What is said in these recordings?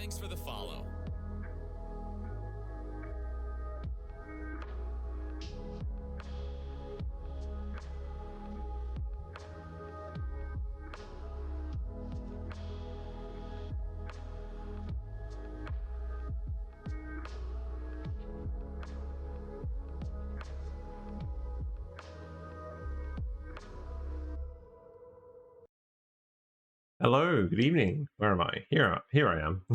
Thanks for the follow. Hello, good evening. Where am I? Here I am.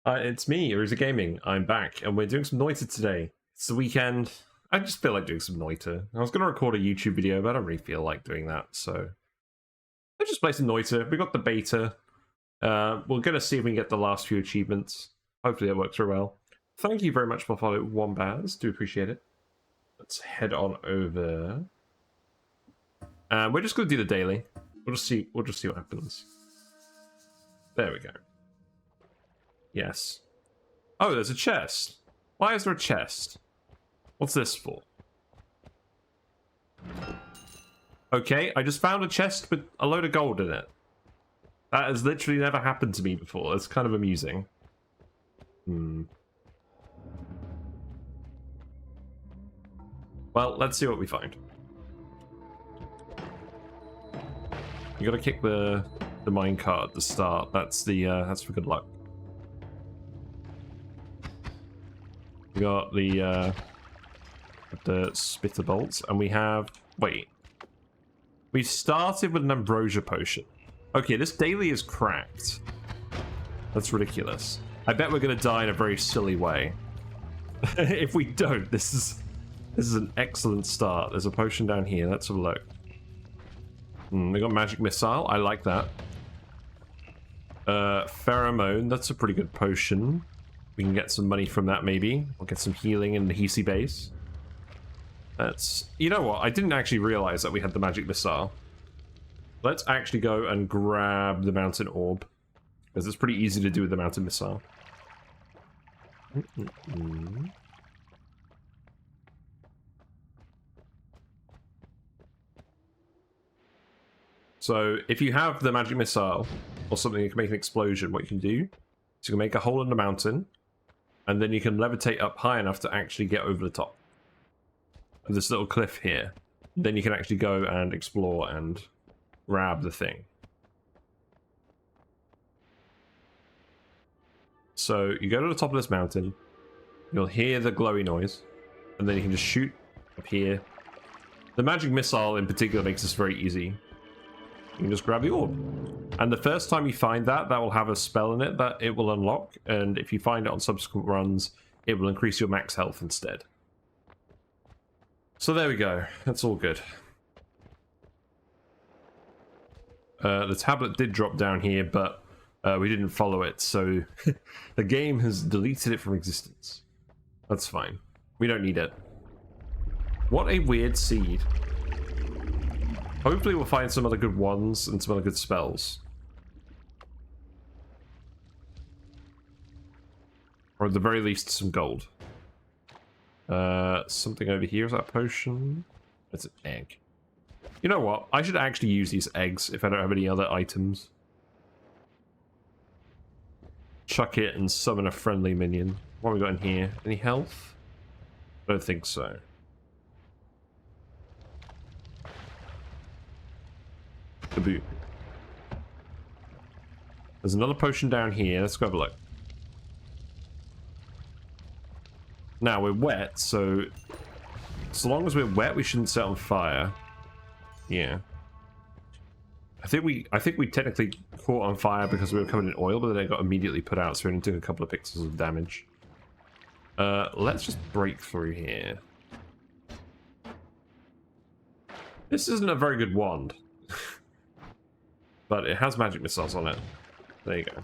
It's me, Erisa Gaming. I'm back, and we're doing some Noita today. It's the weekend. I just feel like doing some Noita. I was going to record a YouTube video, but I don't really feel like doing that, so let's just play some Noita. We got the beta. We're going to see if we can get the last few achievements. Hopefully that works very well. Thank you very much for following Wombaz. Do appreciate it. Let's head on over. We're just going to do the daily. We'll just see what happens. There we go. Yes. Oh, there's a chest. Why is there a chest? What's this for? Okay, I just found a chest with a load of gold in it. That has literally never happened to me before. It's kind of amusing. Well, let's see what we find. You gotta kick the minecart at the start. That's for good luck. We got the spitter bolts, and we have we started with an ambrosia potion. Okay, this daily is cracked. That's ridiculous. I bet we're gonna die in a very silly way. If we don't, this is an excellent start. There's a potion down here. Let's have a look. We got magic missile. I like that. Pheromone. That's a pretty good potion. We can get some money from that, maybe. We'll get some healing in the Hisi base. That's... You know what? I didn't actually realize that we had the magic missile. Let's actually go and grab the mountain orb, because it's pretty easy to do with the mountain missile. So, if you have the magic missile, or something that can make an explosion, what you can do is you can make a hole in the mountain, and then you can levitate up high enough to actually get over the top of this little cliff here. Then you can actually go and explore and grab the thing. So, you go to the top of this mountain, you'll hear the glowy noise, and then you can just shoot up here. The magic missile in particular makes this very easy. You can just grab the orb. And the first time you find that will have a spell in it that it will unlock. And if you find it on subsequent runs, it will increase your max health instead. So there we go. That's all good. The tablet did drop down here, but we didn't follow it. So the game has deleted it from existence. That's fine. We don't need it. What a weird seed. Hopefully we'll find some other good ones and some other good spells. Or at the very least, some gold. Something over here. Is that a potion? It's an egg. You know what? I should actually use these eggs if I don't have any other items. Chuck it and summon a friendly minion. What have we got in here? Any health? I don't think so. Kaboom. There's another potion down here. Let's go have a look. Now we're wet, so long as we're wet, we shouldn't set on fire. Yeah. I think we technically caught on fire because we were covered in oil, but then it got immediately put out, so we only took a couple of pixels of damage. Let's just break through here. This isn't a very good wand. But it has magic missiles on it. There you go.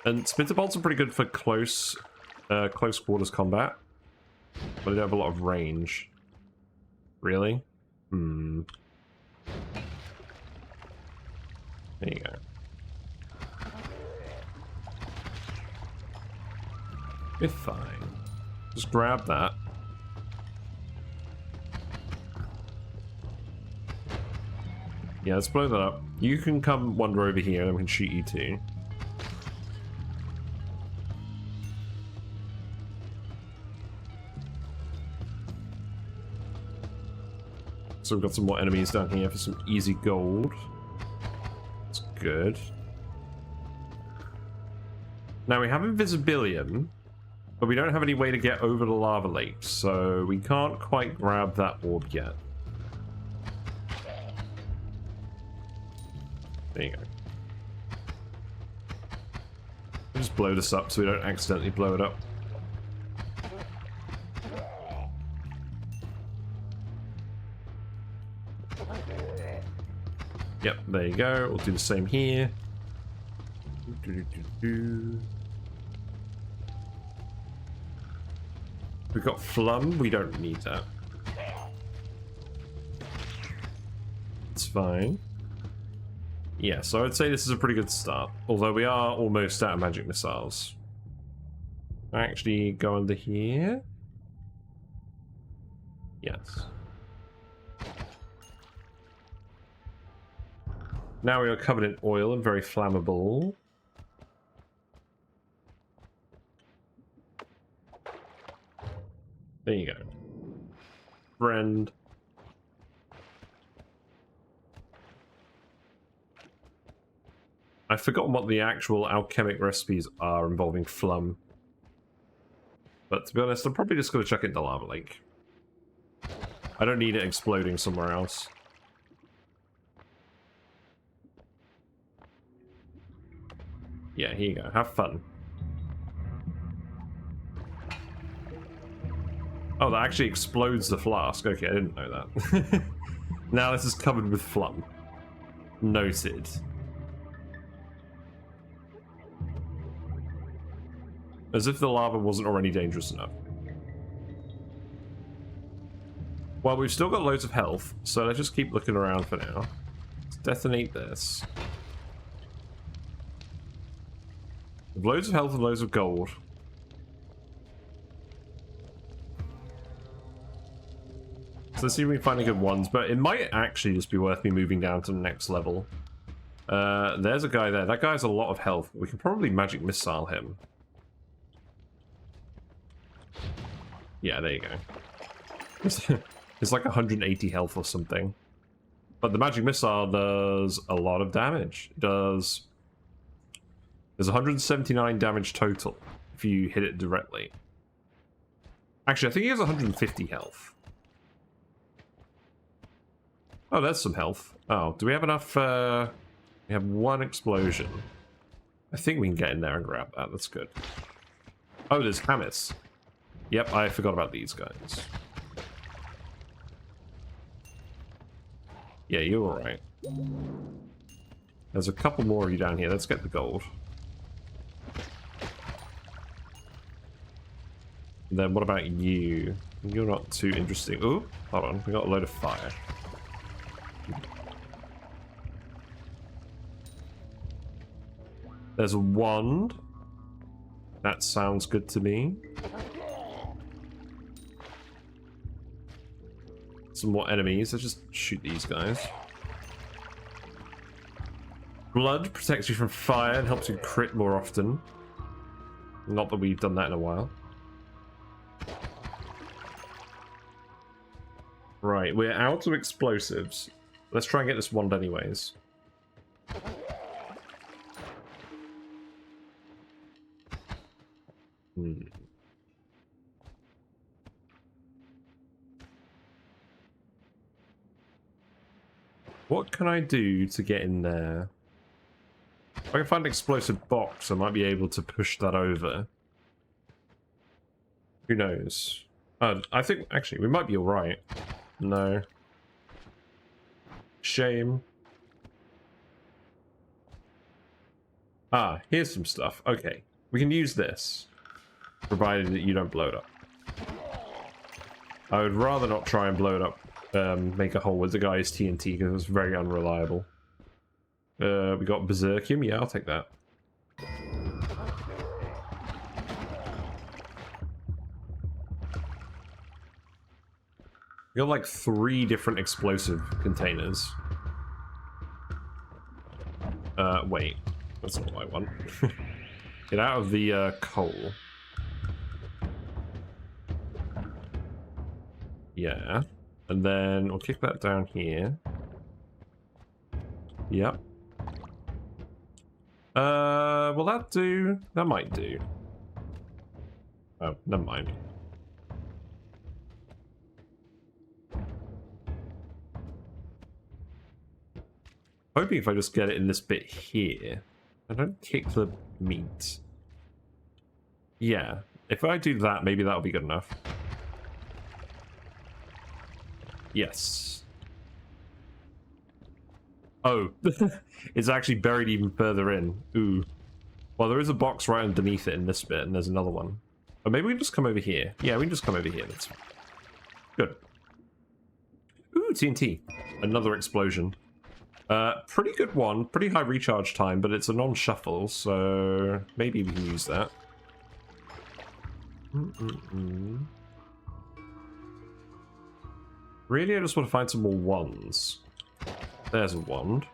And spitter bolts are pretty good for close quarters combat. But they don't have a lot of range. Really? There you go. We're fine. Just grab that. Yeah, let's blow that up. You can come wander over here and we can shoot you too. So we've got some more enemies down here for some easy gold. That's good. Now we have Invisibilium, but we don't have any way to get over the lava lake, so we can't quite grab that orb yet. There you go. Just blow this up so we don't accidentally blow it up. Yep, there you go. We'll do the same here. We've got Flum. We don't need that. It's fine. Yeah, so I'd say this is a pretty good start. Although we are almost out of magic missiles. Actually, go under here. Yes. Now we are covered in oil and very flammable. There you go. Friend. I've forgotten what the actual alchemic recipes are involving Flum. But to be honest, I'm probably just going to chuck it in the lava lake. I don't need it exploding somewhere else. Yeah, here you go. Have fun. Oh, that actually explodes the flask. Okay, I didn't know that. Now this is covered with Flum. Noted. As if the lava wasn't already dangerous enough. Well, we've still got loads of health, so let's just keep looking around for now. Let's detonate this. With loads of health and loads of gold. So let's see if we can find any good ones, but it might actually just be worth me moving down to the next level. There's a guy there. That guy has a lot of health. We can probably magic missile him. Yeah, there you go. It's like 180 health or something. But the magic missile does a lot of damage. It does... There's 179 damage total if you hit it directly. Actually, I think he has 150 health. Oh, there's some health. Oh, do we have enough? We have one explosion. I think we can get in there and grab that. That's good. Oh, there's Hamis. Yep, I forgot about these guys. Yeah, you're alright. There's a couple more of you down here. Let's get the gold. And then what about you? You're not too interesting. Ooh, hold on. We got a load of fire. There's a wand. That sounds good to me. Some more enemies. Let's just shoot these guys. Blood protects you from fire and helps you crit more often. Not that we've done that in a while. Right, we're out of explosives. Let's try and get this wand anyways. What can I do to get in there? If I can find an explosive box, I might be able to push that over. Who knows? I think, actually, we might be alright. No. Shame. Ah, here's some stuff. Okay, we can use this, provided that you don't blow it up. I would rather not try and blow it up, make a hole with the guy's TNT, because it's very unreliable. We got Berserkium, yeah, I'll take that. We got like 3 different explosive containers. Wait. That's not what I want. Get out of the coal. Yeah. And then we'll kick that down here. Yep. Will that do? That might do. Oh, never mind. Hoping if I just get it in this bit here, I don't kick the meat. Yeah, if I do that, maybe that'll be good enough. Yes. Oh, it's actually buried even further in. Ooh. Well, there is a box right underneath it in this bit, and there's another one. Or maybe we can just come over here. Yeah, we can just come over here. That's good. Ooh, TNT. Another explosion. Pretty good one. Pretty high recharge time, but it's a non-shuffle, so maybe we can use that. Really, I just want to find some more wands. There's a wand.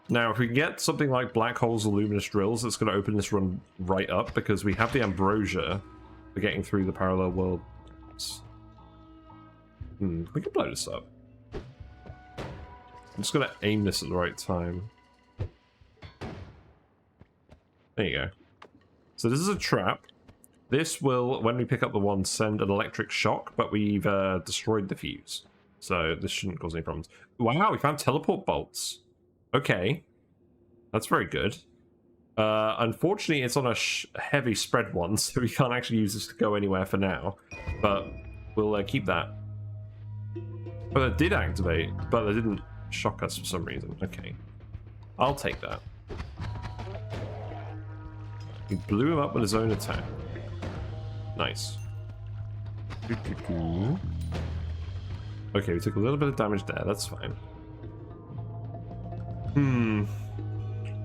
Now, if we get something like black holes or luminous drills, that's going to open this run right up, because we have the ambrosia for getting through the parallel worlds. We can blow this up. I'm just going to aim this at the right time. There you go. So this is a trap. This will, when we pick up the wand, send an electric shock, but we've destroyed the fuse. So this shouldn't cause any problems. Wow, we found teleport bolts. Okay. That's very good. Unfortunately, it's on a heavy spread one, so we can't actually use this to go anywhere for now. But we'll keep that. But it did activate, but it didn't shock us for some reason. Okay. I'll take that. He blew him up with his own attack. Nice. Okay, we took a little bit of damage there. That's fine.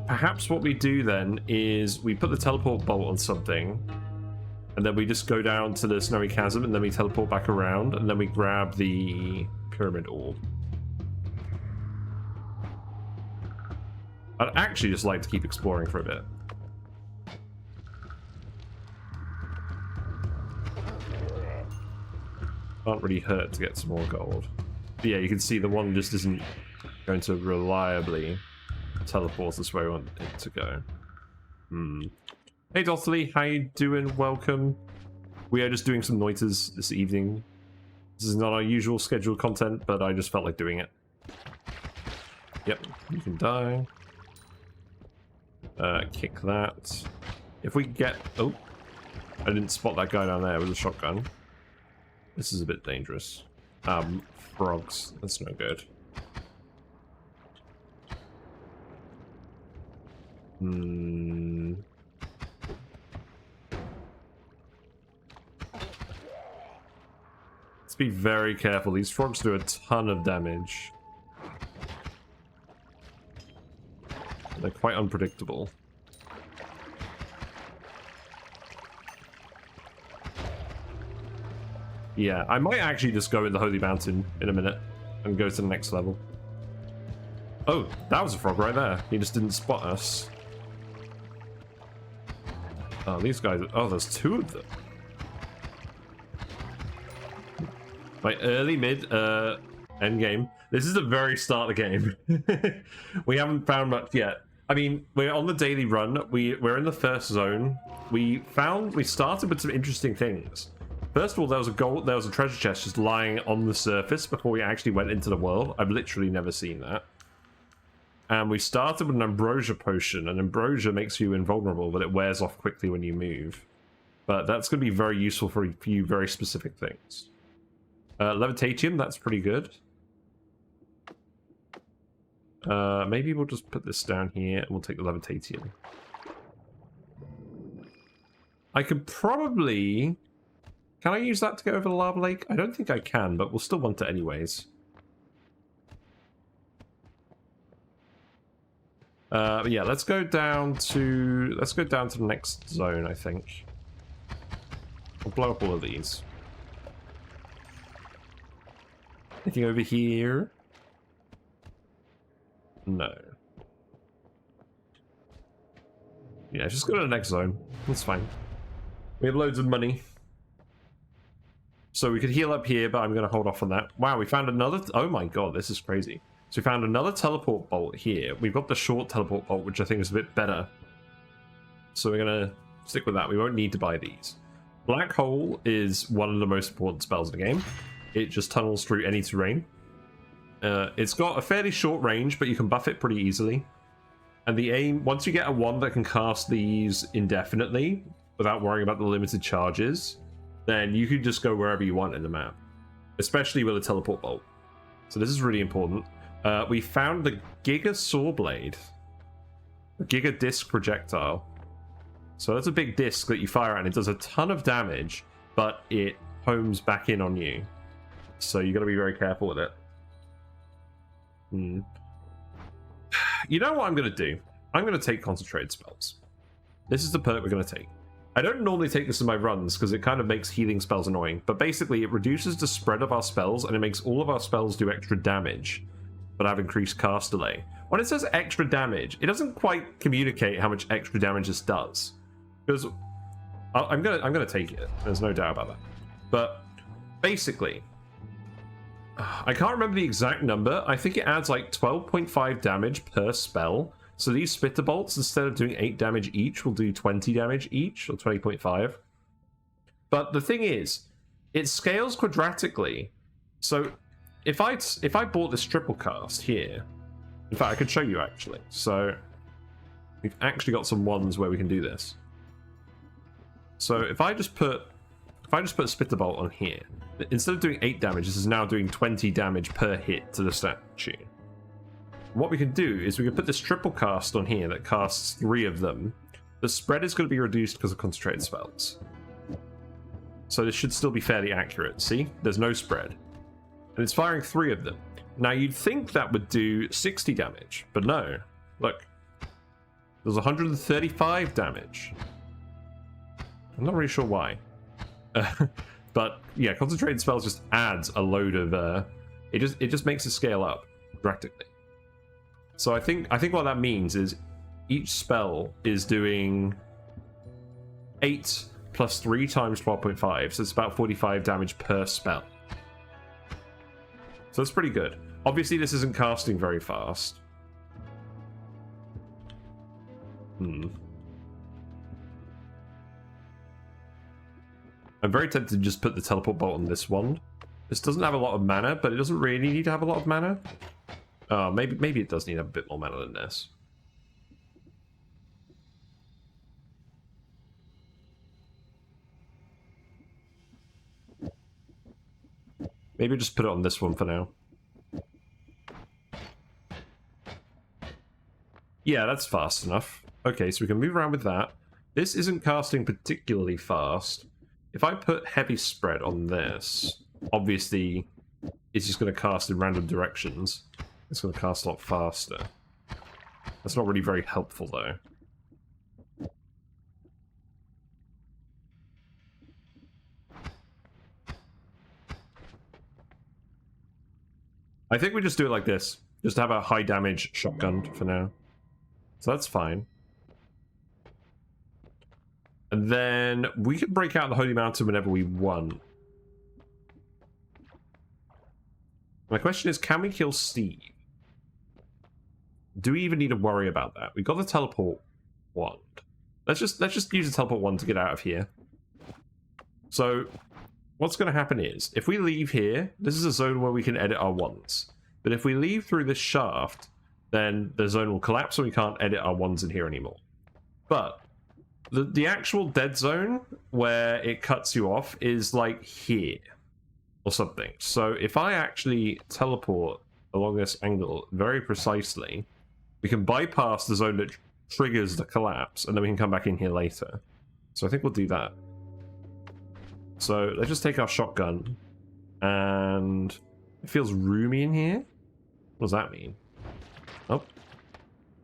Perhaps what we do then is we put the teleport bolt on something, and then we just go down to the snowy chasm, and then we teleport back around, and then we grab the pyramid orb. I'd actually just like to keep exploring for a bit. Can't really hurt to get some more gold. But yeah, you can see the one just isn't going to reliably teleport us where we want it to go. Hey Dotterly, how you doing? Welcome. We are just doing some Noitas this evening. This is not our usual scheduled content, but I just felt like doing it. Yep, you can die. Kick that. If we get... Oh, I didn't spot that guy down there with a shotgun. This is a bit dangerous. Frogs. That's no good. Let's be very careful. These frogs do a ton of damage. They're quite unpredictable. Yeah, I might actually just go in the Holy Mountain in a minute and go to the next level. Oh, that was a frog right there. He just didn't spot us. Oh, these guys... Oh, there's two of them. My early, mid, end game. This is the very start of the game. We haven't found much yet. I mean, we're on the daily run. We're in the first zone. We started with some interesting things. First of all, there was a treasure chest just lying on the surface before we actually went into the world. I've literally never seen that. And we started with an ambrosia potion, and ambrosia makes you invulnerable, but it wears off quickly when you move. But that's going to be very useful for a few very specific things. Levitatium, that's pretty good. Maybe we'll just put this down here, and we'll take the levitatium. I could probably... Can I use that to get over the lava lake? I don't think I can, but we'll still want it anyways. But yeah, let's go down to the next zone, I think. We'll blow up all of these. Anything over here? No. Yeah, just go to the next zone. That's fine. We have loads of money. So we could heal up here, but I'm going to hold off on that. Wow, we found another... Oh my god, this is crazy. So we found another teleport bolt here. We've got the short teleport bolt, which I think is a bit better. So we're going to stick with that. We won't need to buy these. Black Hole is one of the most important spells in the game. It just tunnels through any terrain. It's got a fairly short range, but you can buff it pretty easily. And the aim, once you get a wand that can cast these indefinitely, without worrying about the limited charges, then you can just go wherever you want in the map. Especially with a teleport bolt. So this is really important. We found the Giga Saw Blade. The Giga Disc Projectile. So that's a big disc that you fire at, and it does a ton of damage, but it homes back in on you. So you got to be very careful with it. You know what I'm going to do? I'm going to take concentrated spells. This is the perk we're going to take. I don't normally take this in my runs because it kind of makes healing spells annoying, but basically it reduces the spread of our spells and it makes all of our spells do extra damage, but have increased cast delay. When it says extra damage, it doesn't quite communicate how much extra damage this does. Because I'm gonna take it. There's no doubt about that. But basically, I can't remember the exact number. I think it adds like 12.5 damage per spell. So these spitter bolts, instead of doing 8 damage each, will do 20 damage each, or 20.5. But the thing is, it scales quadratically. So if I bought this triple cast here, in fact, I could show you actually. So we've actually got some ones where we can do this. So if I just put a spitter bolt on here, instead of doing 8 damage, this is now doing 20 damage per hit to the statue. What we can do is we can put this triple cast on here that casts 3 of them. The spread is going to be reduced because of concentrated spells. So this should still be fairly accurate. See? There's no spread. And it's firing 3 of them. Now you'd think that would do 60 damage, but no. Look. There's 135 damage. I'm not really sure why. But yeah, concentrated spells just adds a load of it just makes it scale up practically. So I think what that means is each spell is doing 8 plus 3 times 12.5, so it's about 45 damage per spell. So that's pretty good. Obviously this isn't casting very fast. I'm very tempted to just put the teleport bolt on this wand. This doesn't have a lot of mana, but it doesn't really need to have a lot of mana. Maybe it does need a bit more mana than this. Maybe just put it on this one for now. Yeah, that's fast enough. Okay, so we can move around with that. This isn't casting particularly fast. If I put heavy spread on this, obviously it's just going to cast in random directions. It's going to cast a lot faster. That's not really very helpful, though. I think we just do it like this. Just have a high damage shotgun for now. So that's fine. And then we can break out the Holy Mountain whenever we want. My question is, can we kill Steve? Do we even need to worry about that? We've got the teleport wand. Let's just use the teleport wand to get out of here. So what's going to happen is, if we leave here, this is a zone where we can edit our wands. But if we leave through this shaft, then the zone will collapse and we can't edit our wands in here anymore. But the actual dead zone where it cuts you off is like here or something. So if I actually teleport along this angle very precisely, we can bypass the zone that triggers the collapse, and then we can come back in here later. So I think we'll do that. So let's just take our shotgun, and it feels roomy in here. What does that mean? Oh,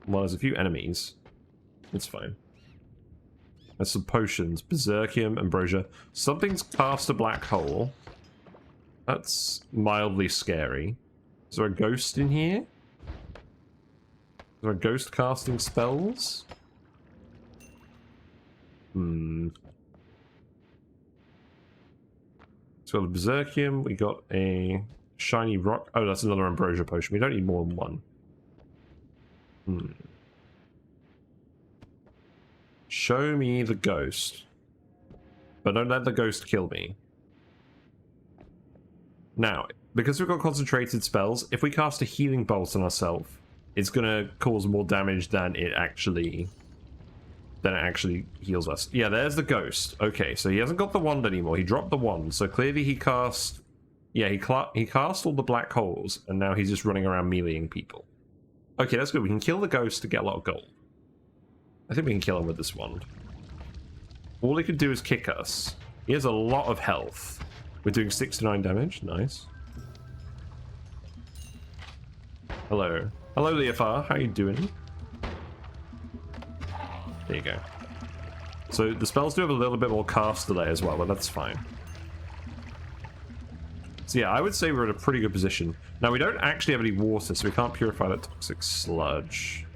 well, there's a few enemies. It's fine. There's some potions. Berserkium, Ambrosia. Something's cast a black hole. That's mildly scary. Is there a ghost in here? There are ghost casting spells? Hmm. So we got a Berserkium, we got a shiny rock. Oh, that's another ambrosia potion. We don't need more than one. Hmm. Show me the ghost. But don't let the ghost kill me. Now, because we've got concentrated spells, if we cast a healing bolt on ourselves, it's gonna cause more damage than it actually heals us. Yeah, there's the ghost. Okay, so he hasn't got the wand anymore. He dropped the wand, so clearly he cast... Yeah, he cast all the black holes, and now he's just running around meleeing people. Okay, that's good. We can kill the ghost to get a lot of gold. I think we can kill him with this wand. All he could do is kick us. He has a lot of health. We're doing 69 damage. Nice. Hello. Hello, Leofar. How you doing? There you go. So the spells do have a little bit more cast delay as well, but that's fine. So yeah, I would say we're in a pretty good position. Now, we don't actually have any water, so we can't purify that toxic sludge.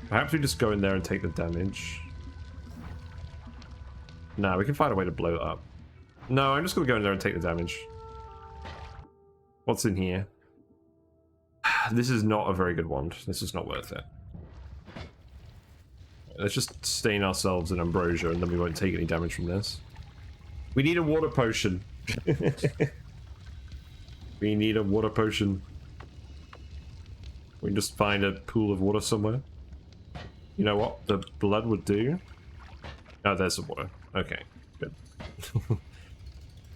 Perhaps we just go in there and take the damage. No, we can find a way to blow it up. No, I'm just going to go in there and take the damage. What's in here? This is not a very good wand. This is not worth it. Let's just stain ourselves in ambrosia and then we won't take any damage from this. We need a water potion. We need a water potion. We can just find a pool of water somewhere. You know what the blood would do? Oh, there's the water. Okay, good.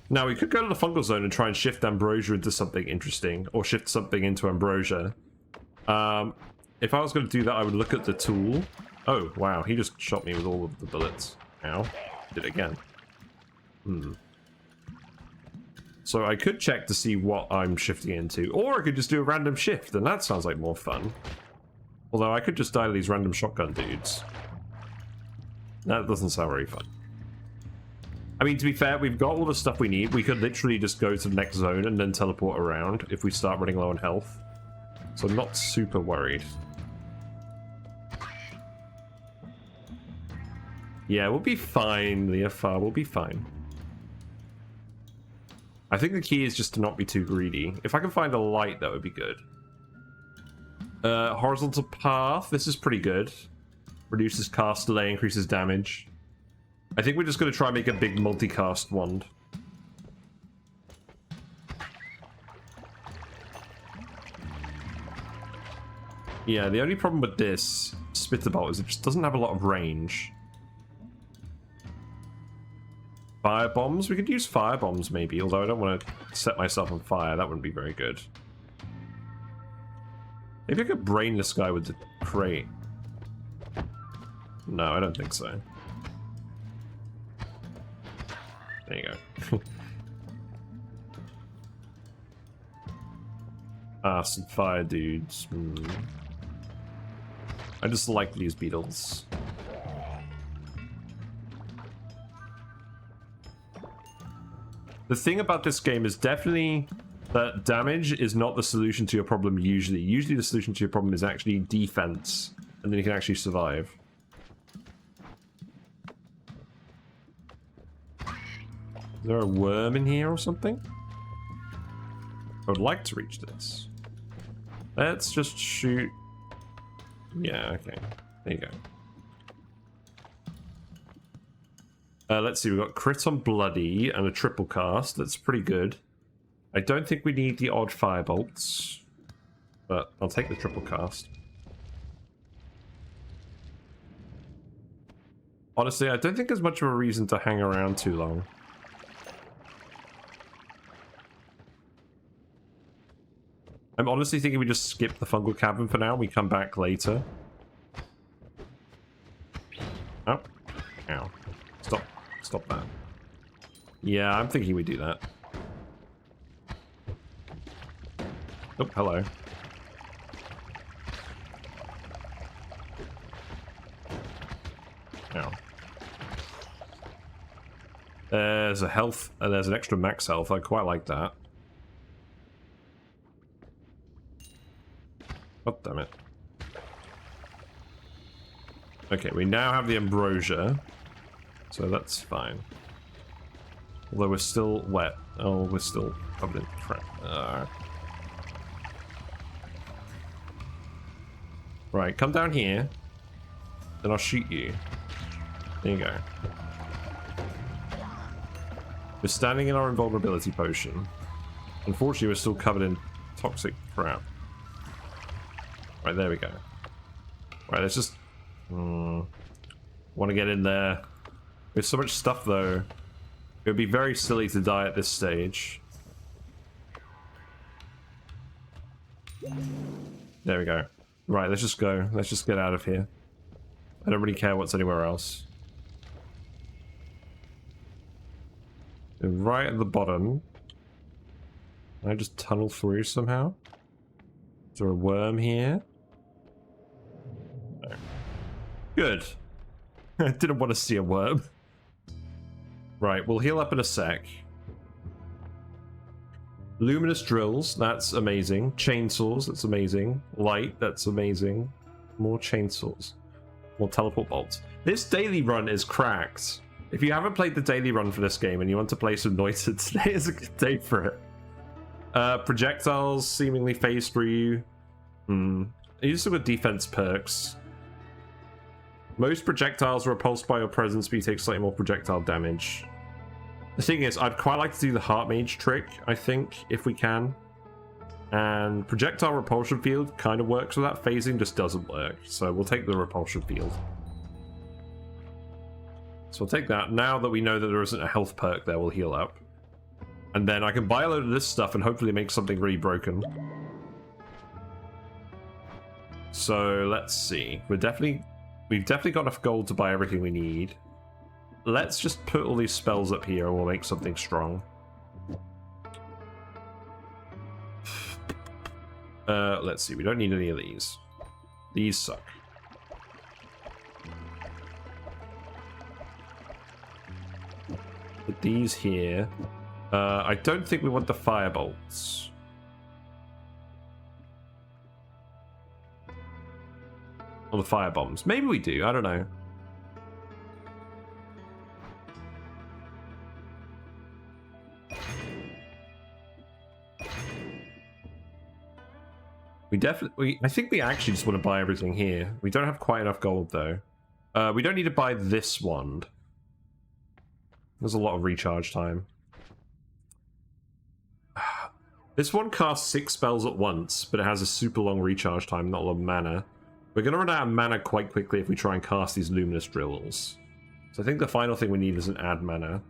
Now, we could go to the fungal zone and try and shift ambrosia into something interesting, or shift something into ambrosia. If I was going to do that, I would look at the tool. Oh, wow, he just shot me with all of the bullets. Ow. Did it again. So I could check to see what I'm shifting into, or I could just do a random shift, and that sounds like more fun. Although I could just die to these random shotgun dudes. That doesn't sound very fun. I mean, to be fair, we've got all the stuff we need. We could literally just go to the next zone and then teleport around if we start running low on health. So I'm not super worried. Yeah, we'll be fine, Leofar. We'll be fine. I think the key is just to not be too greedy. If I can find a light, that would be good. Horizontal path. This is pretty good. Reduces cast delay, increases damage. I think we're just going to try and make a big multicast wand. Yeah, the only problem with this Spitterbolt is it just doesn't have a lot of range. Fire bombs? We could use fire bombs maybe, although I don't want to set myself on fire. That wouldn't be very good. Maybe I could brain this guy with the crate. No, I don't think so. There you go. Some fire dudes. I just like these beetles. The thing about this game is definitely that damage is not the solution to your problem usually. Usually the solution to your problem is actually defense, and then you can actually survive. Is there a worm in here or something? I would like to reach this. Let's just shoot. Yeah, okay. There you go. Let's see, we've got crit on bloody and a triple cast. That's pretty good. I don't think we need the odd firebolts, but I'll take the triple cast. Honestly, I don't think there's much of a reason to hang around too long. I'm honestly thinking we just skip the fungal cavern for now. We come back later. Oh. Ow. Stop. Stop that. Yeah, I'm thinking we do that. Oh, hello. Ow. There's a health, and there's an extra max health. I quite like that. God damn it. Okay, we now have the ambrosia. So that's fine. Although we're still wet. Oh, we're still covered in crap. Right, come down here. Then I'll shoot you. There you go. We're standing in our invulnerability potion. Unfortunately, we're still covered in toxic crap. Right, there we go. Right, let's just... want to get in there. There's so much stuff, though. It would be very silly to die at this stage. There we go. Right, let's just go. Let's just get out of here. I don't really care what's anywhere else. And right at the bottom. Can I just tunnel through somehow? Is there a worm here? No. Good. I didn't want to see a worm. Right, we'll heal up in a sec. Luminous Drills, that's amazing. Chainsaws, that's amazing. Light, that's amazing. More chainsaws. More teleport bolts. This daily run is cracked. If you haven't played the daily run for this game and you want to play some Noita, today is a good day for it. Projectiles seemingly phase through you. You still got defense perks. Most projectiles are repulsed by your presence, but you take slightly more projectile damage. The thing is, I'd quite like to do the Heart Mage trick, I think, if we can. And projectile repulsion field kind of works with that. Phasing just doesn't work, so we'll take the repulsion field. So we'll take that. Now that we know that there isn't a health perk there, we'll heal up. And then I can buy a load of this stuff and hopefully make something really broken. So let's see. We've definitely got enough gold to buy everything we need. Let's just put all these spells up here and we'll make something strong. Let's see. We don't need any of these. These suck. Put these here. I don't think we want the firebolts. Or the fire bombs. Maybe we do. I don't know. I think we actually just want to buy everything here. We don't have quite enough gold, though. We don't need to buy this wand. There's a lot of recharge time. This one casts 6 spells at once, but it has a super long recharge time, not a lot of mana. We're going to run out of mana quite quickly if we try and cast these Luminous Drills. So I think the final thing we need is an add mana.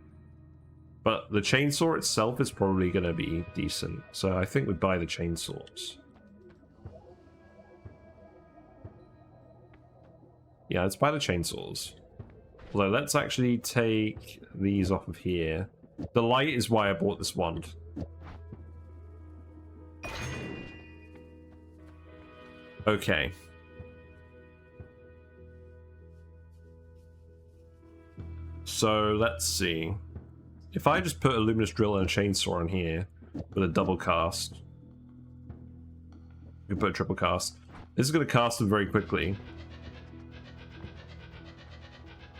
But the chainsaw itself is probably going to be decent. So I think we buy the chainsaws. Yeah, let's buy the chainsaws. Although, let's actually take these off of here. The light is why I bought this wand. Okay. So, let's see. If I just put a Luminous Drill and a Chainsaw on here with a double cast. We can put a triple cast. This is going to cast them very quickly.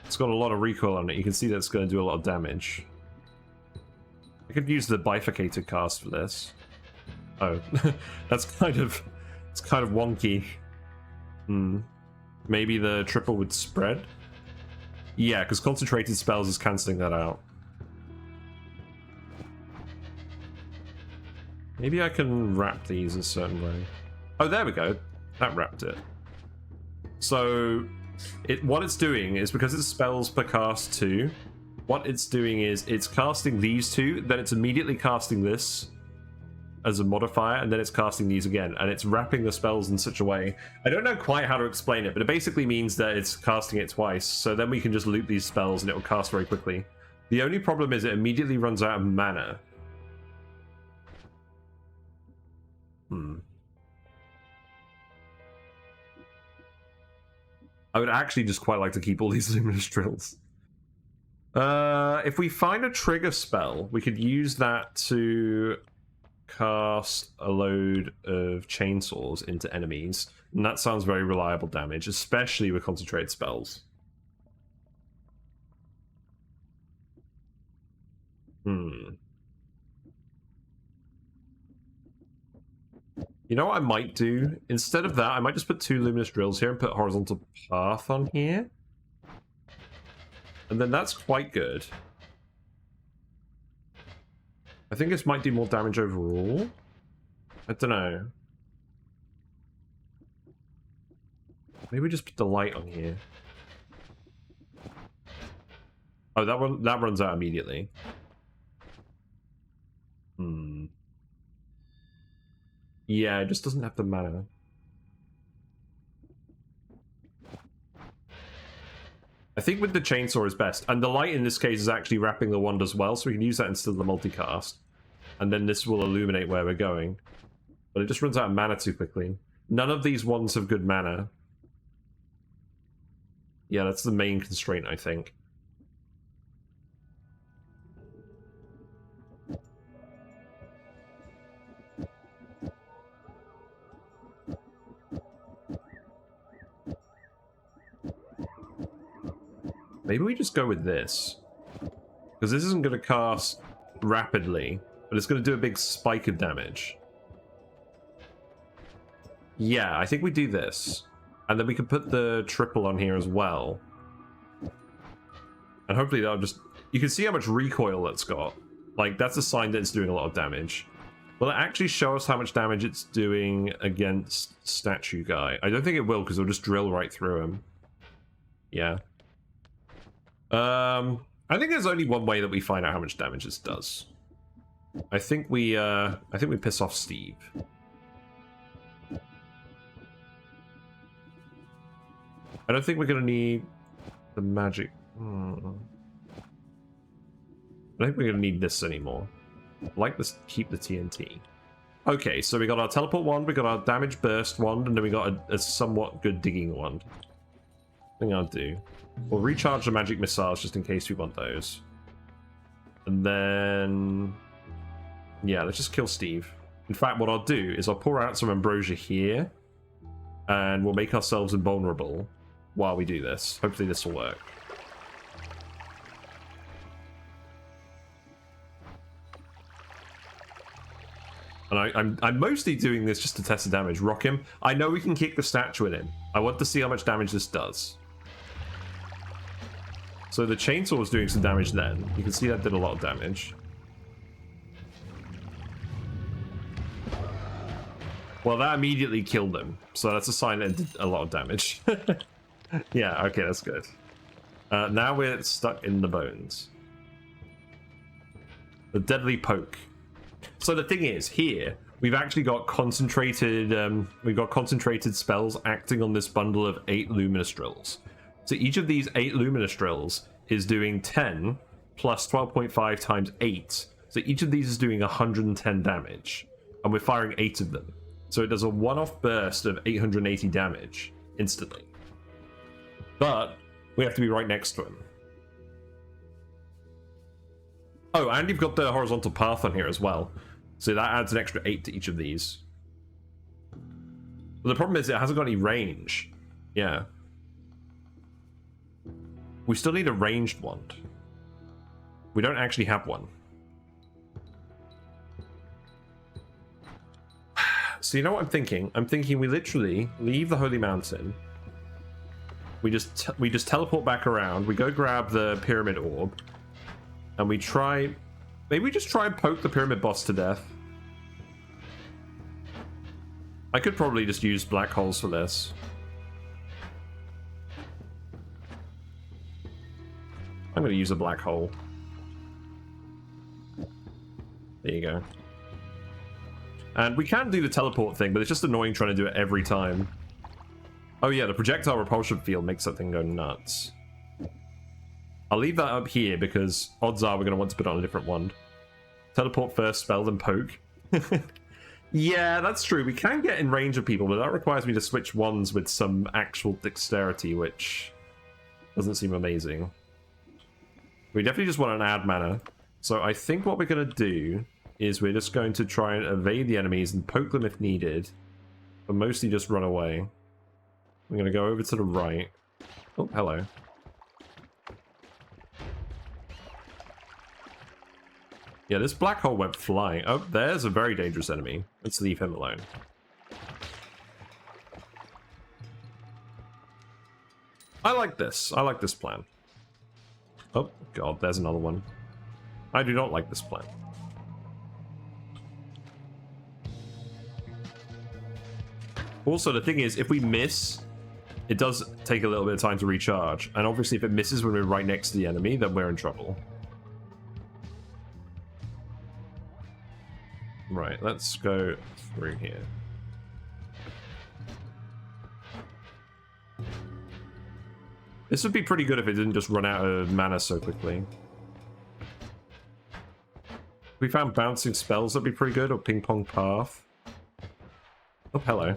It's got a lot of recoil on it. You can see that it's going to do a lot of damage. I could use the bifurcated cast for this. Oh, that's kind of... It's kind of wonky. Maybe the triple would spread? Yeah, because concentrated spells is cancelling that out. Maybe I can wrap these a certain way. Oh, there we go. That wrapped it. So... what it's doing is, because it's spells per cast 2, what it's doing is it's casting these two, then it's immediately casting this as a modifier, and then it's casting these again, and it's wrapping the spells in such a way. I don't know quite how to explain it, but it basically means that it's casting it twice, so then we can just loop these spells and it will cast very quickly. The only problem is it immediately runs out of mana. I would actually just quite like to keep all these Luminous Drills. If we find a trigger spell, we could use that to cast a load of chainsaws into enemies, and that sounds very reliable damage, especially with concentrated spells. You know what I might do? Instead of that, I might just put 2 Luminous Drills here and put Horizontal Path on here. And then that's quite good. I think this might do more damage overall. I don't know. Maybe we just put the light on here. Oh, that runs out immediately. Yeah, it just doesn't have the mana. I think with the chainsaw is best. And the light in this case is actually wrapping the wand as well, so we can use that instead of the multicast. And then this will illuminate where we're going. But it just runs out of mana too quickly. None of these wands have good mana. Yeah, that's the main constraint, I think. Maybe we just go with this. Because this isn't going to cast rapidly, but it's going to do a big spike of damage. Yeah, I think we do this. And then we can put the triple on here as well. And hopefully that'll just... You can see how much recoil it's got. Like, that's a sign that it's doing a lot of damage. Will it actually show us how much damage it's doing against Statue Guy? I don't think it will, because it'll just drill right through him. Yeah. I think there's only one way that we find out how much damage this does. I think we piss off Steve. I don't think we're gonna need the magic. I don't think we're gonna need this anymore. I'd like this, keep the TNT. Okay, so we got our teleport wand, we got our damage burst wand, and then we got a somewhat good digging wand. I think I'll do. We'll recharge the magic missiles just in case we want those. And then... yeah, let's just kill Steve. In fact, what I'll do is I'll pour out some ambrosia here. And we'll make ourselves invulnerable while we do this. Hopefully this will work. And I'm mostly doing this just to test the damage. Rock him. I know we can kick the statue at him. I want to see how much damage this does. So the chainsaw was doing some damage then. You can see that did a lot of damage. Well, that immediately killed him. So that's a sign that it did a lot of damage. Yeah, okay, that's good. Now we're stuck in the bones. The deadly poke. So the thing is, here, we've actually got concentrated spells acting on this bundle of 8 Luminous Drills. So each of these 8 Luminous Drills is doing 10 plus 12.5 times 8. So each of these is doing 110 damage. And we're firing 8 of them. So it does a one-off burst of 880 damage instantly. But we have to be right next to him. Oh, and you've got the horizontal path on here as well. So that adds an extra 8 to each of these. But the problem is it hasn't got any range. Yeah. We still need a ranged wand. We don't actually have one. So you know what I'm thinking? I'm thinking we literally leave the Holy Mountain. We just teleport back around. We go grab the Pyramid Orb. And we try... maybe we just try and poke the Pyramid Boss to death. I could probably just use black holes for this. I'm going to use a black hole. There you go. And we can do the teleport thing, but it's just annoying trying to do it every time. Oh yeah, the projectile repulsion field makes that thing go nuts. I'll leave that up here because odds are we're going to want to put it on a different wand. Teleport first, spell, then poke. Yeah, that's true. We can get in range of people, but that requires me to switch wands with some actual dexterity, which doesn't seem amazing. We definitely just want an add mana. So I think what we're going to do is we're just going to try and evade the enemies and poke them if needed, but mostly just run away. I'm going to go over to the right. Oh, hello. Yeah, this black hole went flying. Oh, there's a very dangerous enemy. Let's leave him alone. I like this. I like this plan. Oh, God, there's another one. I do not like this plan. Also, the thing is, if we miss, it does take a little bit of time to recharge. And obviously, if it misses when we're right next to the enemy, then we're in trouble. Right, let's go through here. This would be pretty good if it didn't just run out of mana so quickly. If we found bouncing spells, that'd be pretty good, or ping pong path. Oh, hello.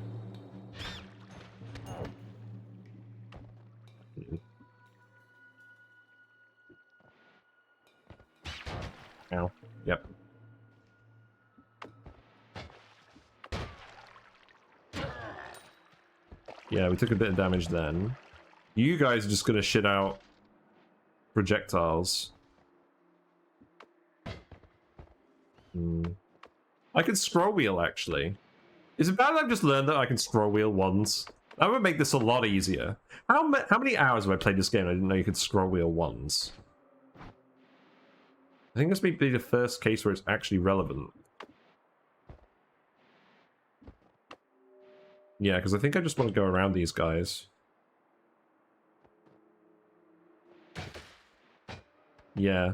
Ow. Yep. Yeah, we took a bit of damage then. You guys are just gonna shit out projectiles. I can scroll wheel, actually. Is it bad that I've just learned that I can scroll wheel once? That would make this a lot easier. How many hours have I played this game? I didn't know you could scroll wheel once. I think this may be the first case where it's actually relevant. Yeah, because I think I just want to go around these guys. Yeah.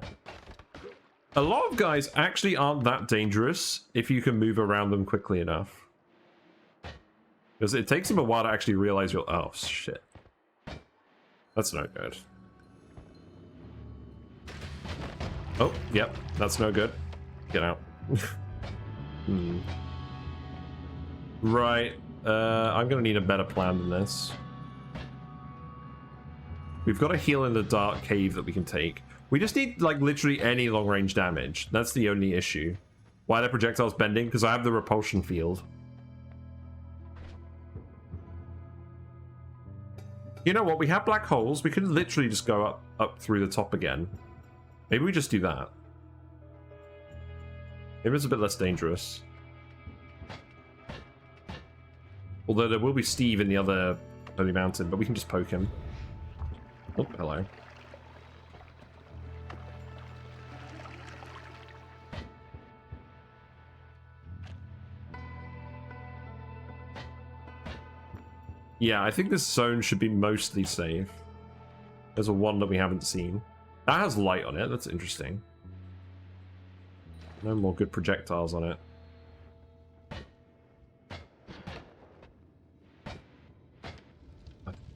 A lot of guys actually aren't that dangerous if you can move around them quickly enough. Because it takes them a while to actually realize you're... Oh, shit. That's no good. Oh, yep. That's no good. Get out. Right. I'm going to need a better plan than this. We've got a heal in the dark cave that we can take. We just need, like, literally any long-range damage. That's the only issue. Why are the projectiles bending? Because I have the repulsion field. You know what? We have black holes. We could literally just go up through the top again. Maybe we just do that. Maybe it's a bit less dangerous. Although there will be Steve in the other Holy Mountain, but we can just poke him. Oh, hello. Yeah, I think this zone should be mostly safe. There's a one that we haven't seen. That has light on it. That's interesting. No more good projectiles on it.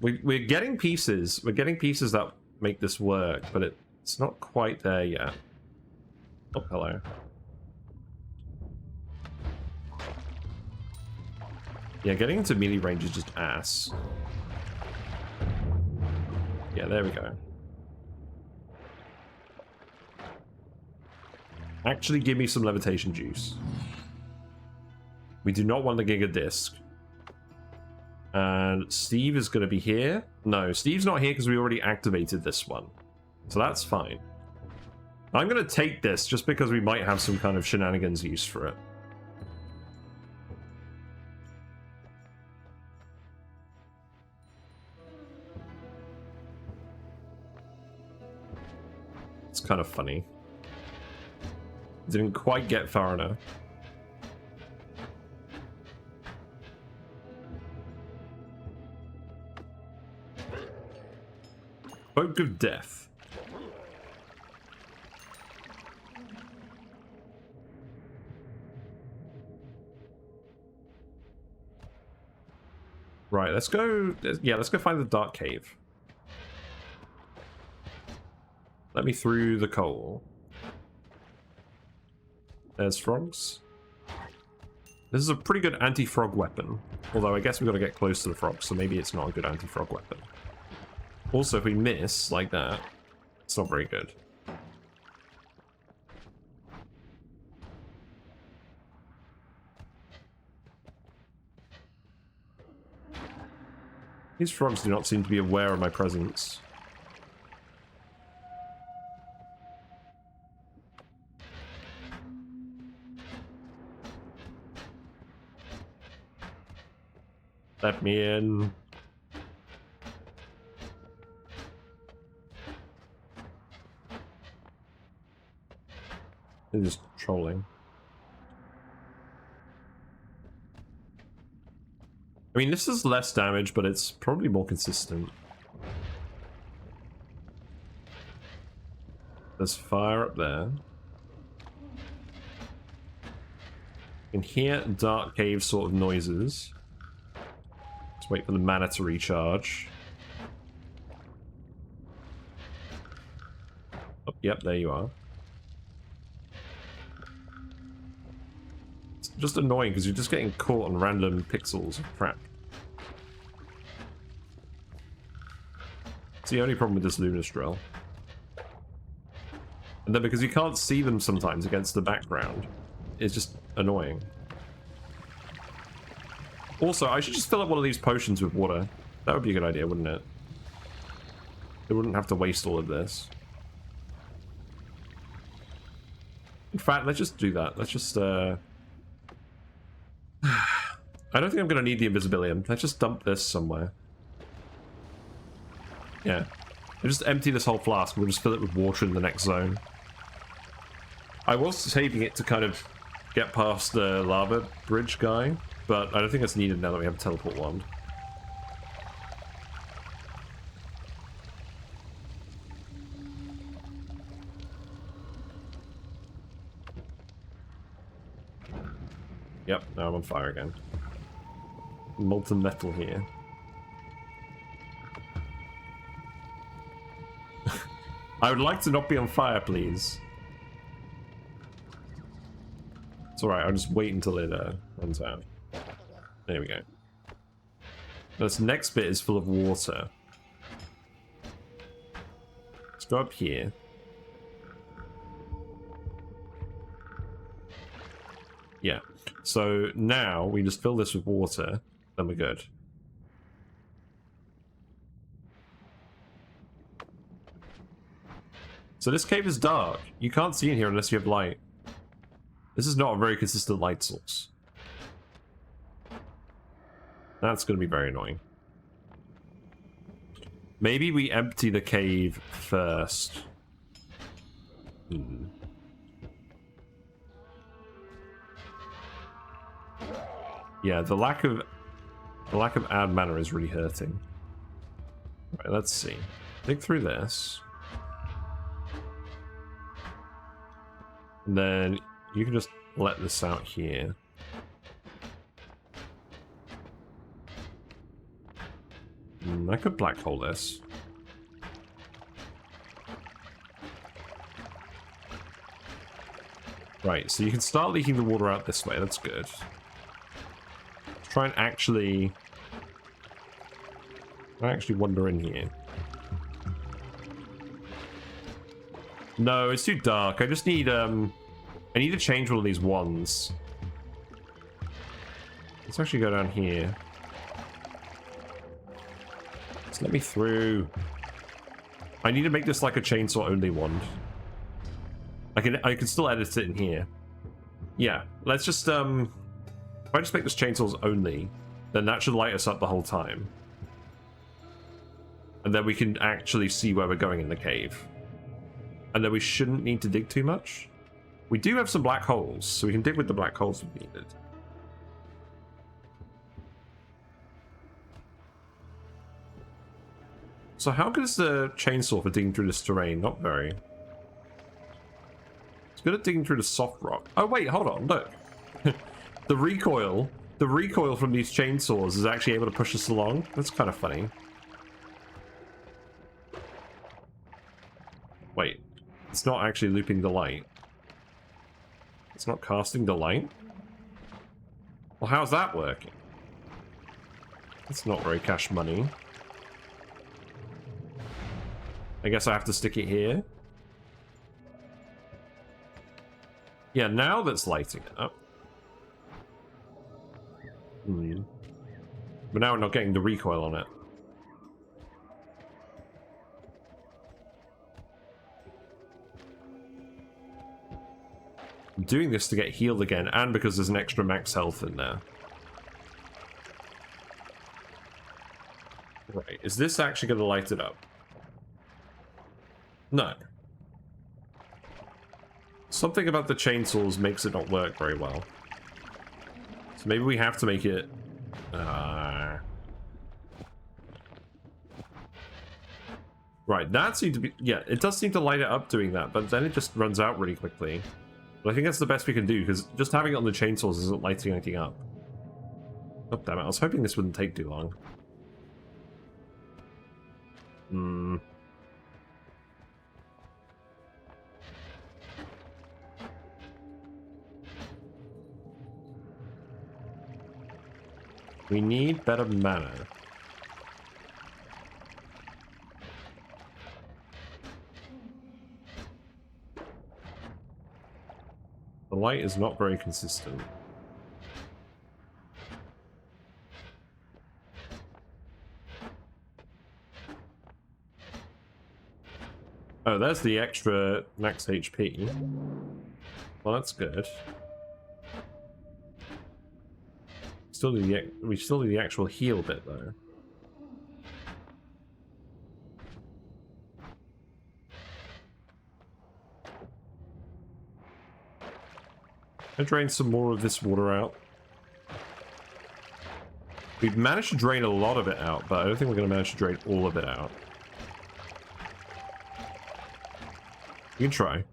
We're getting pieces. We're getting pieces that make this work, but it's not quite there yet. Oh, hello. Yeah, getting into melee range is just ass. Yeah, there we go. Actually, give me some levitation juice. We do not want the Giga Disc. And Steve is going to be here. No, Steve's not here because we already activated this one. So that's fine. I'm going to take this just because we might have some kind of shenanigans use for it. It's kind of funny. Didn't quite get far enough. Book of Death. Right, let's go... Yeah, let's go find the Dark Cave. Let me through the coal. There's frogs. This is a pretty good anti-frog weapon. Although I guess we've got to get close to the frogs, so maybe it's not a good anti-frog weapon. Also, if we miss like that, it's not very good. These frogs do not seem to be aware of my presence. Let me in. They're just trolling. I mean, this is less damage, but it's probably more consistent. There's fire up there. You can hear dark cave sort of noises. Let's wait for the mana to recharge. Oh, yep, there you are. It's just annoying because you're just getting caught on random pixels of crap. It's the only problem with this Luminous Drill. And then because you can't see them sometimes against the background, it's just annoying. Also, I should just fill up one of these potions with water. That would be a good idea, wouldn't it? They wouldn't have to waste all of this. In fact, let's just do that. Let's just, I don't think I'm going to need the invisibilium. Let's just dump this somewhere. Yeah. We'll just empty this whole flask. We'll just fill it with water in the next zone. I was saving it to kind of get past the lava bridge guy, but I don't think it's needed now that we have a teleport wand. Yep, now I'm on fire again. Molten metal here. I would like to not be on fire, please. It's alright, I'll just wait until it runs out. There we go. This next bit is full of water. Let's go up here. Yeah. So now we just fill this with water, then we're good. So this cave is dark. You can't see in here unless you have light. This is not a very consistent light source. That's going to be very annoying. Maybe we empty the cave first. Yeah, the lack of add mana is really hurting. Right, let's see. Dig through this. And then you can just let this out here. I could black hole this. Right, so you can start leaking the water out this way. That's good. Let's try and actually wander in here. No, it's too dark. I just need I need to change one of these wands. Let's actually go down here. Just let me through. I need to make this like a chainsaw only wand. I can still edit it in here. Yeah, let's just if I just make this chainsaws only, then that should light us up the whole time. And then we can actually see where we're going in the cave. And then we shouldn't need to dig too much. We do have some black holes, so we can dig with the black holes if needed. So how good is the chainsaw for digging through this terrain? Not very. It's good at digging through the soft rock. Oh wait, hold on, look. The recoil from these chainsaws is actually able to push us along. That's kind of funny. Wait, it's not actually looping the light. It's not casting the light? Well, how's that working? That's not very cash money. I guess I have to stick it here. Yeah, now that's lighting it up. But now we're not getting the recoil on it. I'm doing this to get healed again, and because there's an extra max health in there. Right, is this actually going to light it up? No. Something about the chainsaws makes it not work very well. So maybe we have to make it... Right, that seemed to be... Yeah, it does seem to light it up doing that, but then it just runs out really quickly. But I think that's the best we can do, because just having it on the chainsaws isn't lighting anything up. Oh, damn it, I was hoping this wouldn't take too long. We need better mana. The light is not very consistent. Oh, there's the extra max HP. Well, that's good. We still need the actual heal bit, though. I drain some more of this water out. We've managed to drain a lot of it out, but I don't think we're going to manage to drain all of it out. You can try.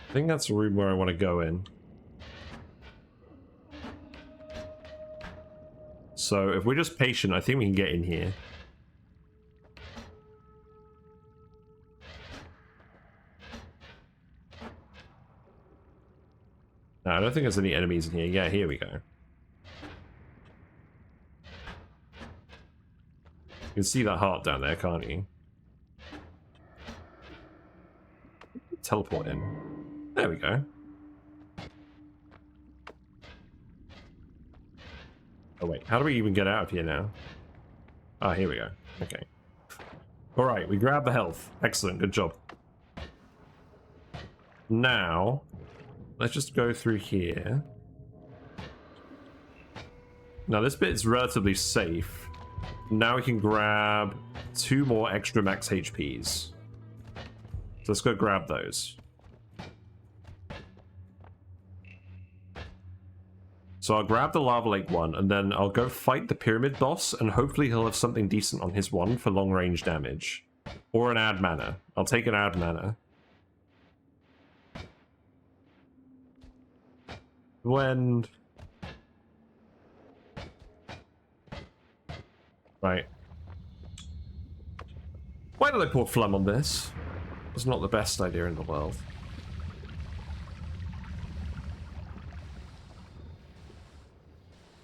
I think that's the room where I want to go in. So if we're just patient, I think we can get in here. No, I don't think there's any enemies in here. Yeah, here we go. You can see that heart down there, can't you? Teleport in. There we go. Oh wait, how do we even get out of here now? Ah, here we go. Okay. Alright, we grab the health. Excellent, good job. Now, let's just go through here. Now this bit is relatively safe. Now we can grab 2 more extra max HPs. So let's go grab those. So I'll grab the Lava Lake one, and then I'll go fight the Pyramid boss, and hopefully he'll have something decent on his one for long-range damage. Or an add mana. I'll take an add mana. When... Right. Why did I pour phlegm on this? It's not the best idea in the world.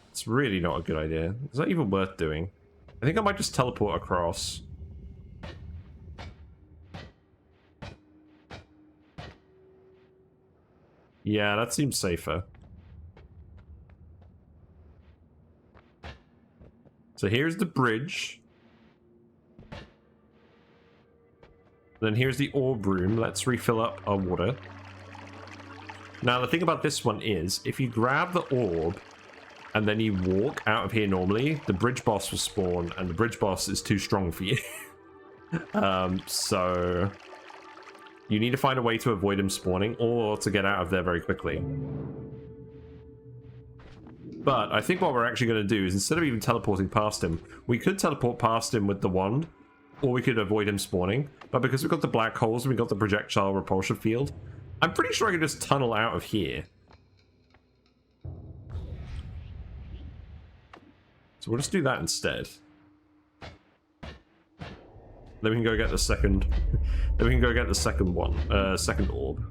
It's really not a good idea. Is that even worth doing? I think I might just teleport across. Yeah, that seems safer. So here's the bridge. Then here's the orb room. Let's refill up our water. Now the thing about this one is, if you grab the orb and then you walk out of here normally, the bridge boss will spawn, and the bridge boss is too strong for you. So you need to find a way to avoid him spawning, or to get out of there very quickly. But I think what we're actually going to do is, instead of even teleporting past him, we could teleport past him with the wand, or we could avoid him spawning. But because we've got the black holes and we've got the projectile repulsion field, I'm pretty sure I can just tunnel out of here. So we'll just do that instead. Then we can go get the second. Then we can go get the second one, second orb,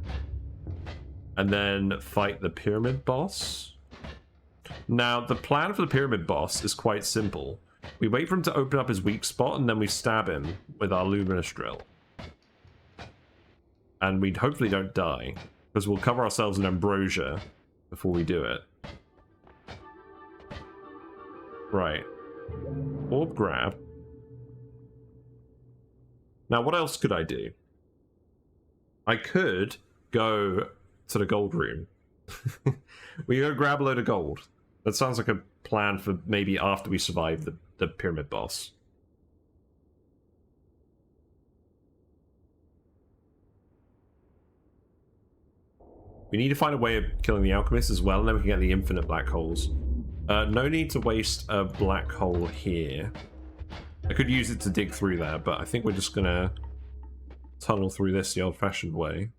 and then fight the pyramid boss. Now, the plan for the pyramid boss is quite simple. We wait for him to open up his weak spot, and then we stab him with our Luminous Drill. And we hopefully don't die, because we'll cover ourselves in ambrosia before we do it. Right. Orb grab. Now, what else could I do? I could go to the gold room. We go grab a load of gold. That sounds like a plan for maybe after we survive the pyramid boss. We need to find a way of killing the alchemist as well, and then we can get the infinite black holes. No need to waste a black hole here. I could use it to dig through there, but I think we're just gonna tunnel through this the old-fashioned way.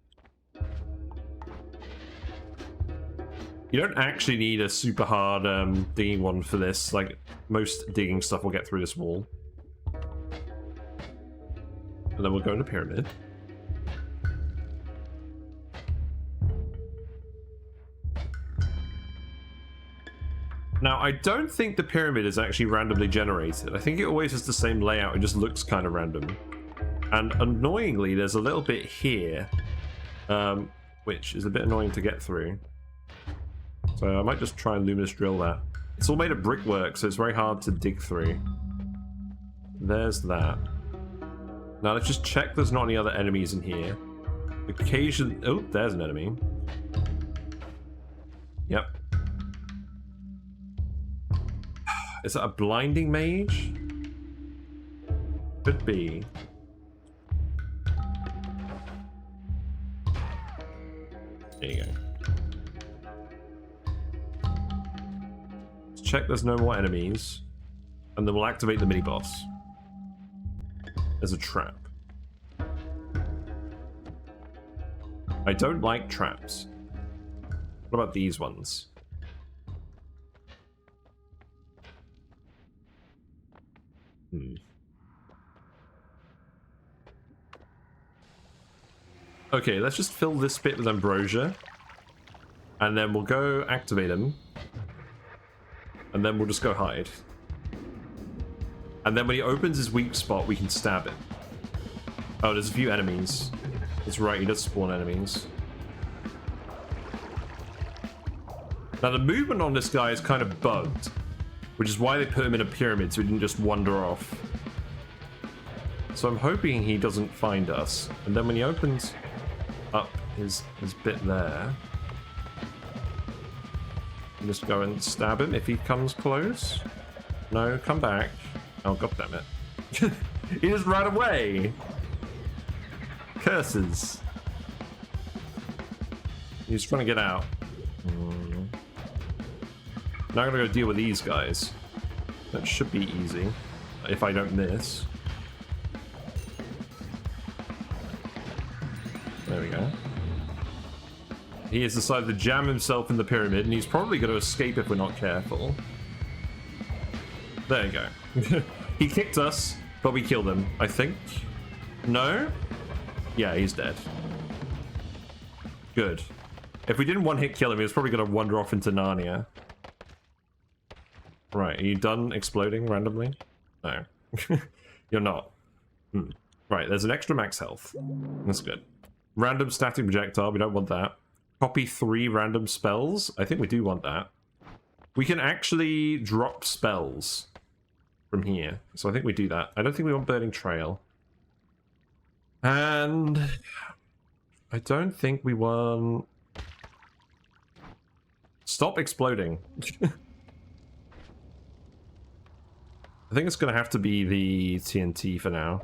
You don't actually need a super hard digging one for this. Like, most digging stuff will get through this wall. And then we'll go into pyramid. Now, I don't think the pyramid is actually randomly generated. I think it always has the same layout. It just looks kind of random. And annoyingly, there's a little bit here, which is a bit annoying to get through. So I might just try and Luminous Drill that. It's all made of brickwork, so it's very hard to dig through. There's that. Now let's just check there's not any other enemies in here. Occasionally... Oh, there's an enemy. Yep. Is that a blinding mage? Could be. There you go. Let's check there's no more enemies. And then we'll activate the mini-boss. There's a trap. I don't like traps. What about these ones? Okay, let's just fill this bit with ambrosia. And then we'll go activate him. And then we'll just go hide. And then when he opens his weak spot, we can stab him. Oh, there's a few enemies. That's right, he does spawn enemies. Now the movement on this guy is kind of bugged, which is why they put him in a pyramid so he didn't just wander off. So I'm hoping he doesn't find us. And then when he opens up his bit there, you just go and stab him if he comes close. No, come back. Oh, god damn it. He just ran away. Curses. He's trying to get out. Now I'm gonna go deal with these guys. That should be easy, if I don't miss. There we go. He has decided to jam himself in the pyramid, and he's probably going to escape if we're not careful. There you go. He kicked us, but we killed him, I think. No? Yeah, he's dead. Good. If we didn't one-hit kill him, he was probably going to wander off into Narnia. Right, are you done exploding randomly? No. You're not. Right, there's an extra max health. That's good. Random static projectile, we don't want that. Copy 3 random spells. I think we do want that. We can actually drop spells from here. So I think we do that. I don't think we want Burning Trail. And I don't think we want... Stop exploding. I think it's going to have to be the TNT for now.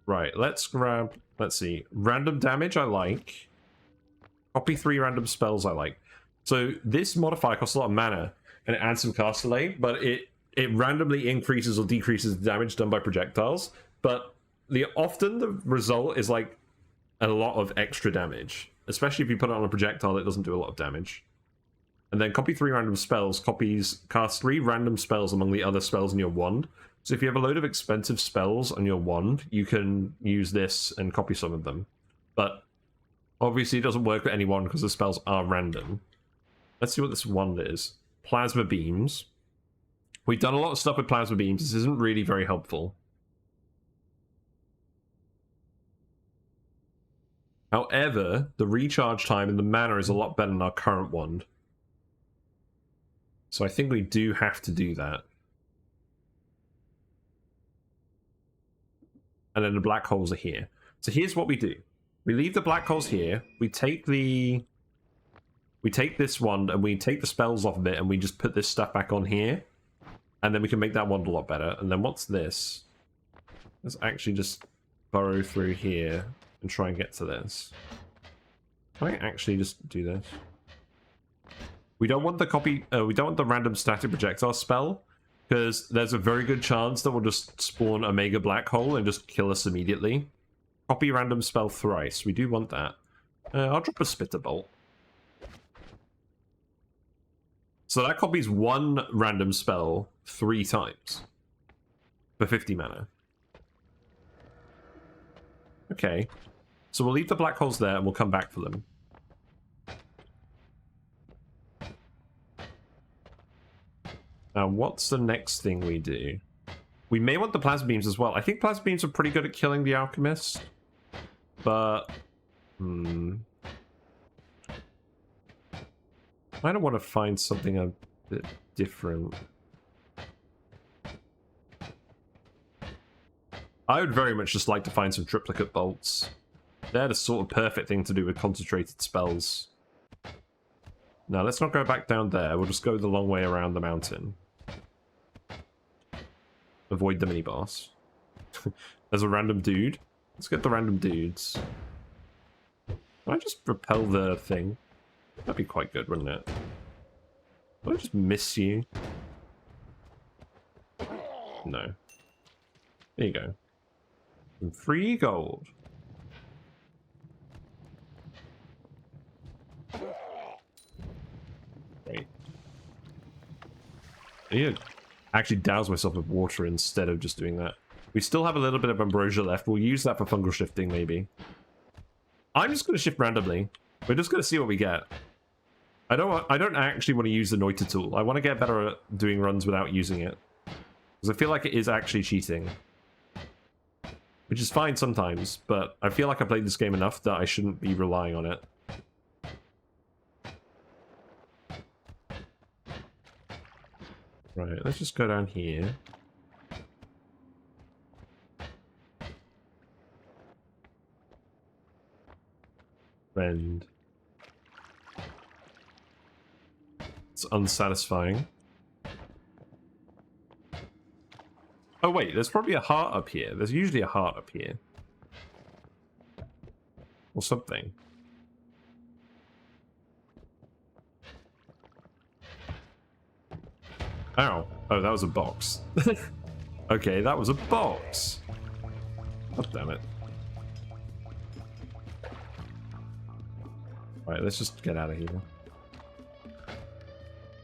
Right, let's grab... Let's see. Random damage I like. Copy 3 random spells I like. So this modifier costs a lot of mana, and it adds some cast delay, but it randomly increases or decreases the damage done by projectiles. But often the result is like a lot of extra damage, especially if you put it on a projectile that doesn't do a lot of damage. And then copy 3 random spells cast 3 random spells among the other spells in your wand. So if you have a load of expensive spells on your wand, you can use this and copy some of them. But obviously it doesn't work with any wand because the spells are random. Let's see what this one is. Plasma beams. We've done a lot of stuff with plasma beams. This isn't really very helpful. However, the recharge time and the mana is a lot better than our current wand. So I think we do have to do that. And then the black holes are here. So here's what we do. We leave the black holes here. We take this wand and we take the spells off of it and we just put this stuff back on here. And then we can make that wand a lot better. And then what's this? Let's actually just burrow through here and try and get to this. Can I actually just do this? We don't want the we don't want the random static projectile spell, because there's a very good chance that we'll just spawn a mega black hole and just kill us immediately. Copy random spell thrice. We do want that. I'll drop a spitter bolt. So that copies one random spell 3 times for 50 mana. Okay. So we'll leave the black holes there and we'll come back for them. Now, what's the next thing we do? We may want the plasma beams as well. I think plasma beams are pretty good at killing the alchemist. But... I don't want to find something a bit different. I would very much just like to find some triplicate bolts. They're the sort of perfect thing to do with concentrated spells. Now, let's not go back down there. We'll just go the long way around the mountain. Avoid the mini-boss. There's a random dude. Let's get the random dudes. Can I just repel the thing? That'd be quite good, wouldn't it? Will I just miss you? No. There you go. And free gold. Great. I need to actually douse myself with water instead of just doing that. We still have a little bit of ambrosia left. We'll use that for fungal shifting, maybe. I'm just going to shift randomly. We're just going to see what we get. I don't actually want to use the Noita tool. I want to get better at doing runs without using it. Because I feel like it is actually cheating. Which is fine sometimes, but I feel like I played this game enough that I shouldn't be relying on it. Right, let's just go down here. Friend. It's unsatisfying. Oh wait, there's probably a heart up here. There's usually a heart up here. Or something. Ow. Oh, that was a box. Okay, that was a box. God damn it. Alright, let's just get out of here.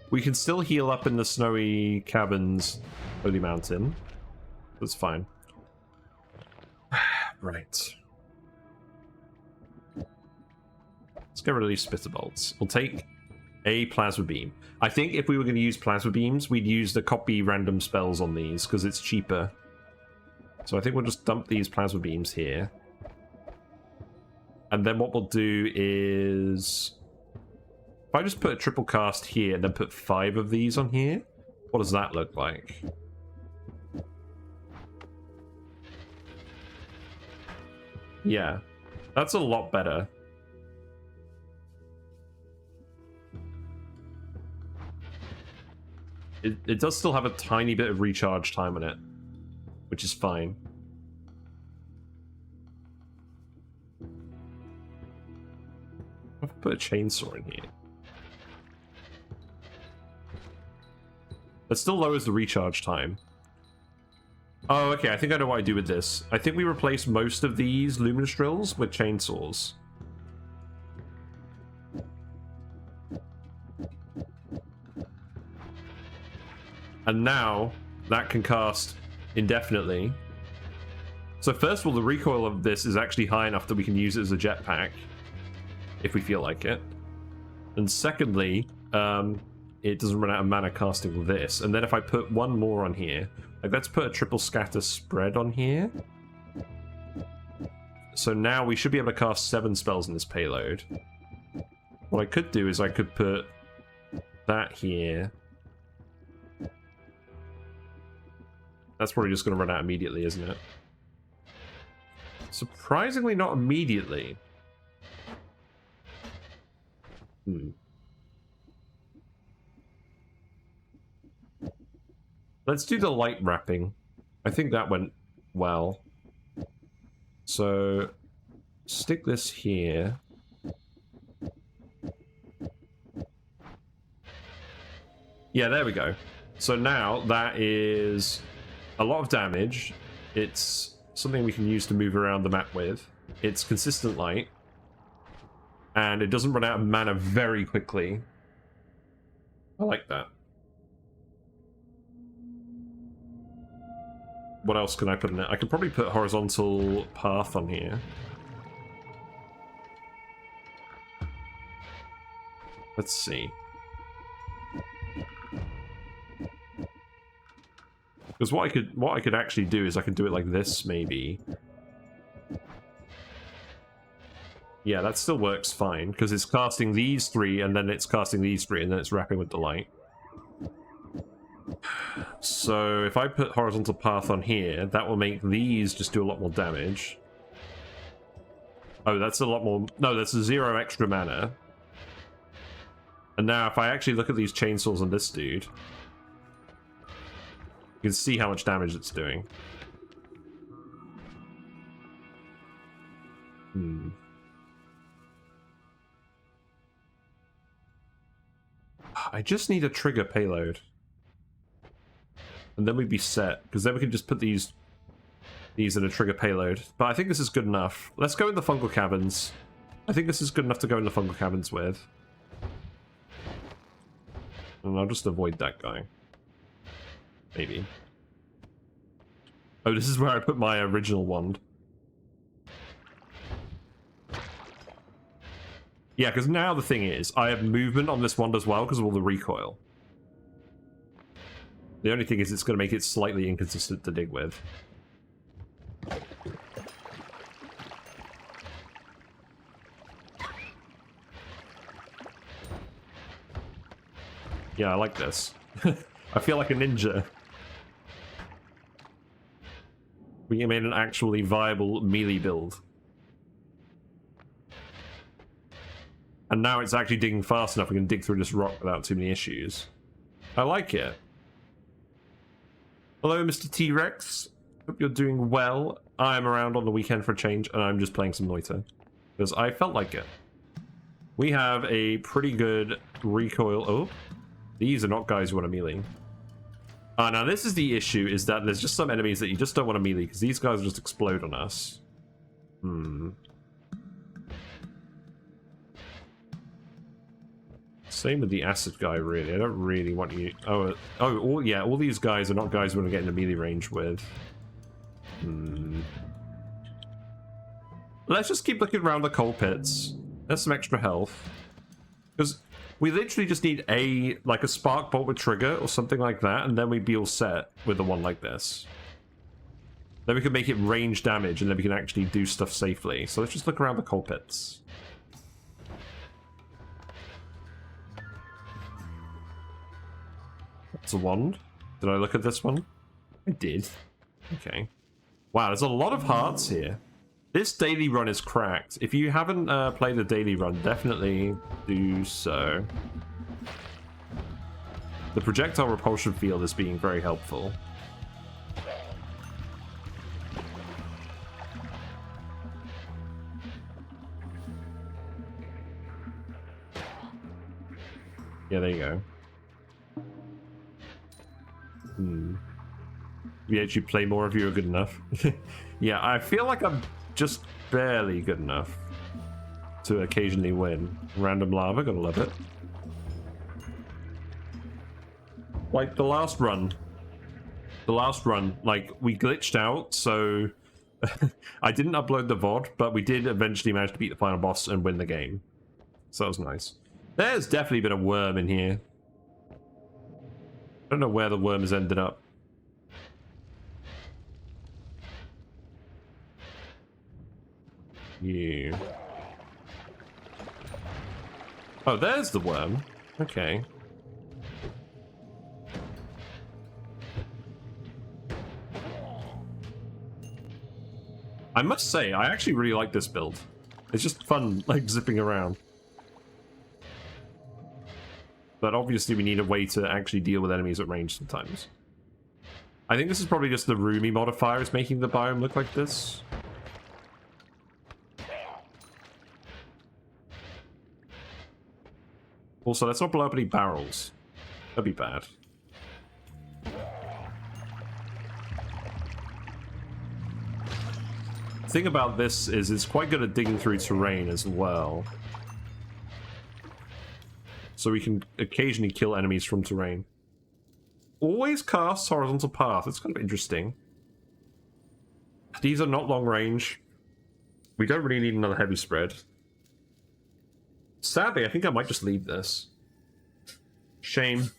We can still heal up in the snowy cabins, Holy Mountain. That's fine. Right. Let's get rid of these spitter bolts. We'll take a plasma beam. I think if we were going to use plasma beams, we'd use the copy random spells on these, because it's cheaper. So I think we'll just dump these plasma beams here. And then what we'll do is... if I just put a triple cast here and then put 5 of these on here, what does that look like? Yeah, that's a lot better. It does still have a tiny bit of recharge time on it, which is fine. I'll put a chainsaw in here. That still lowers the recharge time. Oh, okay, I think I know what I do with this. I think we replace most of these Luminous Drills with chainsaws. And now, that can cast indefinitely. So first of all, the recoil of this is actually high enough that we can use it as a jetpack, if we feel like it. And secondly, it doesn't run out of mana casting this. And then if I put one more on here, like let's put a triple scatter spread on here. So now we should be able to cast 7 spells in this payload. What I could do is I could put that here. That's probably just going to run out immediately, isn't it? Surprisingly not immediately. Let's do the light wrapping. I think that went well. So, stick this here. Yeah, there we go. So now that is a lot of damage. It's something we can use to move around the map with. It's consistent light. And it doesn't run out of mana very quickly. I like that. What else can I put in it? I could probably put horizontal path on here. Let's see. Because what I could actually do is I could do it like this, maybe. Yeah, that still works fine, because it's casting these 3, and then it's casting these 3, and then it's wrapping with the light. So if I put horizontal path on here, that will make these just do a lot more damage. Oh, that's a lot more... No, that's 0 extra mana. And now if I actually look at these chainsaws on this dude, you can see how much damage it's doing. I just need a trigger payload. And then we'd be set, because then we can just put these in a trigger payload. But I think this is good enough. Let's go in the fungal caverns. I think this is good enough to go in the fungal caverns with. And I'll just avoid that guy. Maybe. Oh, this is where I put my original wand. Yeah, because now the thing is, I have movement on this wand as well because of all the recoil. The only thing is it's going to make it slightly inconsistent to dig with. Yeah, I like this. I feel like a ninja. We made an actually viable melee build. And now it's actually digging fast enough we can dig through this rock without too many issues. I like it. Hello, Mr. T-Rex. Hope you're doing well. I'm around on the weekend for a change, and I'm just playing some Noita. Because I felt like it. We have a pretty good recoil... Oh, these are not guys who want to melee. Now this is the issue, is that there's just some enemies that you just don't want to melee, because these guys just explode on us. Same with the acid guy, really. I don't really want you... all these guys are not guys we want to get into melee range with. Let's just keep looking around the coal pits. There's some extra health. Because we literally just need a spark bolt with trigger or something like that, and then we'd be all set with the one like this. Then we can make it range damage, and then we can actually do stuff safely. So let's just look around the coal pits. It's a wand. Did I look at this one? I did. Okay. Wow, there's a lot of hearts here. This daily run is cracked. If you haven't played the daily run, definitely do so. The projectile repulsion field is being very helpful. Yeah, there you go. We actually play more if you're good enough. Yeah, I feel like I'm just barely good enough to occasionally win. Random lava, gotta love it. Like the last run, like we glitched out, so I didn't upload the VOD, but we did eventually manage to beat the final boss and win the game. So that was nice. There's definitely been a worm in here. I don't know where the worm has ended up. You. Oh, there's the worm. Okay. I must say, I actually really like this build. It's just fun, like, zipping around. But obviously we need a way to actually deal with enemies at range sometimes. I think this is probably just the Roomy modifier is making the biome look like this. Also, let's not blow up any barrels. That'd be bad. The thing about this is it's quite good at digging through terrain as well. So we can occasionally kill enemies from terrain. Always casts horizontal path. It's kind of interesting. These are not long range. We don't really need another heavy spread. Sadly, I think I might just leave this. Shame.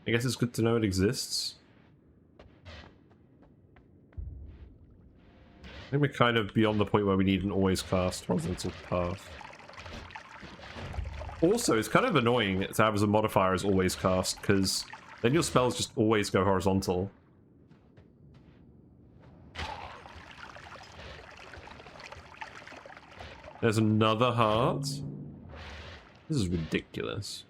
I guess it's good to know it exists. I think we're kind of beyond the point where we need an always cast horizontal path. Also, it's kind of annoying to have as a modifier as always cast, because then your spells just always go horizontal. There's another heart. This is ridiculous.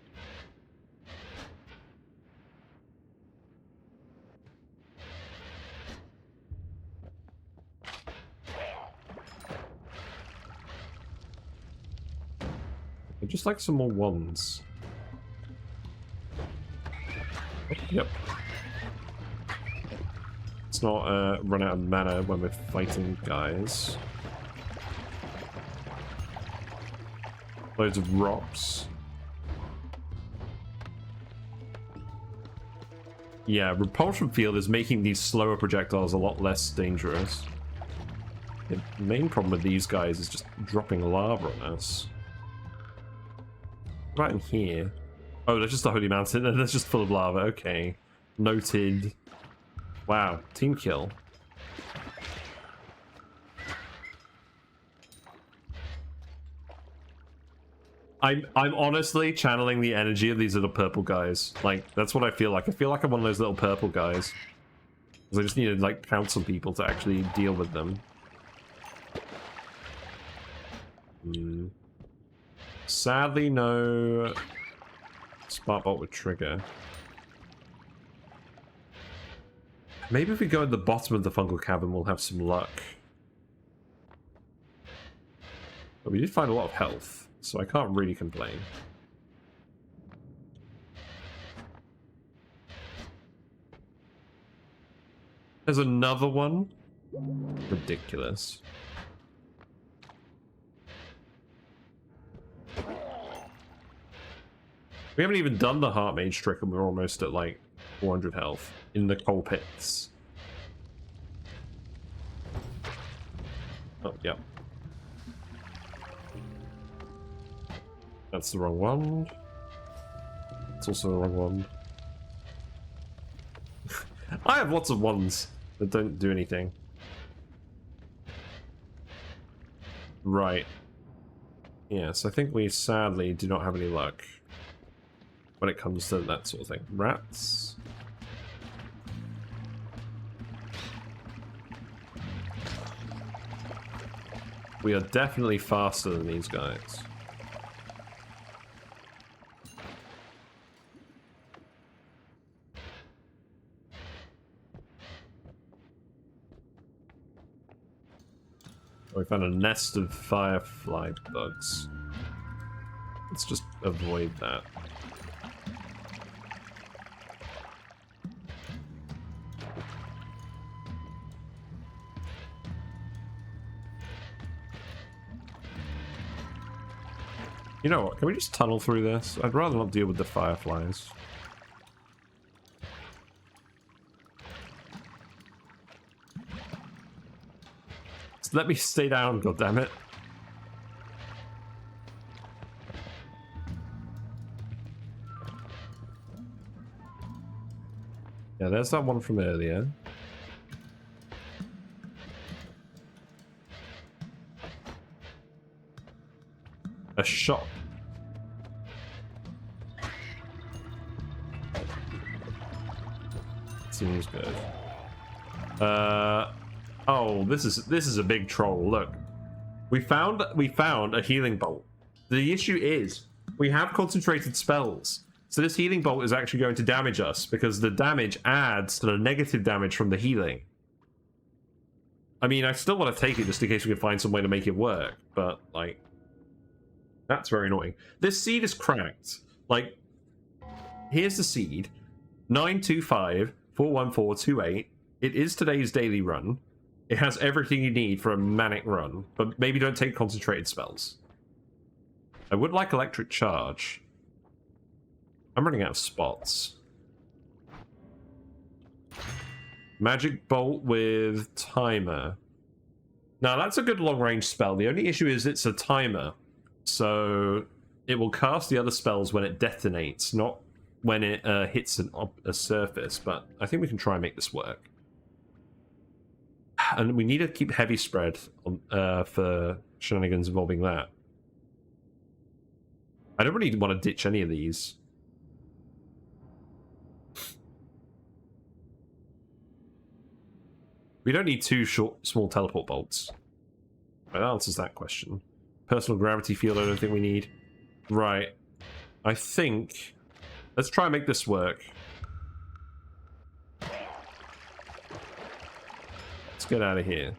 I'd just like some more ones. Yep. Let's not run out of mana when we're fighting guys. Loads of rocks. Yeah, repulsion field is making these slower projectiles a lot less dangerous. The main problem with these guys is just dropping lava on us. Right in here. Oh, that's just a holy mountain. That's just full of lava. Okay. Noted. Wow. Team kill. I'm honestly channeling the energy of these little purple guys. Like, that's what I feel like. I feel like I'm one of those little purple guys. Because I just need to, like, counsel people to actually deal with them. Sadly, no spark bolt with trigger. Maybe if we go at the bottom of the fungal cavern, we'll have some luck. But we did find a lot of health, so I can't really complain. There's another one. Ridiculous. We haven't even done the Heart Mage trick and we're almost at like 400 health in the coal pits. Oh, yeah. That's the wrong one. It's also the wrong one. I have lots of ones that don't do anything. Right. Yes, I think we sadly do not have any luck when it comes to that sort of thing. Rats. We are definitely faster than these guys. We found a nest of firefly bugs. Let's just avoid that. You know what, can we just tunnel through this? I'd rather not deal with the fireflies. Just let me stay down, goddammit. Yeah, there's that one from earlier. A shop. Seems good. Oh, this is a big troll. Look, we found a healing bolt. The issue is we have concentrated spells, so this healing bolt is actually going to damage us because the damage adds to the negative damage from the healing. I mean, I still want to take it just in case we can find some way to make it work, but like, that's very annoying. This seed is cracked. Like, here's the seed: 925-41428. It is today's daily run. It has everything you need for a manic run, but maybe don't take concentrated spells. I would like electric charge. I'm running out of spots. Magic bolt with timer. Now that's a good long range spell. The only issue is it's a timer, so it will cast the other spells when it detonates, not when it hits a surface. But I think we can try and make this work. And we need to keep heavy spread on, for shenanigans involving that. I don't really want to ditch any of these. We don't need two small teleport bolts. That answers that question. Personal gravity field, I don't think we need. Right. I think... Let's try and make this work. Let's get out of here.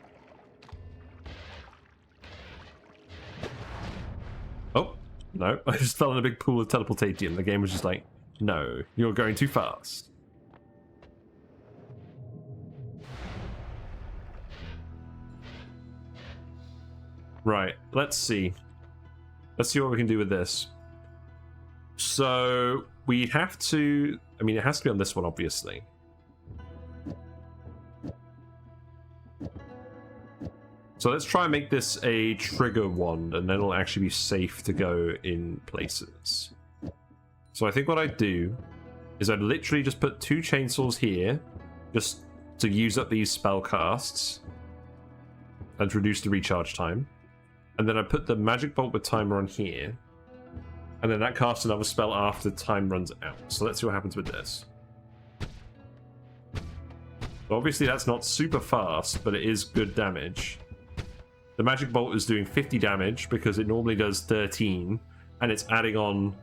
Oh, no. I just fell in a big pool of teleportation. The game was just like, no, you're going too fast. Right, let's see. Let's see what we can do with this. So, we have to... I mean, it has to be on this one, obviously. So let's try and make this a trigger wand, and then it'll actually be safe to go in places. So I think what I'd do is I'd literally just put 2 chainsaws here, just to use up these spell casts, and to reduce the recharge time. And then I put the magic bolt with timer on here, and then that casts another spell after time runs out. So let's see what happens with this. So obviously that's not super fast, but it is good damage. The magic bolt is doing 50 damage because it normally does 13, and it's adding on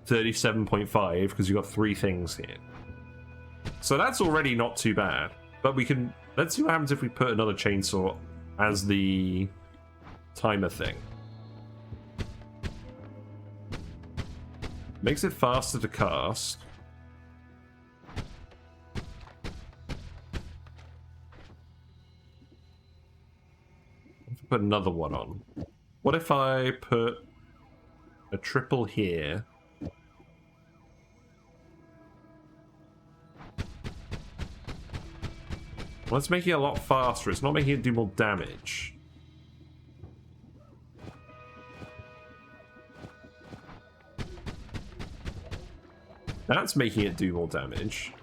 37.5 because you've got 3 things here. So that's already not too bad. But we can... Let's see what happens if we put another chainsaw as the timer thing. Makes it faster to cast. Put another one on. What if I put a triple here? Well, it's making it a lot faster. It's not making it do more damage. That's making it do more damage.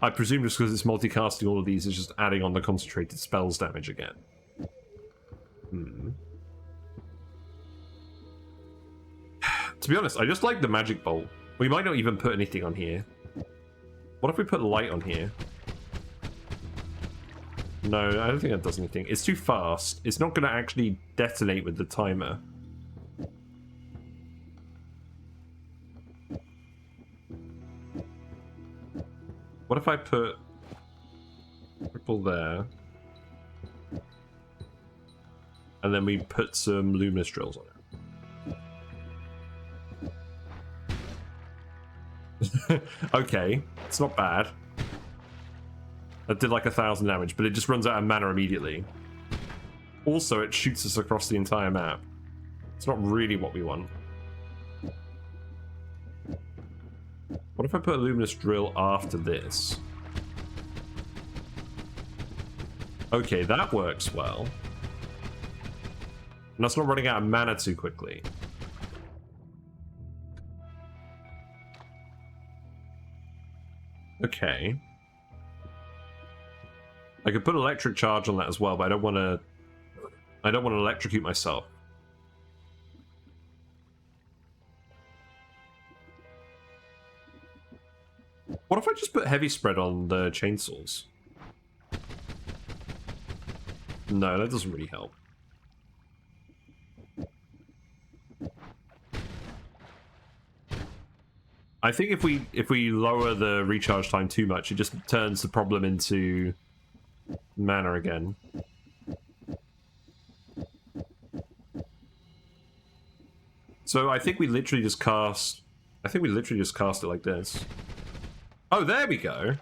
I presume just because it's multicasting all of these, it's just adding on the concentrated spells damage again. To be honest, I just like the magic bolt. We might not even put anything on here. What if we put light on here? No, I don't think that does anything. It's too fast. It's not going to actually detonate with the timer. What if I put triple there, and then we put some luminous drills on it? Okay, it's not bad. That did like 1,000 damage, but it just runs out of mana immediately. Also, it shoots us across the entire map. It's not really what we want. What if I put a luminous drill after this? Okay, that works well. And that's not running out of mana too quickly. Okay. I could put electric charge on that as well, but I don't want to electrocute myself. What if I just put heavy spread on the chainsaws? No, that doesn't really help. I think if we lower the recharge time too much, it just turns the problem into mana again. So I think we literally just cast... I think we literally just cast it like this. Oh, there we go.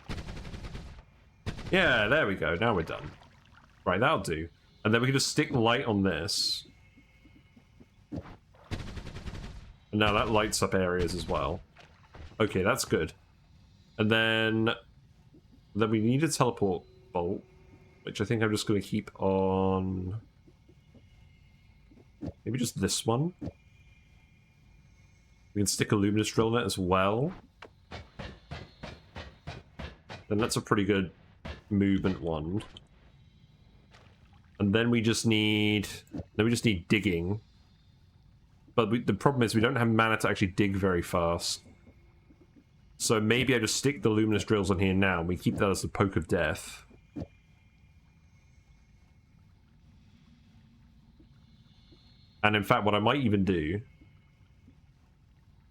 Yeah, there we go. Now we're done. Right, that'll do. And then we can just stick light on this. And now that lights up areas as well. Okay, that's good. And then we need a teleport bolt, which I think I'm just going to keep on... Maybe just this one. We can stick a Luminous Drill in it as well. Then that's a pretty good movement wand. And then we just need... digging. But the problem is we don't have mana to actually dig very fast. So maybe I just stick the Luminous Drills on here now, and we keep that as the Poke of Death. And in fact, what I might even do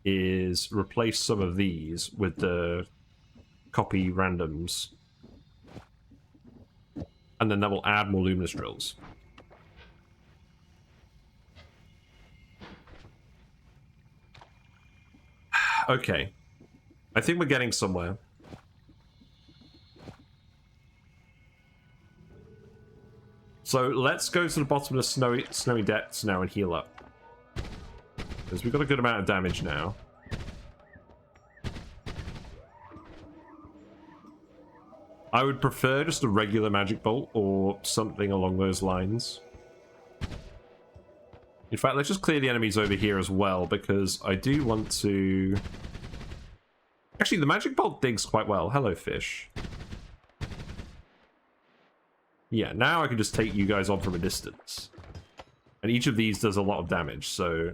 is replace some of these with the copy randoms. And then that will add more Luminous Drills. Okay. I think we're getting somewhere. So let's go to the bottom of the snowy depths now and heal up. Because we've got a good amount of damage now. I would prefer just a regular magic bolt or something along those lines. In fact, let's just clear the enemies over here as well, because I do want to... Actually, the magic bolt digs quite well. Hello, fish. Yeah, now I can just take you guys on from a distance. And each of these does a lot of damage, so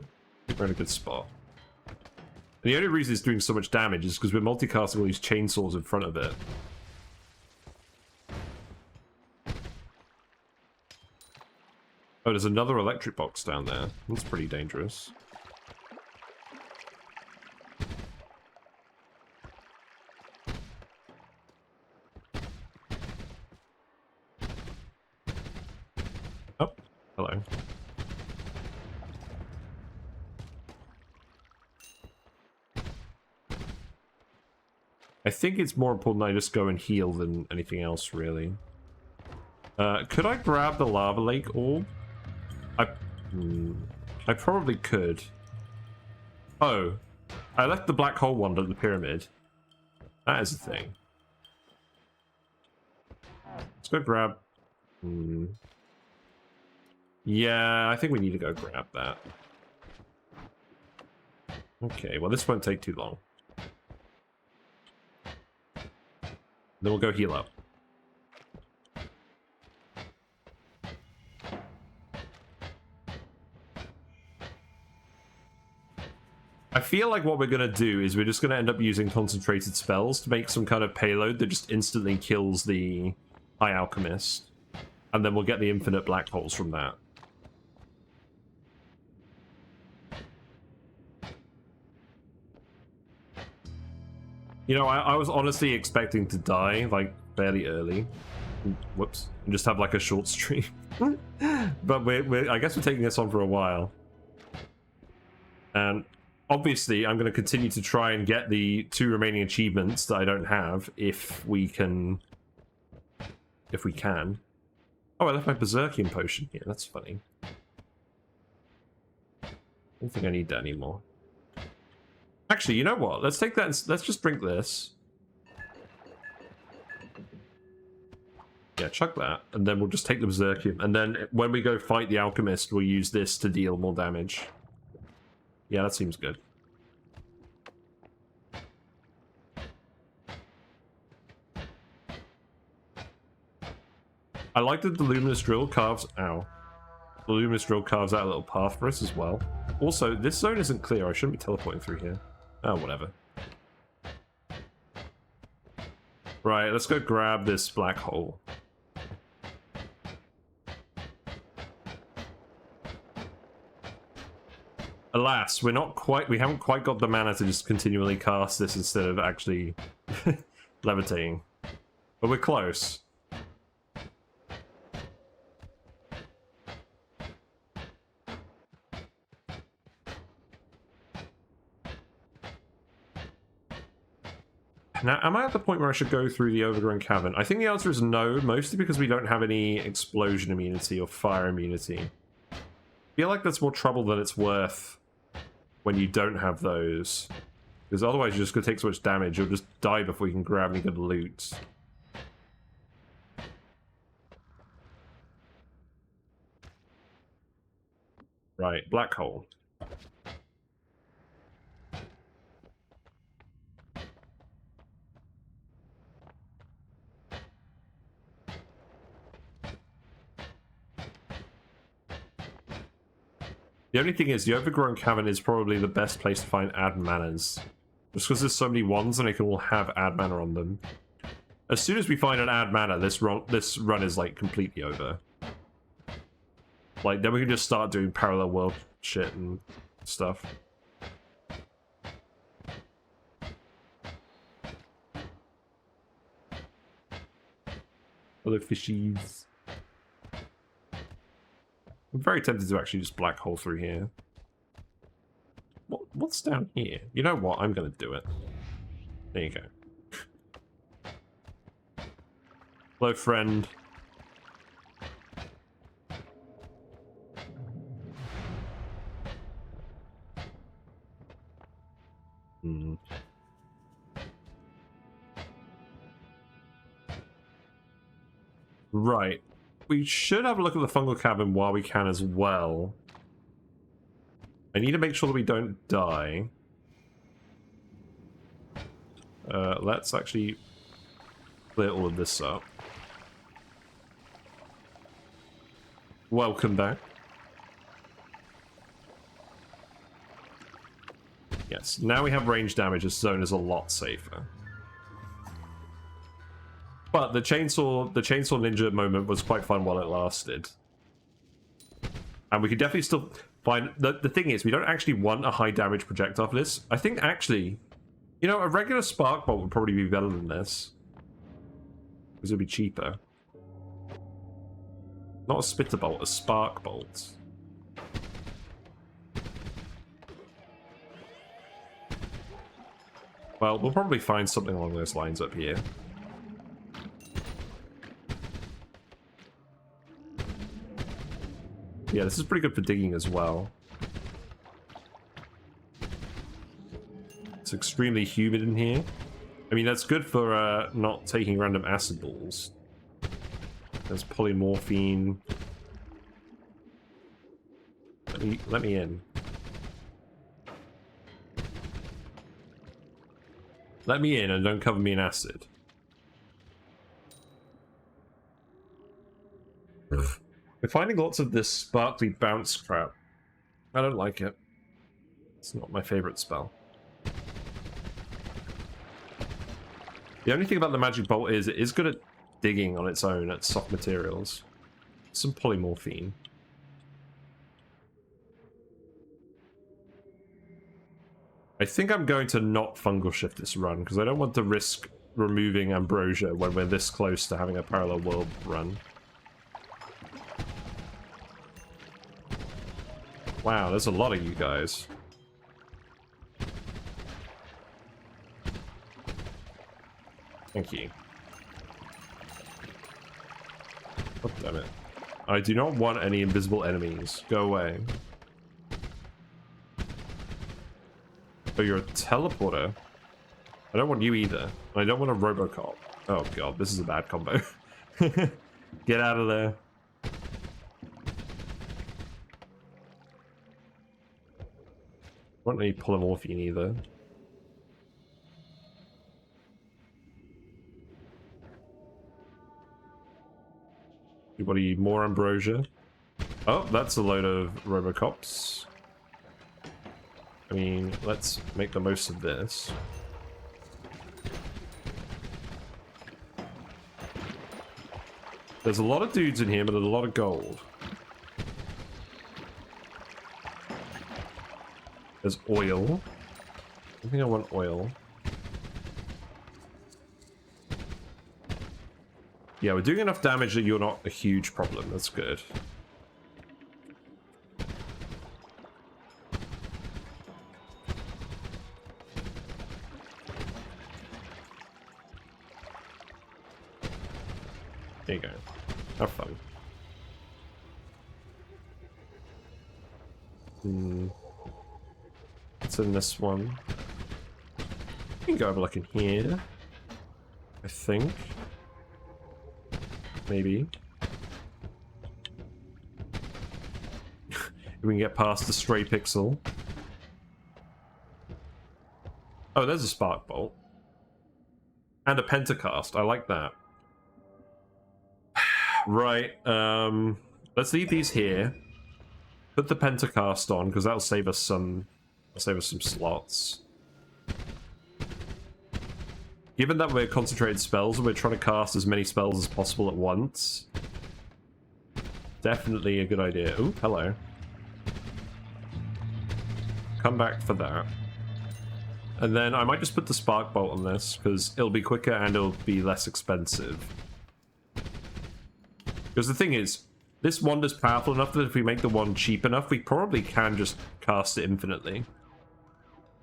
we're in a good spot. And the only reason it's doing so much damage is because we're multicasting all these chainsaws in front of it. Oh, there's another electric box down there. That's pretty dangerous. Oh, hello. I think it's more important I just go and heal than anything else, really. Could I grab the lava lake orb? I probably could. Oh, I left the black hole wand at the pyramid. That is a thing. Let's go grab... Yeah, I think we need to go grab that. Okay, well this won't take too long. Then we'll go heal up. I feel like what we're going to do is we're just going to end up using concentrated spells to make some kind of payload that just instantly kills the High Alchemist. And then we'll get the infinite black holes from that. You know, I was honestly expecting to die, like, fairly early. Whoops. And just have, like, a short stream. But I guess we're taking this on for a while. And obviously, I'm going to continue to try and get the 2 remaining achievements that I don't have, if we can. If we can. Oh, I left my Berserkian potion here. That's funny. I don't think I need that anymore. Actually, you know what? Let's take that and let's just drink this. Yeah, chug that. And then we'll just take the Berserkian. And then when we go fight the Alchemist, we'll use this to deal more damage. Yeah, that seems good. I like that the Luminous Drill carves... Ow. The Luminous Drill carves out a little path for us as well. Also, this zone isn't clear. I shouldn't be teleporting through here. Oh, whatever. Right, let's go grab this black hole. Alas, we haven't quite got the mana to just continually cast this instead of actually levitating. But we're close. Now, am I at the point where I should go through the overgrown cavern? I think the answer is no, mostly because we don't have any explosion immunity or fire immunity. I feel like that's more trouble than it's worth when you don't have those. Because otherwise you're just going to take so much damage, you'll just die before you can grab any good loot. Right, black hole. The only thing is, the overgrown cavern is probably the best place to find add manas. Just because there's so many ones and they can all have add mana on them. As soon as we find an add mana, this run is like completely over. Like, then we can just start doing parallel world shit and stuff. Hello, fishies. I'm very tempted to actually just black hole through here. What's down here? You know what? I'm gonna do it. There you go. Hello, friend. Right. We should have a look at the fungal cavern while we can as well. I need to make sure that we don't die. Let's actually clear all of this up. Welcome back. Yes, now we have range damage. This zone is a lot safer. But the chainsaw ninja moment was quite fun while it lasted. And we could definitely still find... The thing is, we don't actually want a high damage projectile for this. I think actually, you know, a regular spark bolt would probably be better than this. Because it would be cheaper. Not a spitter bolt, a spark bolt. Well, we'll probably find something along those lines up here. Yeah, this is pretty good for digging as well. It's extremely humid in here. I mean, that's good for not taking random acid balls. There's polymorphine. Let me in. Let me in and don't cover me in acid. We're finding lots of this sparkly bounce crap. I don't like it. It's not my favorite spell. The only thing about the magic bolt is it is good at digging on its own at soft materials. Some polymorphine. I think I'm going to not fungal shift this run because I don't want to risk removing ambrosia when we're this close to having a parallel world run. Wow, there's a lot of you guys. Thank you. Oh, damn it. I do not want any invisible enemies. Go away. Oh, you're a teleporter? I don't want you either. I don't want a Robocop. Oh god, this is a bad combo. Get out of there. I don't want any polymorphine either. Anybody more ambrosia? Oh, that's a load of Robocops. I mean, let's make the most of this. There's a lot of dudes in here, but there's a lot of gold. There's oil. I think I want oil. Yeah, we're doing enough damage that you're not a huge problem. That's good. There you go. Have fun. What's in this one? You can go over like in here. I think. Maybe. If we can get past the stray pixel. Oh, there's a spark bolt. And a pentacast. I like that. Right, let's leave these here. Put the pentacast on, because that'll save us some slots. Given that we're concentrated spells and we're trying to cast as many spells as possible at once, definitely a good idea. Ooh, hello. Come back for that. And then I might just put the spark bolt on this, because it'll be quicker and it'll be less expensive. Because the thing is, this wand is powerful enough that if we make the wand cheap enough, we probably can just cast it infinitely.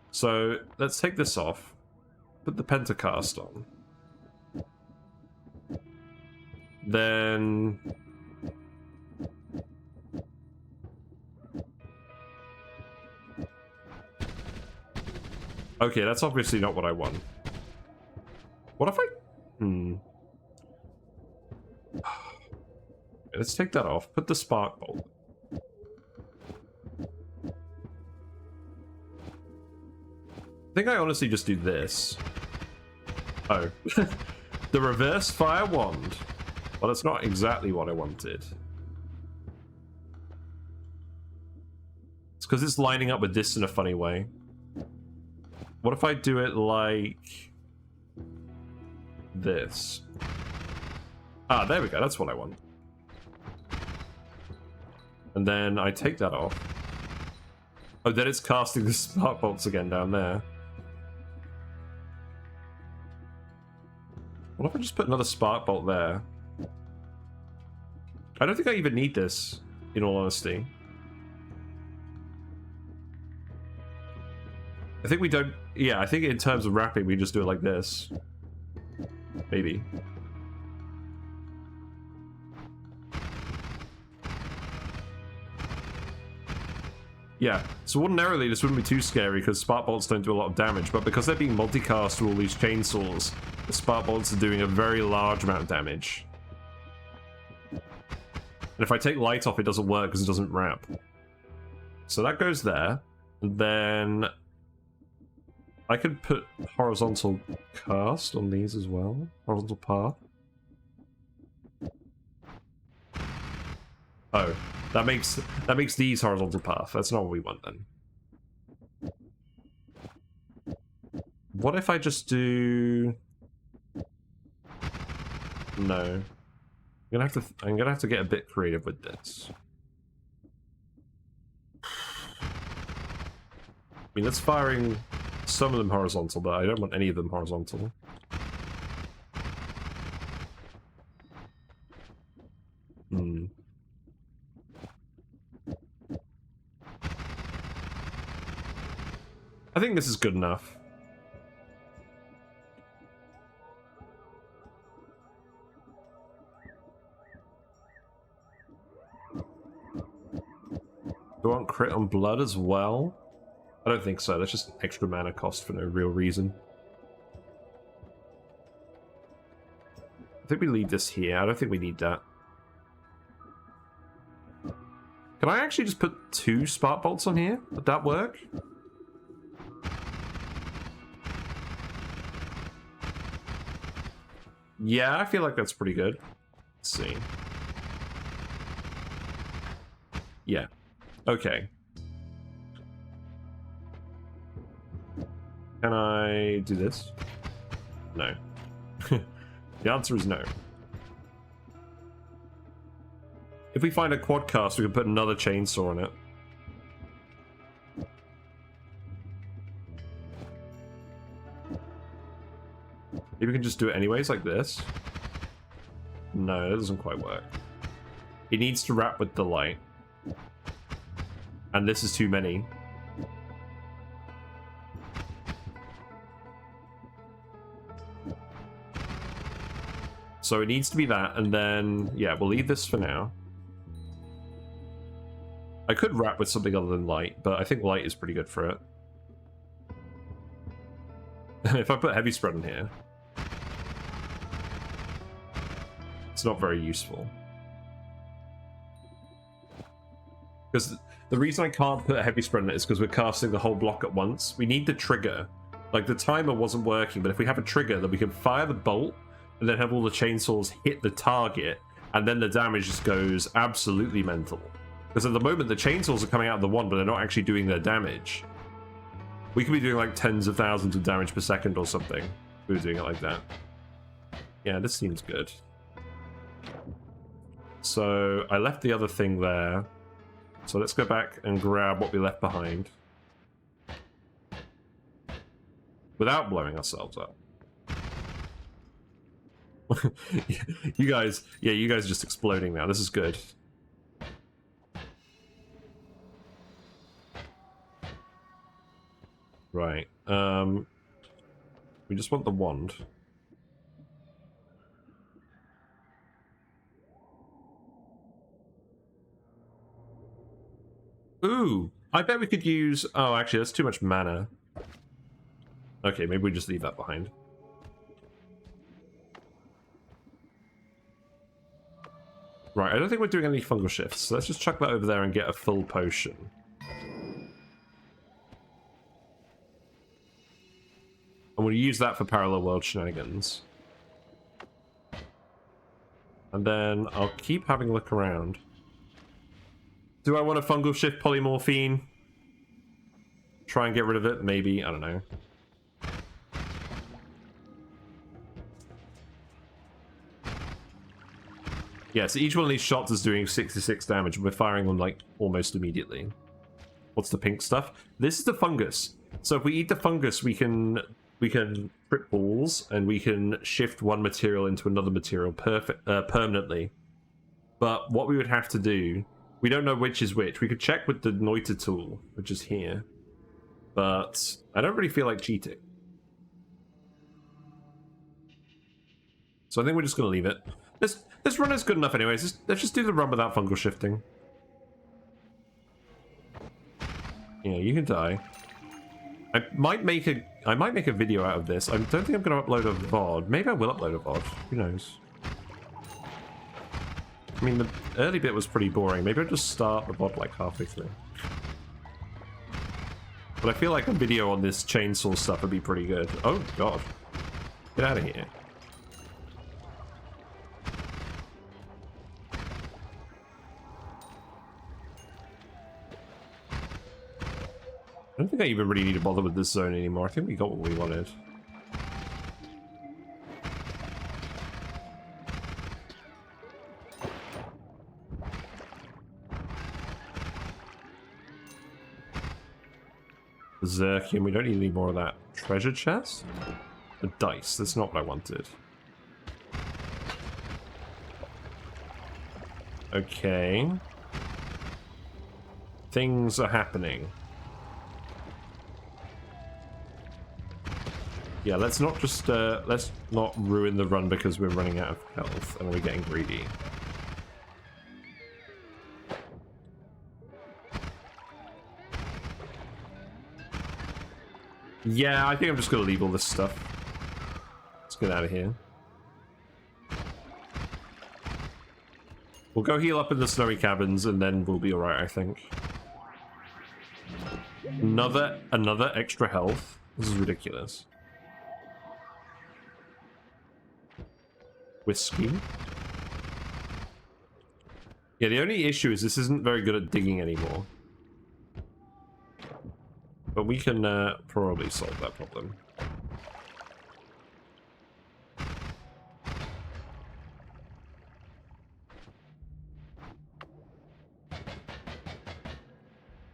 So, let's take this off. Put the pentacast on. Then... okay, that's obviously not what I want. What if I... Let's take that off. Put the spark bolt. I think I honestly just do this. Oh. The reverse fire wand. Well, that's not exactly what I wanted. It's because it's lining up with this in a funny way. What if I do it like this? Ah, there we go. That's what I want. And then I take that off. Oh, then it's casting the spark bolts again down there. What if I just put another spark bolt there? I don't think I even need this, in all honesty. I think we don't... yeah, I think in terms of wrapping, we just do it like this. Maybe. Yeah, so ordinarily this wouldn't be too scary because spark bolts don't do a lot of damage, but because they're being multicast through all these chainsaws, the spark bolts are doing a very large amount of damage. And if I take light off, it doesn't work because it doesn't wrap. So that goes there. And then I could put horizontal cast on these as well. Horizontal path. Oh, that makes these horizontal path. That's not what we want then. What if I just do... no. I'm gonna have to get a bit creative with this. I mean, that's firing some of them horizontal, but I don't want any of them horizontal. I think this is good enough. Do I want crit on blood as well? I don't think so. That's just an extra mana cost for no real reason. I think we leave this here. I don't think we need that. Can I actually just put 2 spark bolts on here? Would that work? Yeah, I feel like that's pretty good. Let's see. Yeah. Okay. Can I do this? No. The answer is no. If we find a quadcast, we can put another chainsaw on it. Maybe we can just do it anyways, like this. No, that doesn't quite work. It needs to wrap with the light. And this is too many. So it needs to be that, and then, yeah, we'll leave this for now. I could wrap with something other than light, but I think light is pretty good for it. If I put heavy spread in here, it's not very useful. Because the reason I can't put a heavy spread in it is because we're casting the whole block at once. We need the trigger. Like, the timer wasn't working, but if we have a trigger, then we can fire the bolt and then have all the chainsaws hit the target, and then the damage just goes absolutely mental. Because at the moment, the chainsaws are coming out of the one, but they're not actually doing their damage. We could be doing like tens of thousands of damage per second or something if we were doing it like that. Yeah, this seems good. So I left the other thing there. So let's go back and grab what we left behind. Without blowing ourselves up. you guys are just exploding now. This is good. Right. We just want the wand. Ooh, I bet we could use... Oh, actually, that's too much mana. Okay, maybe we just leave that behind. Right, I don't think we're doing any fungal shifts, so let's just chuck that over there and get a full potion. And we'll use that for parallel world shenanigans. And then I'll keep having a look around. Do I want a fungal shift polymorphine? Try and get rid of it? Maybe, I don't know. Yeah, so each one of these shots is doing 66 damage, and we're firing them like almost immediately. What's the pink stuff? This is the fungus. So if we eat the fungus, we can trip balls, and we can shift one material into another material permanently. But what we would have to do, we don't know which is which. We could check with the Noita tool, which is here. But I don't really feel like cheating. So I think we're just going to leave it. This run is good enough anyways. Let's just do the run without fungal shifting. Yeah, you can die. I might make a video out of this. I don't think I'm going to upload a VOD. Maybe I will upload a VOD. Who knows? I mean, the early bit was pretty boring. Maybe I'll just start the VOD like halfway through. But I feel like a video on this chainsaw stuff would be pretty good. Oh, God. Get out of here. I don't think I even really need to bother with this zone anymore. I think we got what we wanted. Berserkium, we don't need any more of that. Treasure chest? The dice, that's not what I wanted. Okay. Things are happening. Yeah, let's not just, let's not ruin the run because we're running out of health and we're getting greedy. Yeah, I think I'm just going to leave all this stuff. Let's get out of here. We'll go heal up in the snowy cabins and then we'll be alright, I think. Another extra health. This is ridiculous. Whiskey. Yeah, the only issue is this isn't very good at digging anymore. But we can probably solve that problem.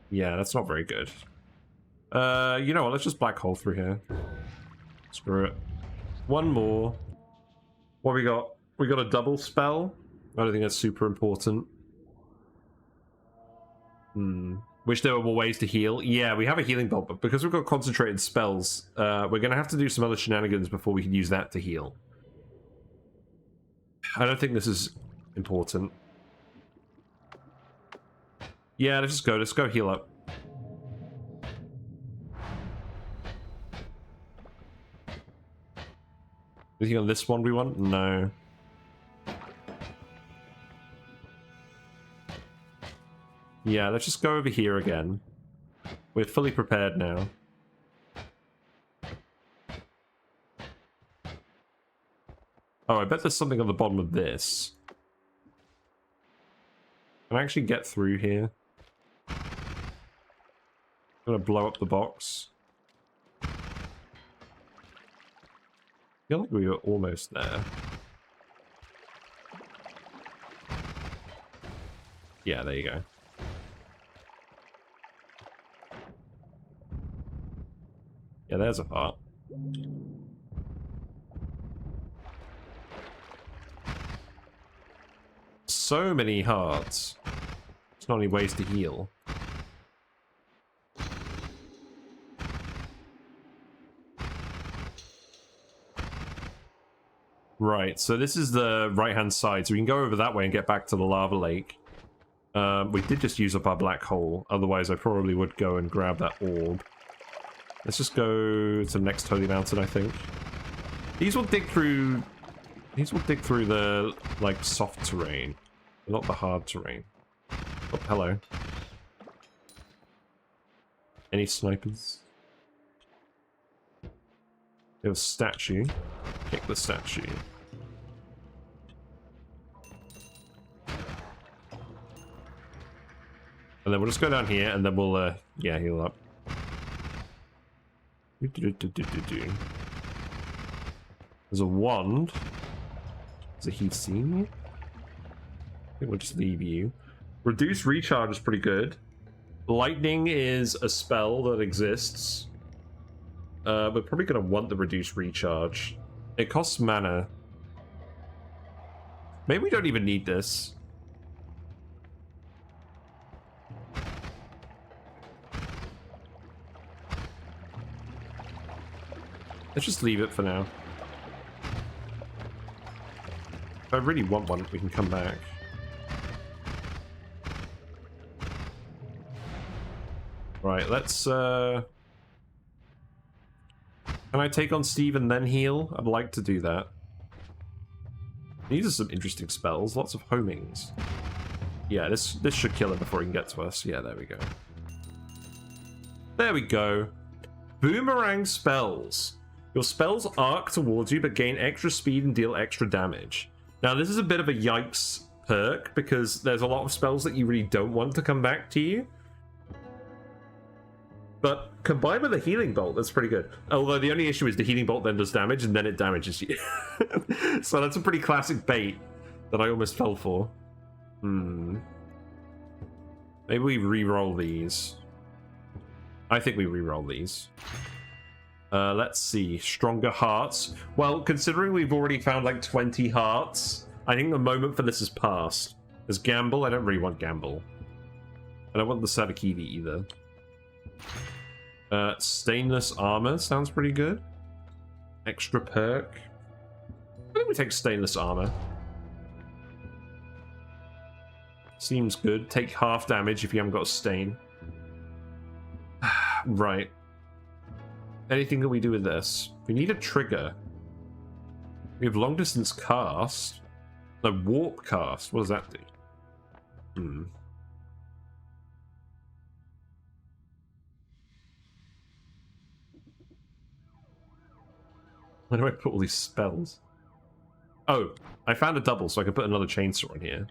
Yeah, that's not very good. You know what, let's just black hole through here. Screw it. One more. What we got? We got a double spell. I don't think that's super important. Wish there were more ways to heal. Yeah, we have a healing bolt, but because we've got concentrated spells, we're gonna have to do some other shenanigans before we can use that to heal. I don't think this is important. Yeah, let's go heal up. Anything on this one we want? No. Yeah, let's just go over here again. We're fully prepared now. Oh, I bet there's something on the bottom of this. Can I actually get through here? I'm gonna blow up the box. I feel like we were almost there. Yeah, there you go. Yeah, there's a heart. So many hearts. There's not any ways to heal. Right, so this is the right-hand side, so we can go over that way and get back to the lava lake. We did just use up our black hole, otherwise I probably would go and grab that orb. Let's just go to the next holy mountain, I think. These will dig through the, like, soft terrain, not the hard terrain. Oh, hello. Any snipers? There's a statue. Kick the statue. And then we'll just go down here, and then we'll, yeah, heal up. There's a wand. Has he seen me? I think we'll just leave you. Reduce recharge is pretty good. Lightning is a spell that exists. We're probably going to want the reduced recharge. It costs mana. Maybe we don't even need this. Let's just leave it for now. If I really want one, we can come back. Right, let's, Can I take on Steve and then heal? I'd like to do that. These are some interesting spells. Lots of homings. Yeah, this should kill him before he can get to us. Yeah, there we go. There we go. Boomerang spells. Your spells arc towards you, but gain extra speed and deal extra damage. Now, this is a bit of a yikes perk, because there's a lot of spells that you really don't want to come back to you. But combined with a healing bolt, that's pretty good. Although the only issue is the healing bolt then does damage, and then it damages you. So that's a pretty classic bait that I almost fell for. Maybe we re-roll these. I think we re-roll these. Let's see. Stronger hearts. Well, considering we've already found like 20 hearts, I think the moment for this is past. There's gamble. I don't really want gamble. I don't want the Sadakivi either. Stainless armor sounds pretty good. Extra perk. I think we take stainless armor. Seems good. Take half damage if you haven't got a stain. Right. Anything that we do with this? We need a trigger. We have long distance cast. No, warp cast. What does that do? Where do I put all these spells? Oh, I found a double, so I can put another chainsaw in here.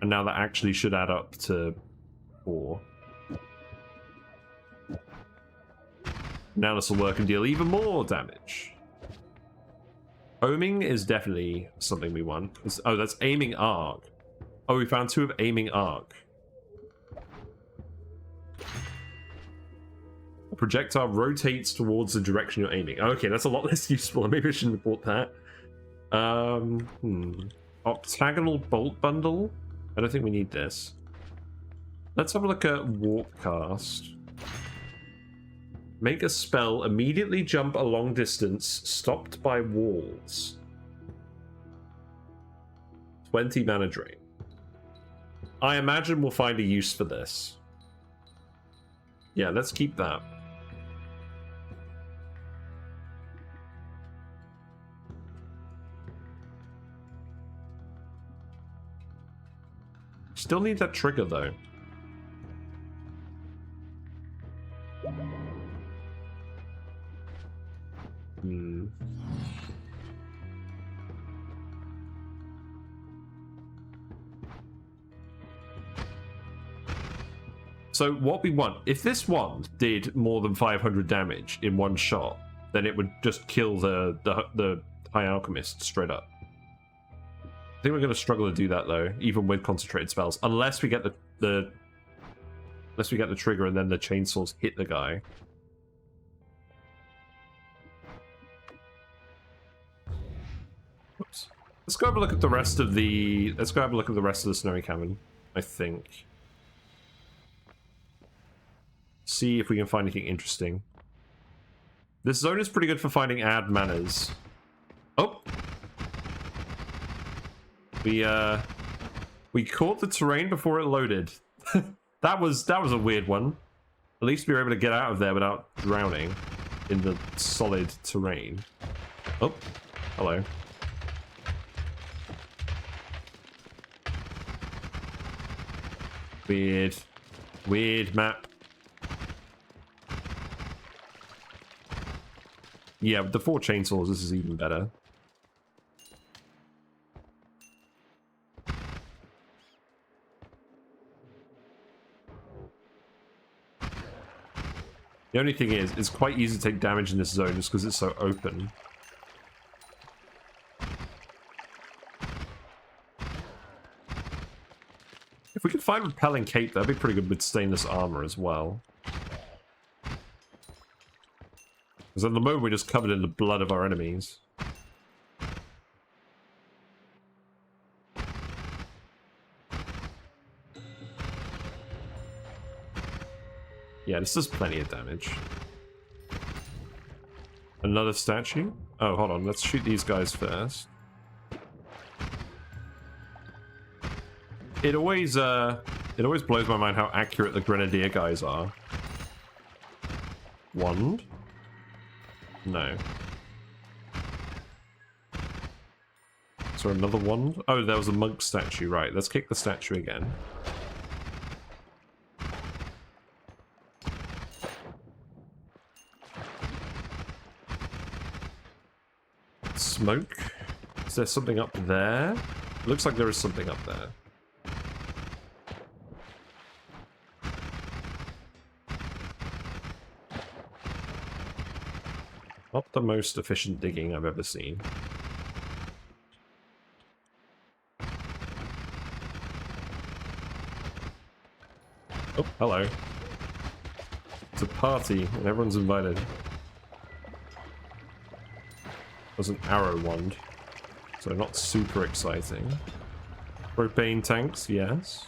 And now that actually should add up to 4. Now this will work and deal even more damage. Homing is definitely something we want. Oh, that's aiming arc. Oh, we found 2 of aiming arc. A projectile rotates towards the direction you're aiming. Okay, that's a lot less useful. Maybe I shouldn't have bought that. Octagonal bolt bundle? I don't think we need this. Let's have a look at Warpcast. Make a spell immediately jump a long distance stopped by walls. 20 mana drain. I imagine we'll find a use for this. Yeah, let's keep that. Still need that trigger though. So what we want, if this wand did more than 500 damage in one shot, then it would just kill the High Alchemist straight up. I think we're going to struggle to do that though, even with concentrated spells, unless we get the trigger and then the chainsaws hit the guy. Oops. Let's go have a look at the rest of the. Let's go have a look at the rest of the snowy cavern. I think. See if we can find anything interesting. This zone is pretty good for finding add manas. Oh. We caught the terrain before it loaded. that was a weird one. At least we were able to get out of there without drowning in the solid terrain. Oh, hello. Weird map. Yeah, with the 4 chainsaws, this is even better. The only thing is, it's quite easy to take damage in this zone just because it's so open. If we could find repelling cape, that'd be pretty good with stainless armor as well. Because at the moment we're just covered in the blood of our enemies. Yeah, this does plenty of damage. Another statue? Oh, hold on. Let's shoot these guys first. It always blows my mind how accurate the Grenadier guys are. Wand? No. Is there another wand? Oh, there was a monk statue. Right, let's kick the statue again. Smoke? Is there something up there? It looks like there is something up there. Not the most efficient digging I've ever seen. Oh, hello. It's a party and everyone's invited. There's an arrow wand, so not super exciting. Propane tanks, yes.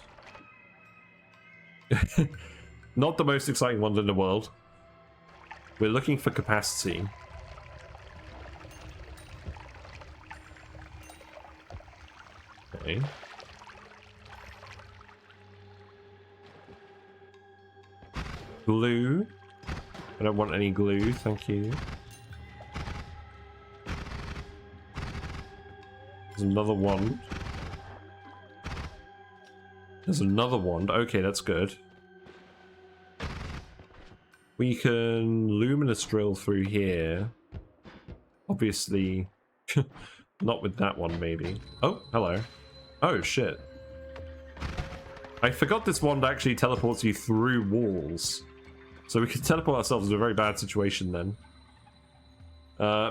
Not the most exciting wand in the world. We're looking for capacity. Okay. Glue. I don't want any glue, thank you. There's another wand. There's another wand. Okay, that's good. We can luminous drill through here. Obviously, not with that one, maybe. Oh, hello. Oh, shit. I forgot this wand actually teleports you through walls. So we could teleport ourselves into a very bad situation then.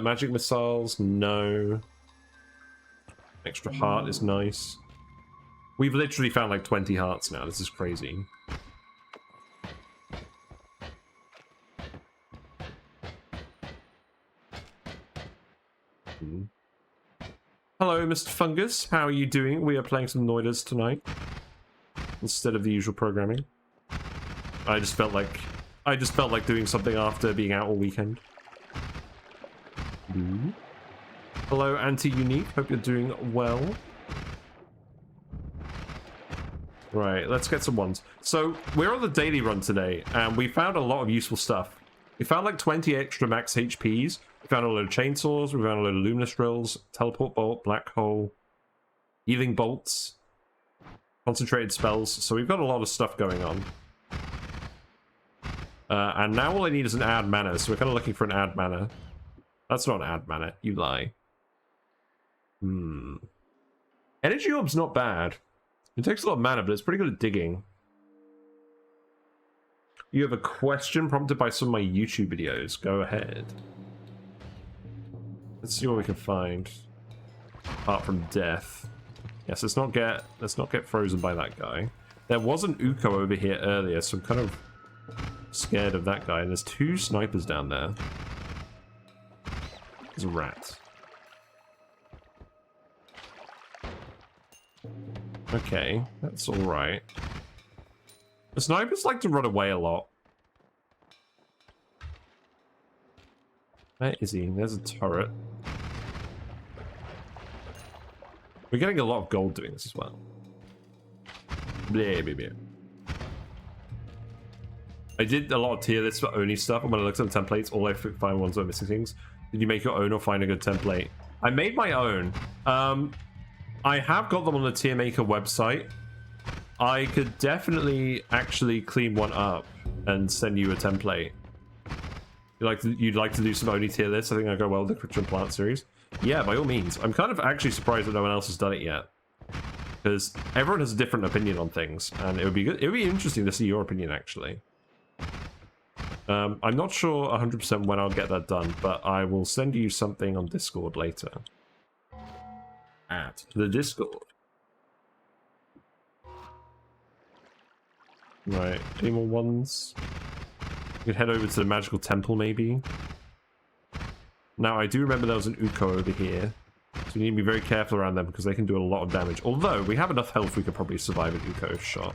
Magic missiles, no. Extra heart is nice. We've literally found like 20 hearts now. This is crazy. Hello, Mr. Fungus. How are you doing? We are playing some Noitas tonight instead of the usual programming. I just felt like doing something after being out all weekend. Hello, Anti-Unique. Hope you're doing well. Right, let's get some ones. So, we're on the daily run today, and we found a lot of useful stuff. We found like 20 extra max HPs. We found a load of chainsaws. We found a load of luminous drills, teleport bolt, black hole, healing bolts, concentrated spells. So we've got a lot of stuff going on. And now all I need is an add mana. So we're kind of looking for an add mana. That's not an add mana. You lie. Energy orb's not bad. It takes a lot of mana, but it's pretty good at digging. You have a question prompted by some of my YouTube videos. Go ahead. Let's see what we can find. Apart from death. Yes, let's not get frozen by that guy. There was an Uko over here earlier, so I'm kind of scared of that guy. And there's 2 snipers down there. There's a rat. Okay, that's alright. The snipers like to run away a lot. Where is he? There's a turret. We're getting a lot of gold doing this as well. Blah, blah, blah. I did a lot of tier lists for only stuff, and when I looked at the templates, all I find ones are missing things. Did you make your own or find a good template? I made my own. I have got them on the tier maker website. I could definitely actually clean one up and send you a template. You'd like to do some Oni tier lists? I think I go well with the Creature and Plant series. Yeah, by all means. I'm kind of actually surprised that no one else has done it yet, because everyone has a different opinion on things, and it would be good. It would be interesting to see your opinion actually. I'm not sure 100% when I'll get that done, but I will send you something on Discord later. At the Discord. Right, any more ones? We could head over to the magical temple, maybe. Now, I do remember there was an Uko over here, so we need to be very careful around them because they can do a lot of damage. Although, we have enough health, we could probably survive an Uko shot.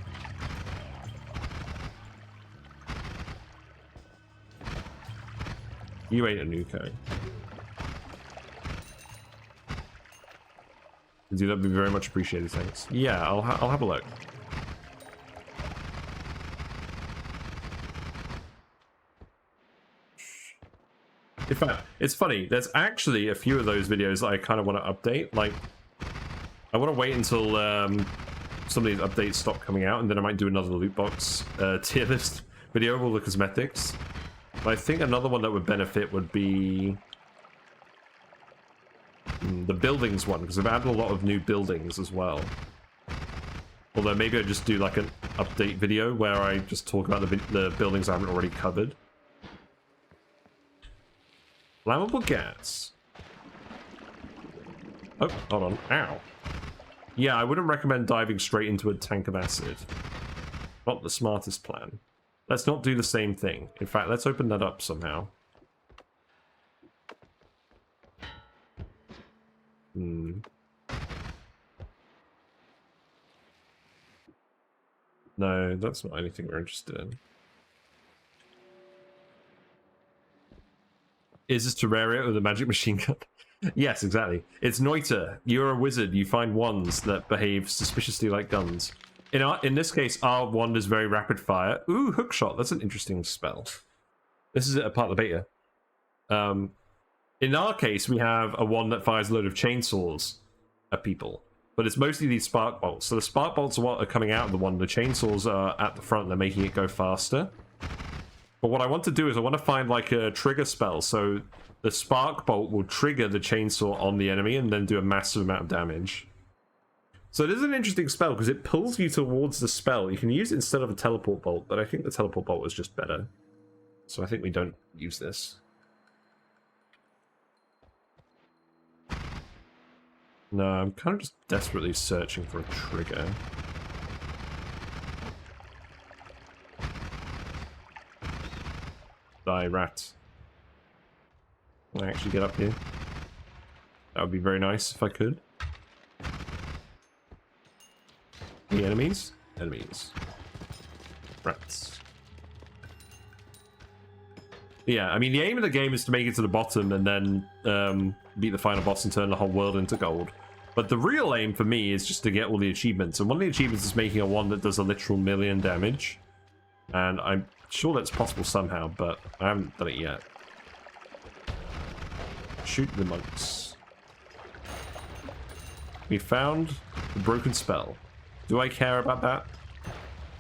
You ain't an Uko. Dude, that'd be very much appreciated, thanks. Yeah, I'll have a look. In fact, it's funny, there's actually a few of those videos that I kind of want to update. Like, I want to wait until some of these updates stop coming out, and then I might do another loot box tier list video with all the cosmetics. But I think another one that would benefit would be the buildings one, because I've added a lot of new buildings as well. Although maybe I just do like an update video where I just talk about the buildings I haven't already covered. Flammable gas. Oh, hold on. Ow. Yeah, I wouldn't recommend diving straight into a tank of acid. Not the smartest plan. Let's not do the same thing. In fact, let's open that up somehow. No, that's not anything we're interested in. Is this Terraria with a magic machine gun? Yes, exactly. It's Noita. You're a wizard. You find wands that behave suspiciously like guns. In this case, our wand is very rapid fire. Ooh, hookshot. That's an interesting spell. This is a part of the beta. In our case, we have a wand that fires a load of chainsaws at people. But it's mostly these spark bolts. So the spark bolts are what are coming out of the wand. The chainsaws are at the front. They're making it go faster. But what I want to do is I want to find like a trigger spell. So the spark bolt will trigger the chainsaw on the enemy and then do a massive amount of damage. So it is an interesting spell because it pulls you towards the spell. You can use it instead of a teleport bolt, but I think the teleport bolt was just better. So I think we don't use this. No, I'm kind of just desperately searching for a trigger. Die, rat. Can I actually get up here? That would be very nice if I could. Any enemies? Enemies. Rats. Yeah, I mean, the aim of the game is to make it to the bottom and then beat the final boss and turn the whole world into gold. But the real aim for me is just to get all the achievements. And one of the achievements is making a one that does a literal 1,000,000 damage. And I'm sure that's possible somehow, but I haven't done it yet. Shoot the monks. We found the broken spell. Do I care about that?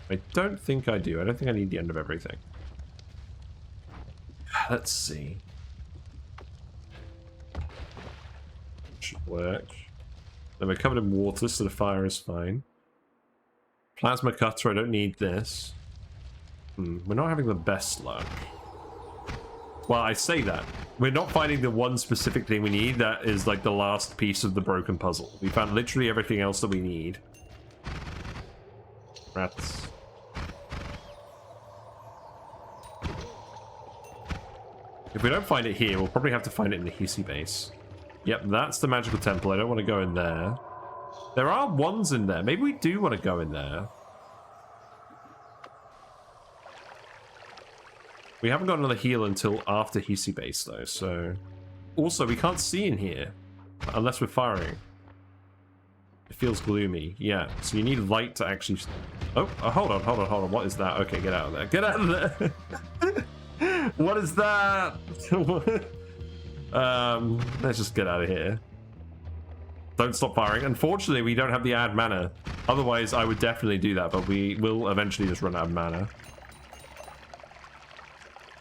I don't think I do. I don't think I need the end of everything. Let's see. Should work. Then we're covered in water, so the fire is fine. Plasma cutter, I don't need this. We're not having the best luck. Well, I say that. We're not finding the one specific thing we need that is like the last piece of the broken puzzle. We found literally everything else that we need. Rats. If we don't find it here, we'll probably have to find it in the Hisi base. Yep, that's the magical temple. I don't want to go in there. There are ones in there. Maybe we do want to go in there. We haven't got another heal until after Hisi base, though, so... Also, we can't see in here. Unless we're firing. It feels gloomy. Yeah, so you need light to actually... Oh, hold on. What is that? Okay, get out of there. Get out of there! What is that? Let's just get out of here. Don't stop firing. Unfortunately, we don't have the add mana. Otherwise, I would definitely do that, but we will eventually just run out of mana.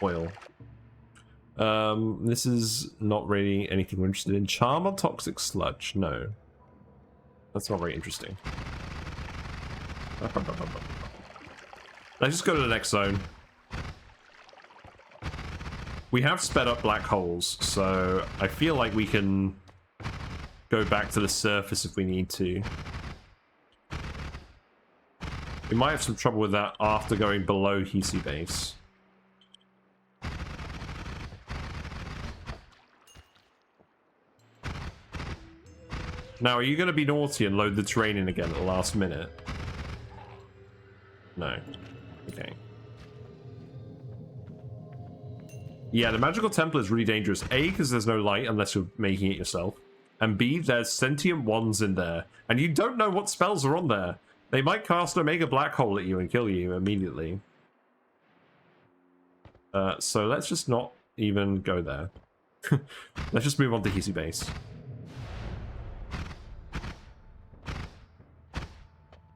Oil. This is not really anything we're interested in. Charm on toxic sludge? No. That's not very interesting. Let's just go to the next zone. We have sped up black holes, so I feel like we can go back to the surface if we need to. We might have some trouble with that after going below Hisi base. Now, are you going to be naughty and load the terrain in again at the last minute? No. Okay. Yeah, the magical temple is really dangerous. A, because there's no light unless you're making it yourself. And B, there's sentient wands in there. And you don't know what spells are on there. They might cast Omega Black Hole at you and kill you immediately. So let's just not even go there. Let's just move on to Hisi base.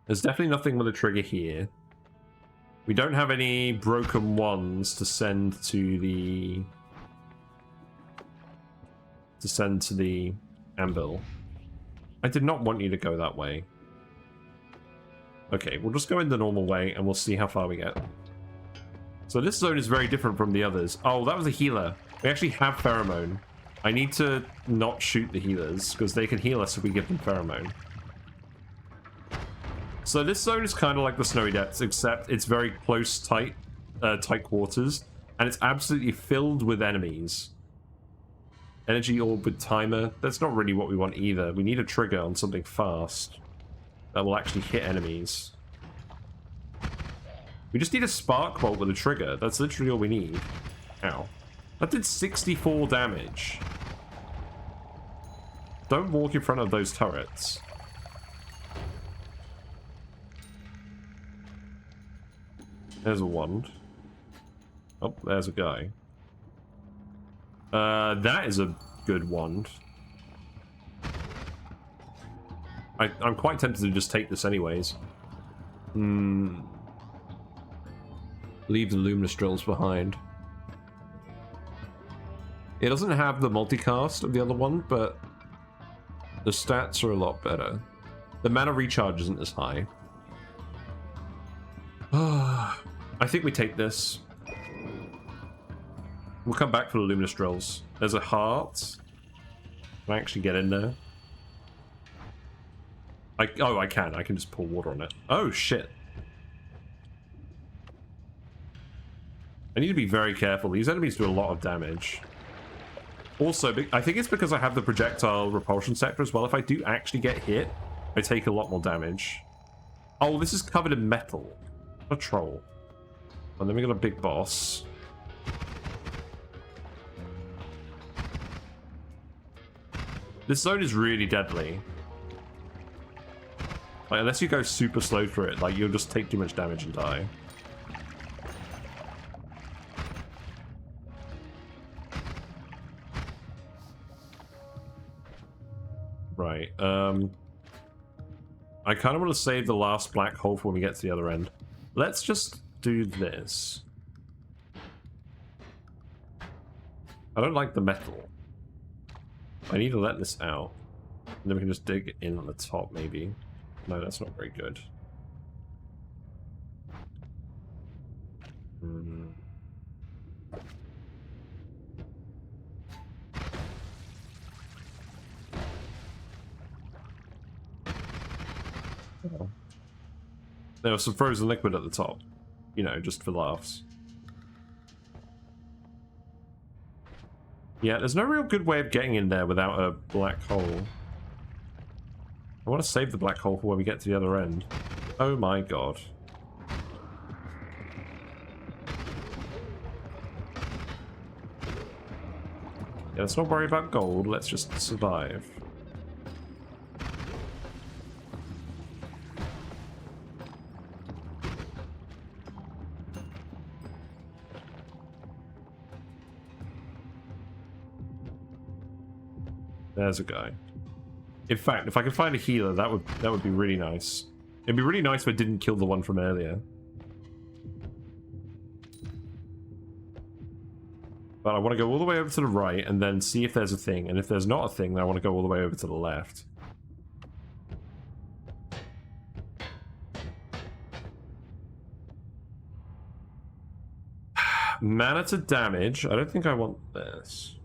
There's definitely nothing with a trigger here. We don't have any broken ones to send to the... anvil. I did not want you to go that way. Okay, we'll just go in the normal way and we'll see how far we get. So this zone is very different from the others. Oh, that was a healer. We actually have pheromone. I need to not shoot the healers because they can heal us if we give them pheromone. So this zone is kind of like the Snowy Depths, except it's very close, tight quarters, and it's absolutely filled with enemies. Energy orb with timer. That's not really what we want either. We need a trigger on something fast that will actually hit enemies. We just need a spark bolt with a trigger. That's literally all we need. Ow. That did 64 damage. Don't walk in front of those turrets. There's a wand. Oh, there's a guy. That is a good wand. I'm quite tempted to just take this anyways. Leave the Luminous Drills behind. It doesn't have the multicast of the other one, but the stats are a lot better. The mana recharge isn't as high. I think we take this. We'll come back for the Luminous Drills. There's a heart. Can I actually get in there? Oh, I can. I can just pour water on it. Oh, shit. I need to be very careful. These enemies do a lot of damage. Also, I think it's because I have the projectile repulsion sector as well. If I do actually get hit, I take a lot more damage. Oh, this is covered in metal. What a troll. And then we got a big boss. This zone is really deadly. Like, unless you go super slow through it, like, you'll just take too much damage and die. Right, I kind of want to save the last black hole for when we get to the other end. Let's just do this. I don't like the metal. I need to let this out. And then we can just dig in on the top, maybe. No, that's not very good. Oh. There was some frozen liquid at the top. You know, just for laughs. Yeah, there's no real good way of getting in there without a black hole. I want to save the black hole for when we get to the other end. Oh my god. Yeah, let's not worry about gold, let's just survive. There's a guy. In fact, if I could find a healer, that would be really nice. It'd be really nice if I didn't kill the one from earlier. But I want to go all the way over to the right and then see if there's a thing. And if there's not a thing, then I want to go all the way over to the left. Mana to damage. I don't think I want this.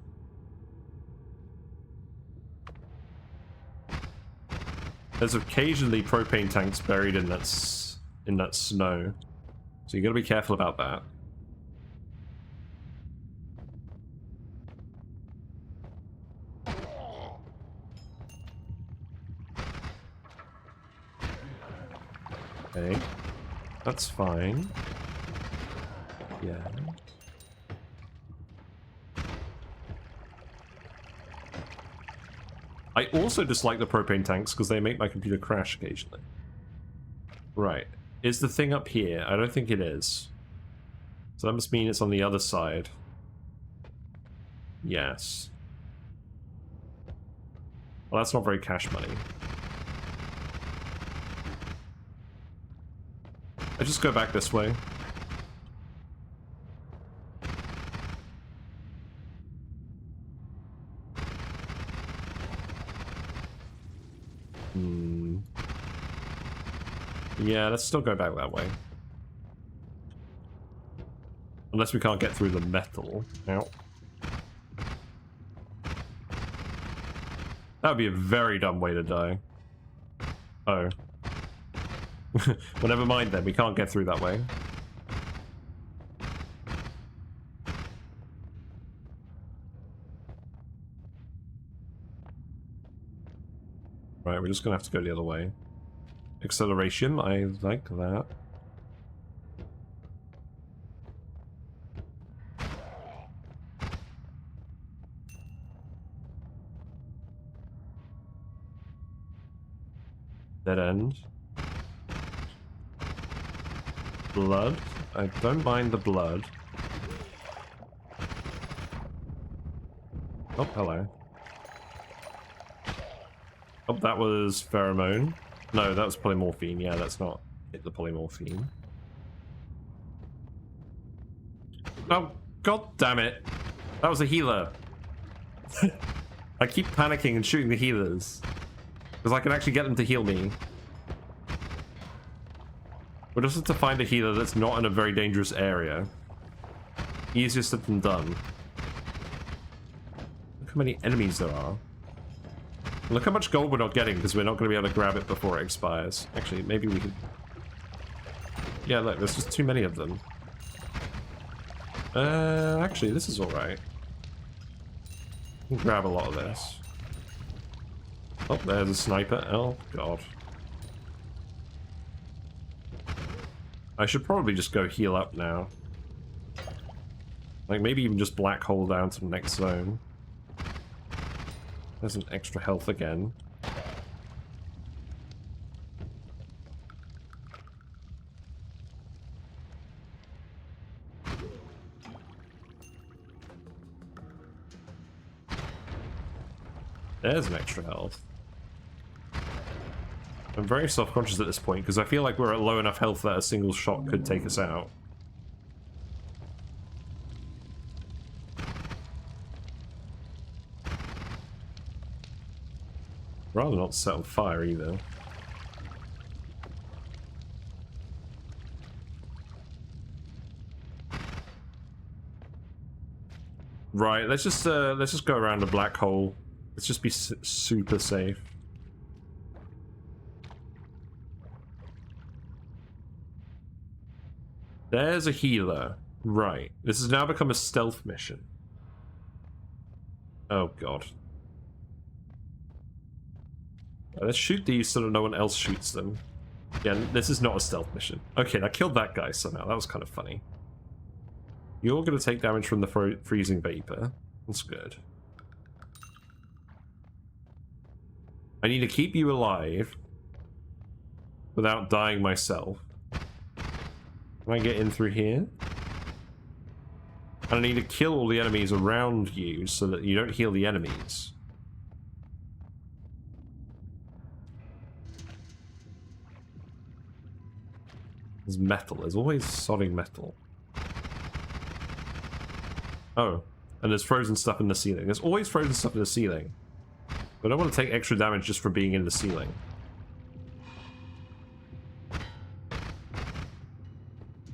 There's occasionally propane tanks buried in that snow, so you got to be careful about that. Okay, that's fine. Yeah. I also dislike the propane tanks because they make my computer crash occasionally. Right. Is the thing up here? I don't think it is. So that must mean it's on the other side. Yes. Well, that's not very cash money. I just go back this way. Yeah, let's still go back that way. Unless we can't get through the metal. Ow. That would be a very dumb way to die. Oh. Well, never mind then. We can't get through that way. Right, we're just gonna have to go the other way. Acceleration, I like that. Dead end. Blood. I don't mind the blood. Oh, hello. Oh, that was pheromone. No, that was polymorphine. Yeah, that's not hit the polymorphine. Oh, god damn it. That was a healer. I keep panicking and shooting the healers. Because I can actually get them to heal me. We'll just have to find a healer that's not in a very dangerous area. Easier said than done. Look how many enemies there are. Look how much gold we're not getting because we're not going to be able to grab it before it expires. Actually, maybe we could... Yeah, look, there's just too many of them. Actually, this is alright. Grab a lot of this. Oh, there's a sniper. Oh, God. I should probably just go heal up now. Like, maybe even just black hole down to the next zone. There's an extra health again. There's an extra health. I'm very self-conscious at this point because I feel like we're at low enough health that a single shot could take us out. Rather not set on fire either. Right, let's just go around the black hole. Let's just be super safe. There's a healer. Right. This has now become a stealth mission. Oh, God. Let's shoot these so that no one else shoots them. Yeah, this is not a stealth mission. Okay, I killed that guy somehow. That was kind of funny. You're going to take damage from the freezing vapor. That's good. I need to keep you alive without dying myself. Can I get in through here? And I need to kill all the enemies around you so that you don't heal the enemies. There's metal. There's always sodding metal. Oh, and there's frozen stuff in the ceiling. There's always frozen stuff in the ceiling. But I don't want to take extra damage just for being in the ceiling.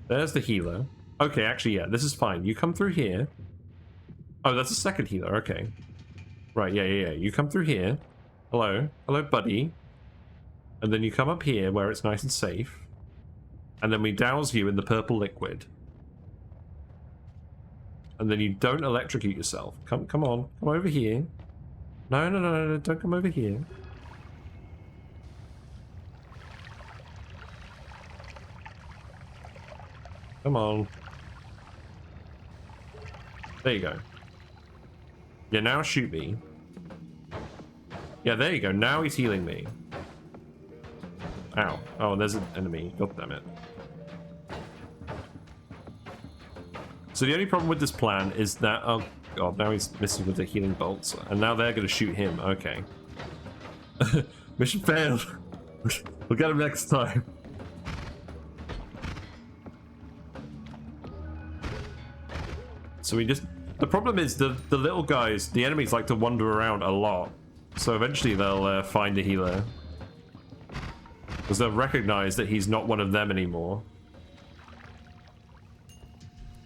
There's the healer. Okay, actually, yeah, this is fine. You come through here. Oh, that's a second healer. Okay. Right, yeah. You come through here. Hello. Hello, buddy. And then you come up here where it's nice and safe. And then we douse you in the purple liquid. And then you don't electrocute yourself. Come on. Come over here. No, don't come over here. Come on. There you go. Yeah, now shoot me. Yeah, there you go. Now he's healing me. Ow. Oh, there's an enemy. God damn it. So the only problem with this plan is that... Oh, God, now he's missing with the healing bolts. And now they're going to shoot him. Okay. Mission failed. We'll get him next time. So we just... The problem is the little guys, the enemies like to wander around a lot. So eventually they'll find a healer. Because they'll recognize that he's not one of them anymore.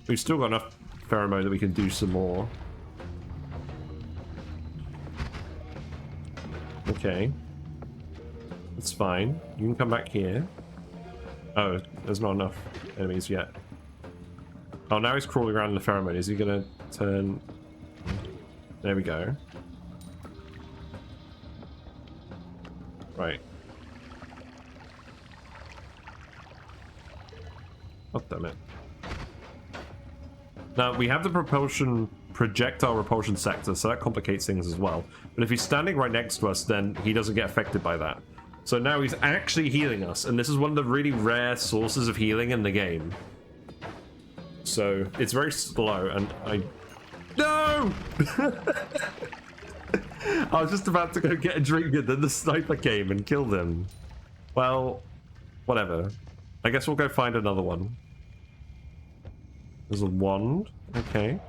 We've still got enough pheromone that we can do some more. Okay. That's fine. You can come back here. Oh, there's not enough enemies yet. Oh, now he's crawling around in the pheromone. Is he gonna turn... There we go. Right. Oh, damn it. Now, we have the projectile repulsion sector, so that complicates things as well. But if he's standing right next to us, then he doesn't get affected by that. So now he's actually healing us, and this is one of the really rare sources of healing in the game. So, it's very slow, and I... No! I was just about to go get a drink, and then the sniper came and killed him. Well, whatever. I guess we'll go find another one. There's a wand. Okay.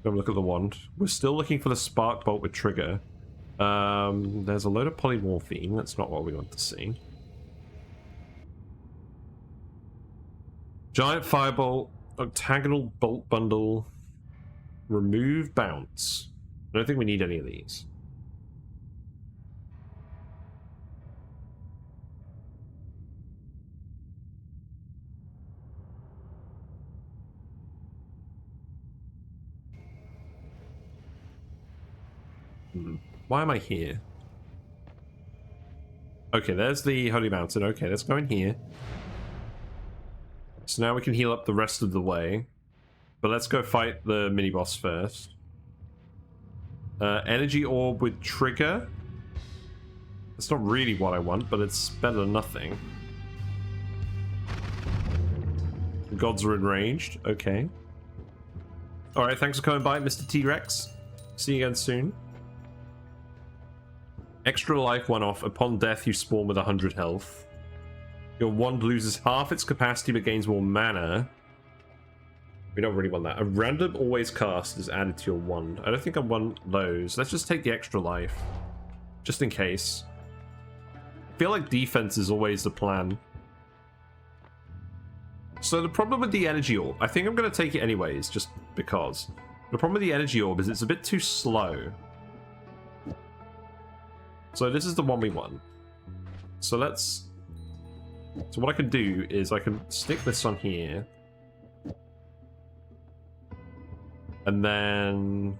Go look at the wand. We're still looking for the spark bolt with trigger. There's a load of polymorphine. That's not what we want to see. Giant firebolt, octagonal bolt bundle, remove bounce. I don't think we need any of these. Why am I here? Okay, there's the Holy Mountain. Okay, let's go in here. So now we can heal up the rest of the way. But let's go fight the mini-boss first. Energy orb with trigger. That's not really what I want, but it's better than nothing. Gods are enraged. Okay. Alright, thanks for coming by, Mr. T-Rex. See you again soon. Extra life one off. Upon death, you spawn with 100 health. Your wand loses half its capacity but gains more mana. We don't really want that. A random always cast is added to your wand. I don't think I want those. Let's just take the extra life. Just in case. I feel like defense is always the plan. So the problem with the energy orb, I think I'm going to take it anyways, just because. The problem with the energy orb is it's a bit too slow. So this is the one we want. So let's... So what I can do is I can stick this on here. And then...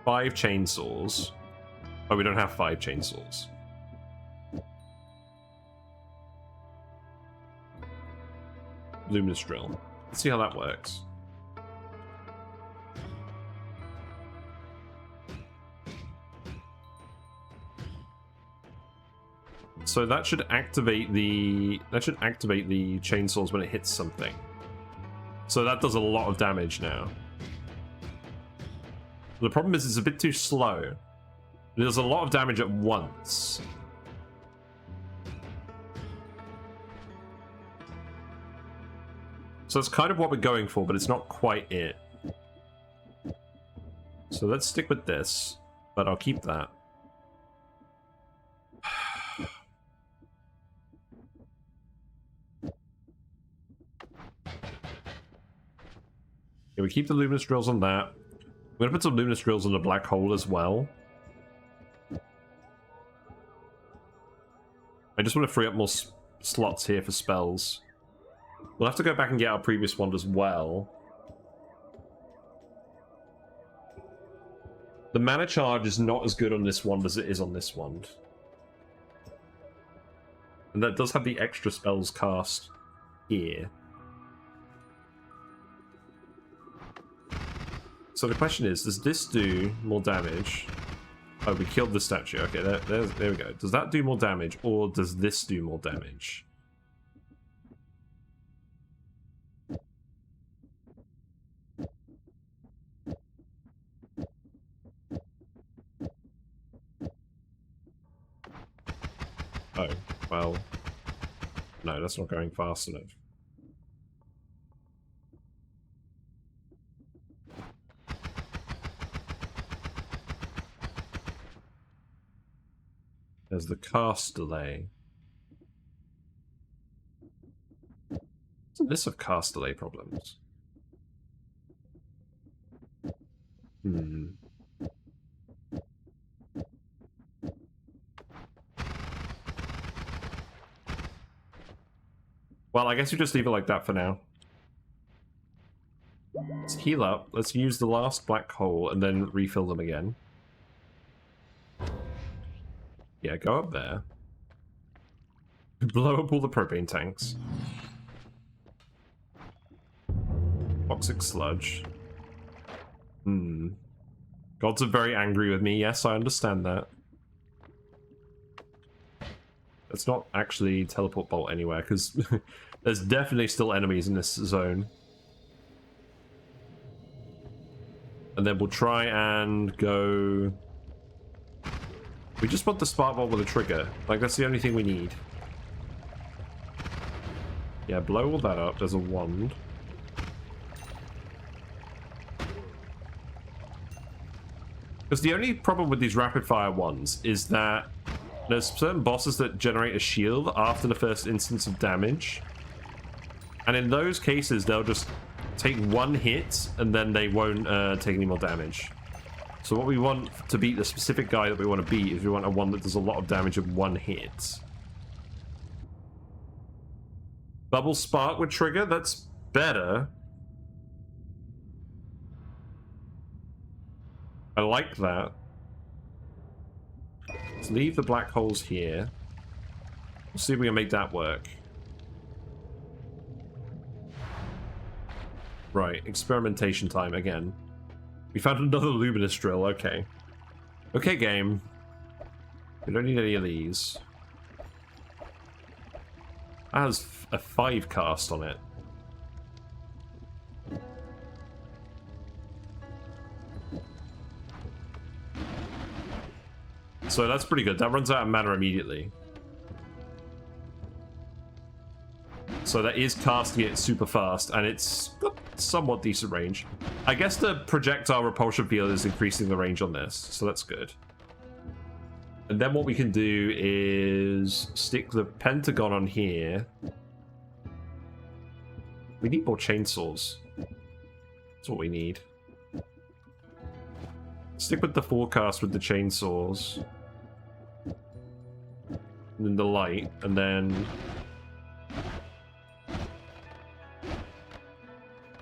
5 chainsaws. Oh, we don't have 5 chainsaws. Luminous drill. Let's see how that works. So that should activate the chainsaws when it hits something. So that does a lot of damage now. The problem is it's a bit too slow. It does a lot of damage at once. So it's kind of what we're going for, but it's not quite it. So let's stick with this, but I'll keep that. Yeah, we keep the luminous drills on that. I'm going to put some luminous drills on the black hole as well. I just want to free up more slots here for spells. We'll have to go back and get our previous wand as well. The mana charge is not as good on this wand as it is on this wand. And that does have the extra spells cast here. So the question is, does this do more damage? Oh, we killed the statue. Okay, there we go. Does that do more damage, or does this do more damage? Oh, well... No, that's not going fast enough. There's the cast delay. Doesn't this have cast delay problems? Well, I guess we just leave it like that for now. Let's heal up. Let's use the last black hole and then refill them again. Yeah, go up there. Blow up all the propane tanks. Toxic sludge. Gods are very angry with me. Yes, I understand that. Let's not actually teleport bolt anywhere, because there's definitely still enemies in this zone. And then we'll try and go... We just want the spark bolt with a trigger. Like, that's the only thing we need. Yeah, blow all that up. There's a wand. Because the only problem with these rapid fire ones is that there's certain bosses that generate a shield after the first instance of damage. And in those cases, they'll just take one hit and then they won't take any more damage. So what we want to beat the specific guy that we want to beat is we want a one that does a lot of damage in one hit. Bubble Spark with trigger, that's better. I like that. Let's leave the black holes here. We'll see if we can make that work. Right, experimentation time again. We found another Luminous Drill, okay. Okay, game. We don't need any of these. That has a 5 cast on it. So that's pretty good. That runs out of mana immediately. So that is casting it super fast, and it's got somewhat decent range. I guess the projectile repulsion field is increasing the range on this, so that's good. And then what we can do is stick the pentagon on here. We need more chainsaws. That's what we need. Stick with the forecast with the chainsaws. And then the light, and then...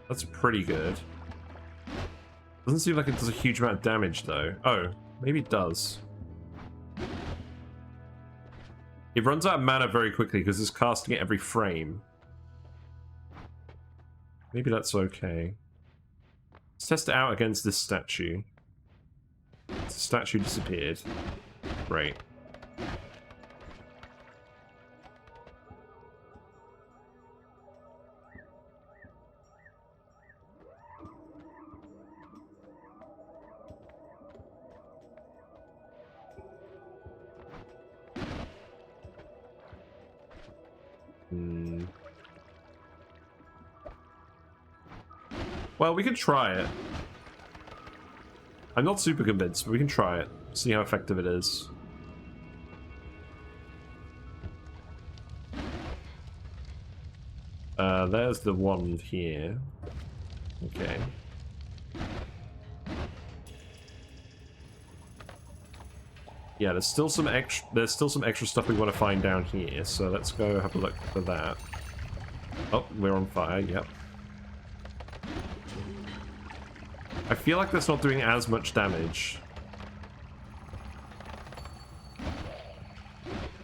That's pretty good. Doesn't seem like it does a huge amount of damage, though. Oh, maybe it does. It runs out of mana very quickly because it's casting it every frame. Maybe that's okay. Let's test it out against this statue. The statue disappeared. Great. Well, we can try it. I'm not super convinced, but we can try it. See how effective it is. There's the wand here. Okay. Yeah, there's still some extra stuff we want to find down here, so let's go have a look for that. Oh, we're on fire, yep. I feel like that's not doing as much damage.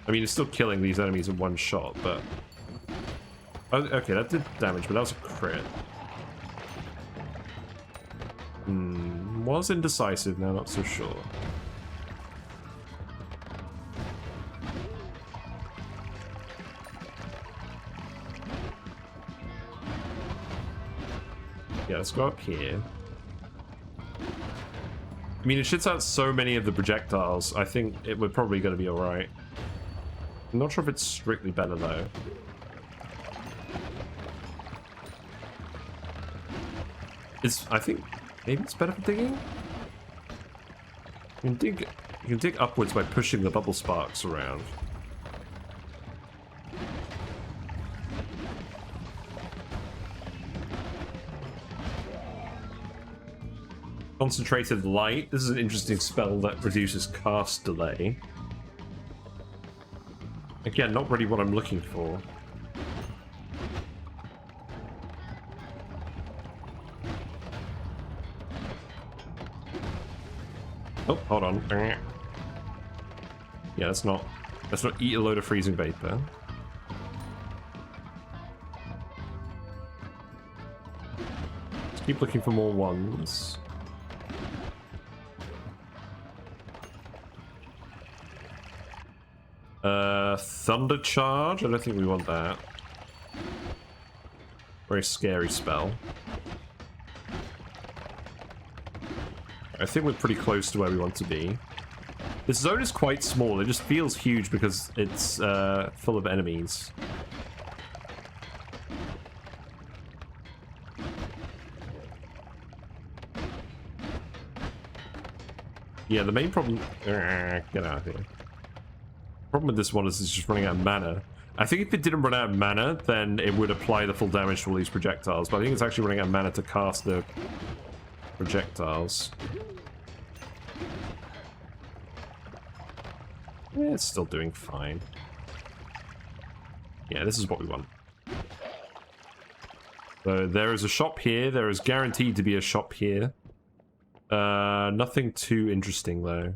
I mean, it's still killing these enemies in one shot, but... Oh, okay, that did damage, but that was a crit. Was indecisive, now not so sure. Yeah, let's go up here. I mean, it shits out so many of the projectiles, I think we're probably going to be alright. I'm not sure if it's strictly better, though. I think, maybe it's better for digging? You can dig upwards by pushing the bubble sparks around. Concentrated light. This is an interesting spell that reduces cast delay. Again, not really what I'm looking for. Oh, hold on. Yeah, let's not eat a load of freezing vapor. Let's keep looking for more ones. Thunder Charge? I don't think we want that. Very scary spell. I think we're pretty close to where we want to be. This zone is quite small. It just feels huge because it's full of enemies. Yeah, the main problem... get out of here. The problem with this one is it's just running out of mana. I think if it didn't run out of mana, then it would apply the full damage to all these projectiles, but I think it's actually running out of mana to cast the projectiles. Yeah, it's still doing fine. Yeah, this is what we want. So there is a shop here. There is guaranteed to be a shop here. Nothing too interesting, though.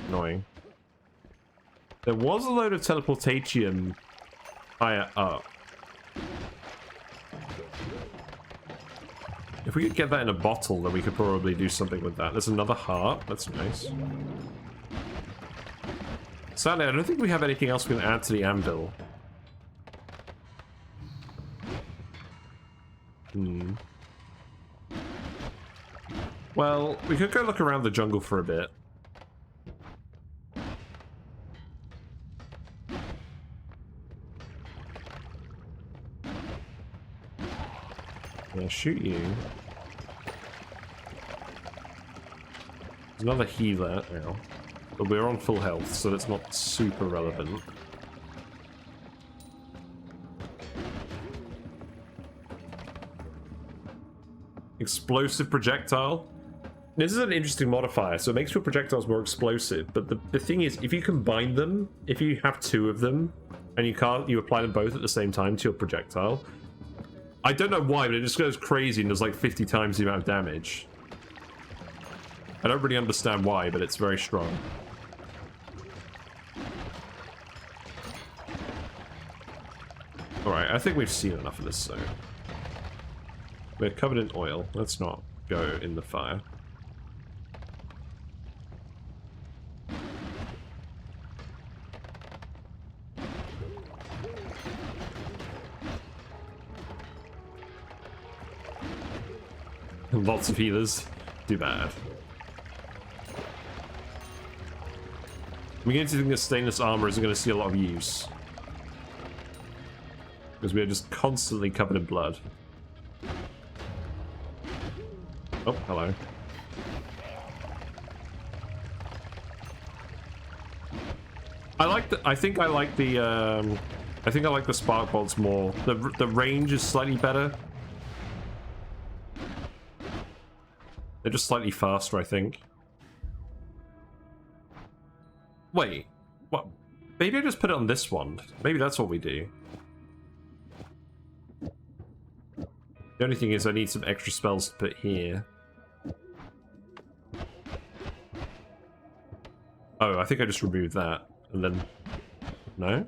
Annoying. There was a load of teleportation higher up. If we could get that in a bottle, then we could probably do something with that. There's another heart. That's nice. Sadly, I don't think we have anything else we can add to the anvil. Well, we could go look around the jungle for a bit. Yeah, shoot you. There's another healer now. But we're on full health, so that's not super relevant. Explosive projectile. This is an interesting modifier, so it makes your projectiles more explosive, but the thing is, if you combine them, if you have two of them, and you apply them both at the same time to your projectile, I don't know why, but it just goes crazy and does like 50 times the amount of damage. I don't really understand why, but it's very strong. Alright, I think we've seen enough of this, so... We're covered in oil. Let's not go in the fire. Lots of healers. Too bad. I'm beginning to think that stainless armor isn't going to see a lot of use. Because we are just constantly covered in blood. Oh, hello. I think I like the spark bolts more. The range is slightly better. They're just slightly faster, I think. Wait, what? Maybe I just put it on this one. Maybe that's what we do. The only thing is I need some extra spells to put here. Oh, I think I just removed that, and then... No?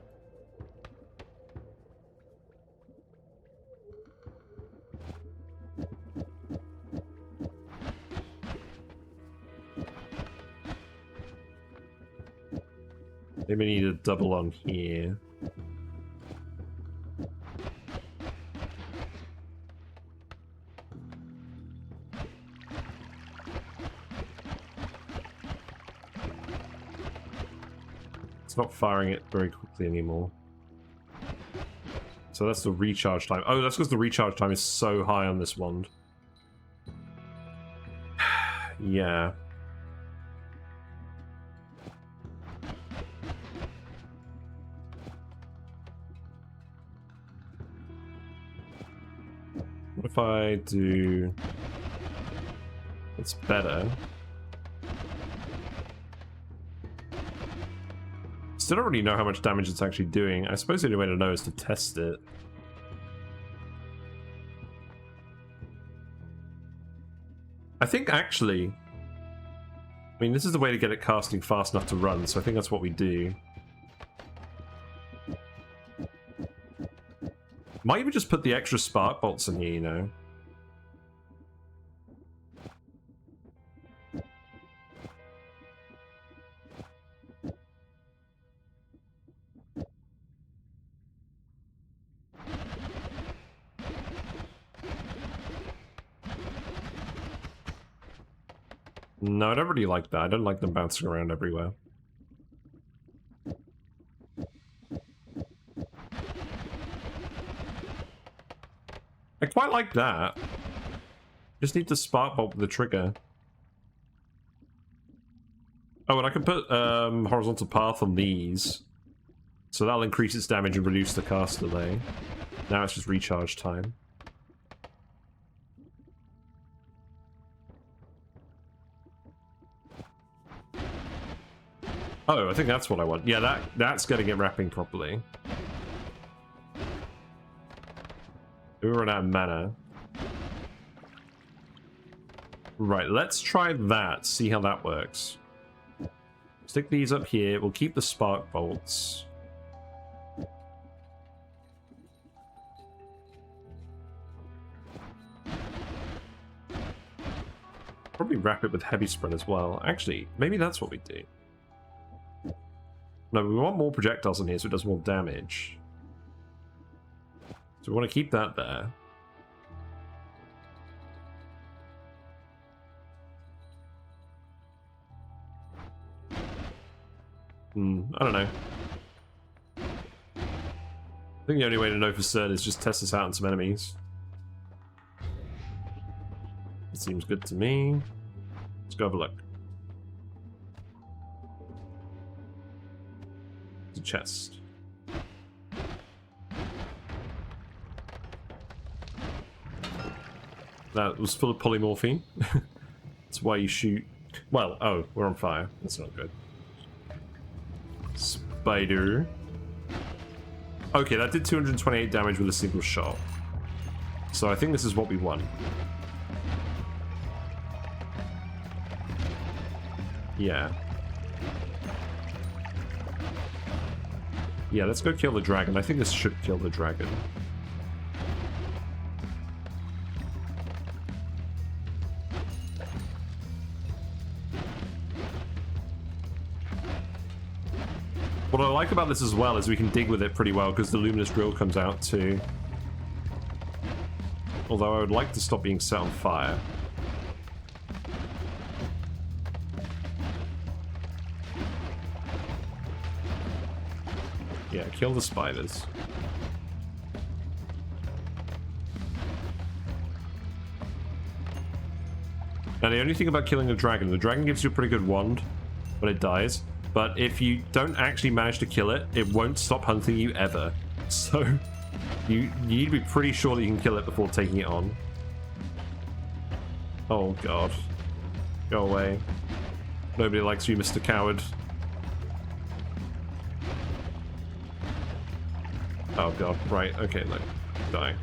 Maybe I need a double on here. Not firing it very quickly anymore. So that's the recharge time. Oh, that's because the recharge time is so high on this wand. Yeah. What if I do... It's better. Still don't really know how much damage it's actually doing. I suppose the only way to know is to test it. I think actually... I mean, this is the way to get it casting fast enough to run, so I think that's what we do. Might even just put the extra spark bolts in here, you know? No, I don't really like that. I don't like them bouncing around everywhere. I quite like that. Just need to spark bolt with the trigger. Oh, and I can put horizontal path on these. So that'll increase its damage and reduce the cast delay. Now it's just recharge time. Oh, I think that's what I want. Yeah, that's gonna get wrapping properly. We run out of mana. Right, let's try that, see how that works. Stick these up here, we'll keep the spark bolts. Probably wrap it with heavy sprint as well. Actually, maybe that's what we do. No, we want more projectiles in here so it does more damage. So we want to keep that there. I don't know. I think the only way to know for certain is just test this out on some enemies. It seems good to me. Let's go have a look. It's a chest. That was full of polymorphine. That's why you shoot. Well, oh, we're on fire. That's not good. Spider. Okay, that did 228 damage with a single shot. So I think this is what we want. Yeah. Yeah, let's go kill the dragon. I think this should kill the dragon. What I like about this as well is we can dig with it pretty well because the Luminous Drill comes out too. Although I would like to stop being set on fire. Yeah, kill the spiders. Now the only thing about killing the dragon gives you a pretty good wand when it dies. But if you don't actually manage to kill it, it won't stop hunting you ever. So, you need to be pretty sure that you can kill it before taking it on. Oh god. Go away. Nobody likes you, Mr. Coward. Oh god, right, okay, look. Die.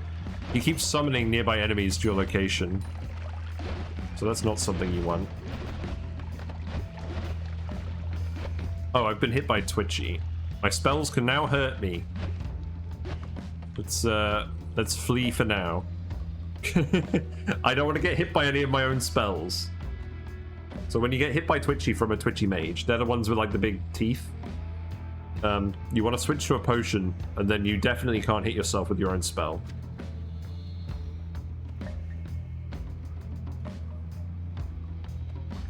He keeps summoning nearby enemies to your location. So that's not something you want. Oh, I've been hit by Twitchy. My spells can now hurt me. Let's flee for now. I don't want to get hit by any of my own spells. So when you get hit by Twitchy from a Twitchy mage, they're the ones with like the big teeth. You want to switch to a potion, and then you definitely can't hit yourself with your own spell.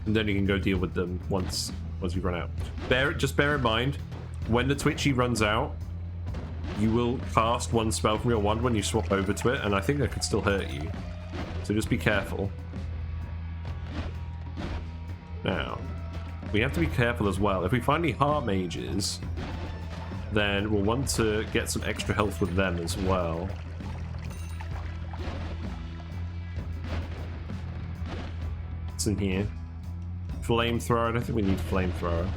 And then you can go deal with them once you run out. Just bear in mind, when the Twitchy runs out, you will cast one spell from your wand when you swap over to it, and I think that could still hurt you. So just be careful. Now, we have to be careful as well. If we find any heart mages, then we'll want to get some extra health with them as well. What's in here? Flamethrower? I don't think we need flamethrower.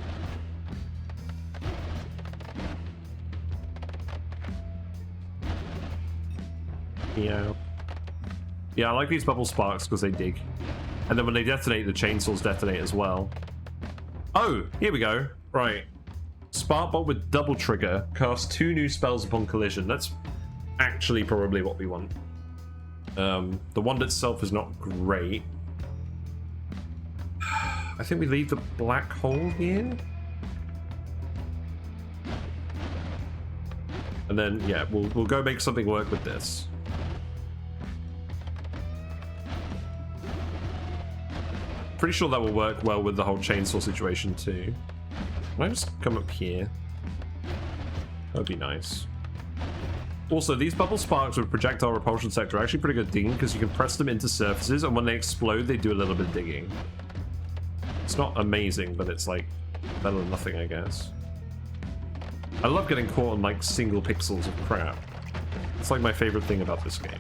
Yeah. Yeah, I like these bubble sparks because they dig. And then when they detonate, the chainsaws detonate as well. Oh, here we go. Right. Spark bolt with double trigger. Cast 2 new spells upon collision. That's actually probably what we want. The wand itself is not great. I think we leave the black hole here. And then, yeah, we'll go make something work with this. Pretty sure that will work well with the whole chainsaw situation too. Can I just come up here? That would be nice. Also, these bubble sparks with projectile repulsion sector are actually pretty good digging because you can press them into surfaces, and when they explode, they do a little bit of digging. It's not amazing, but it's like Better than nothing, I guess. I love getting caught on like single pixels of crap. It's like my favorite thing about this game.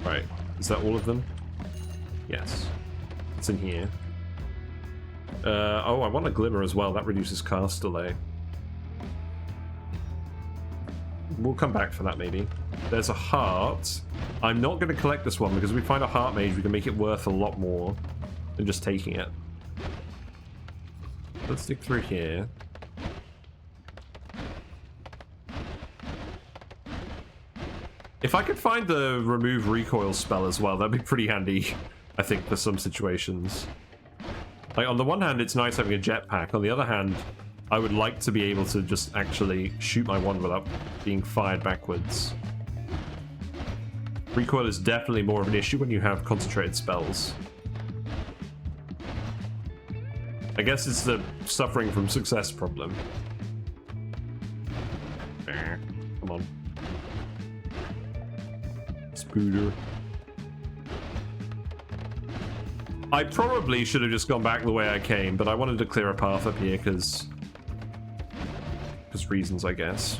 Right, is that all of them? Yes. It's in here. Oh, I want a glimmer as well. That reduces cast delay. We'll come back for that, maybe. There's a heart. I'm not going to collect this one because if we find a heart mage, we can make it worth a lot more than just taking it. Let's stick through here. If I could find the remove recoil spell as well, that'd be pretty handy, I think, for some situations. Like, on the one hand, it's nice having a jetpack. On the other hand, I would like to be able to just actually shoot my wand without being fired backwards. Recoil is definitely more of an issue when you have concentrated spells. I guess it's the suffering from success problem. Come on. Spooder. I probably should have just gone back the way I came, but I wanted to clear a path up here because reasons, I guess.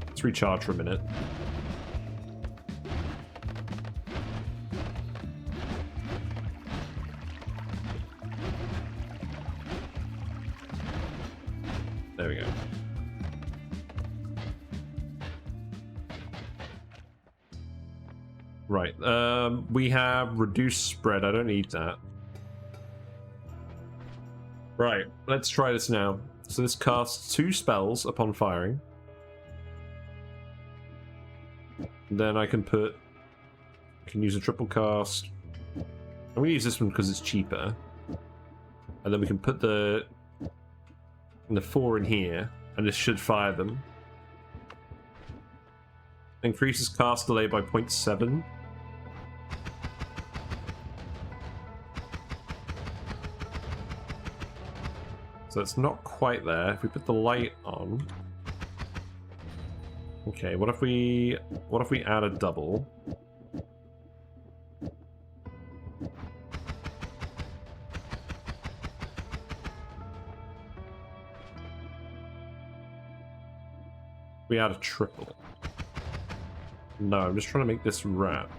Let's recharge for a minute. There we go. Right, we have reduced spread. I don't need that. Right, let's try this now. So this casts 2 spells upon firing. Then I can use a triple cast. I'm gonna use this one because it's cheaper. And then we can put the 4 in here, and this should fire them. Increases cast delay by 0.7. So it's not quite there. If we put the light on. Okay, what if we add a double? We add a triple. No, I'm just trying to make this wrap.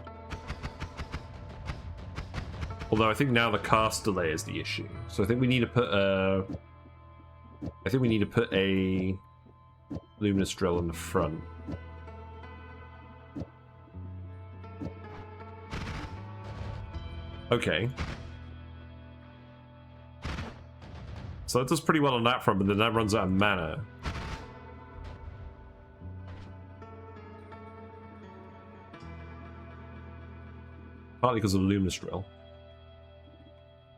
Although I think now the cast delay is the issue. So I think we need to put a Luminous Drill in the front. Okay. So that does pretty well on that front, but then that runs out of mana. Partly because of the Luminous Drill.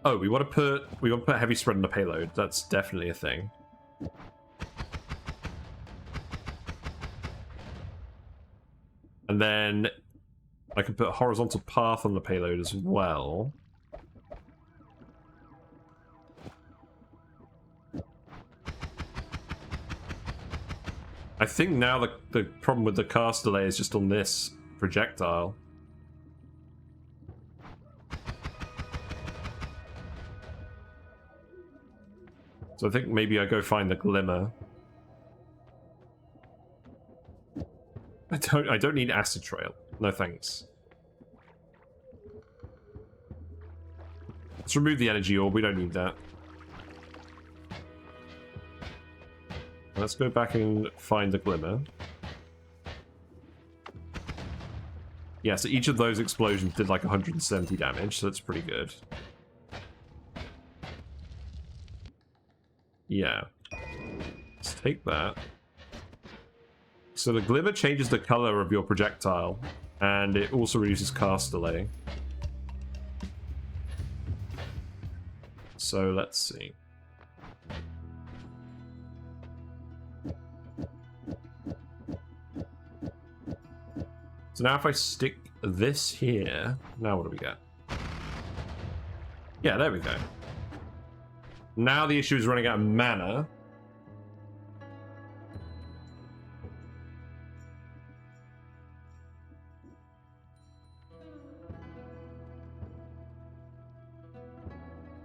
Oh, we want to put heavy spread on the payload. That's definitely a thing. And then I can put a horizontal path on the payload as well. I think now the problem with the cast delay is just on this projectile. So I think maybe I go find the glimmer. I don't need acid trail. No thanks. Let's remove the energy orb. We don't need that. Let's go back and find the glimmer. Yeah, so each of those explosions did like 170 damage, so that's pretty good. Yeah. Let's take that. So the glimmer changes the color of your projectile, and it also reduces cast delay. So let's see. So now if I stick this here, now what do we get? Yeah, there we go. Now the issue is running out of mana.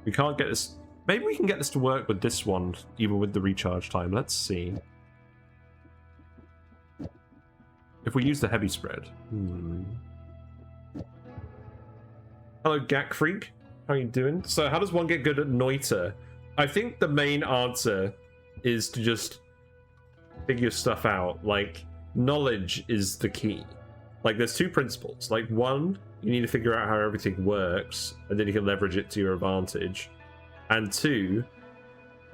We can't get this. Maybe we can get this to work with this one, even with the recharge time. Let's see. If we use the heavy spread. Hello, Gak Freak. How are you doing? So how does one get good at Noita? I think the main answer is to just figure stuff out. Like, knowledge is the key. Like, there's two principles. Like, one, you need to figure out how everything works, and then you can leverage it to your advantage. And two,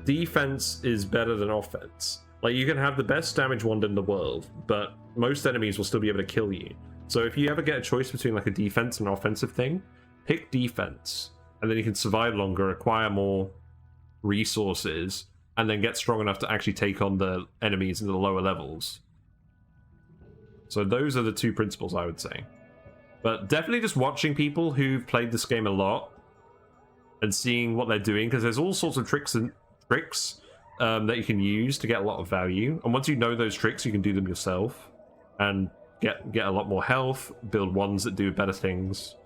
defense is better than offense. Like, you can have the best damage wand in the world, but most enemies will still be able to kill you. So if you ever get a choice between like a defense and an offensive thing, pick defense, and then you can survive longer, acquire more resources, and then get strong enough to actually take on the enemies in the lower levels. So those are the two principles, I would say. But definitely just watching people who've played this game a lot and seeing what they're doing, because there's all sorts of tricks that you can use to get a lot of value. And once you know those tricks, you can do them yourself and get a lot more health, build ones that do better things.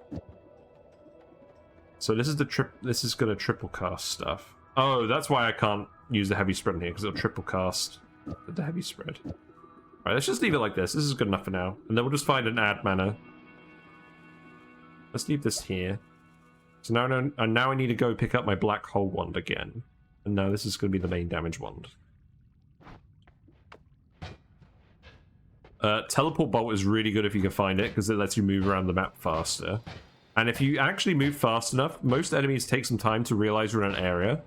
So this is this is gonna triple cast stuff. Oh, that's why I can't use the heavy spread in here, because it'll triple cast the heavy spread. Alright, let's just leave it like this. This is good enough for now. And then we'll just find an add mana. Let's leave this here. So now I need to go pick up my black hole wand again. And now this is going to be the main damage wand. Teleport bolt is really good if you can find it, because it lets you move around the map faster. And if you actually move fast enough, most enemies take some time to realize you're in an area.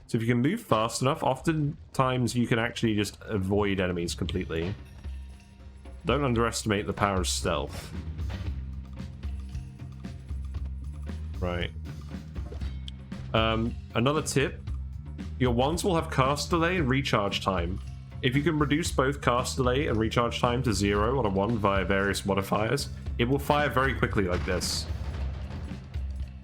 So if you can move fast enough, oftentimes you can actually just avoid enemies completely. Don't underestimate the power of stealth. Right. Another tip. Your wands will have cast delay and recharge time. If you can reduce both cast delay and recharge time to 0 on a wand via various modifiers, it will fire very quickly like this.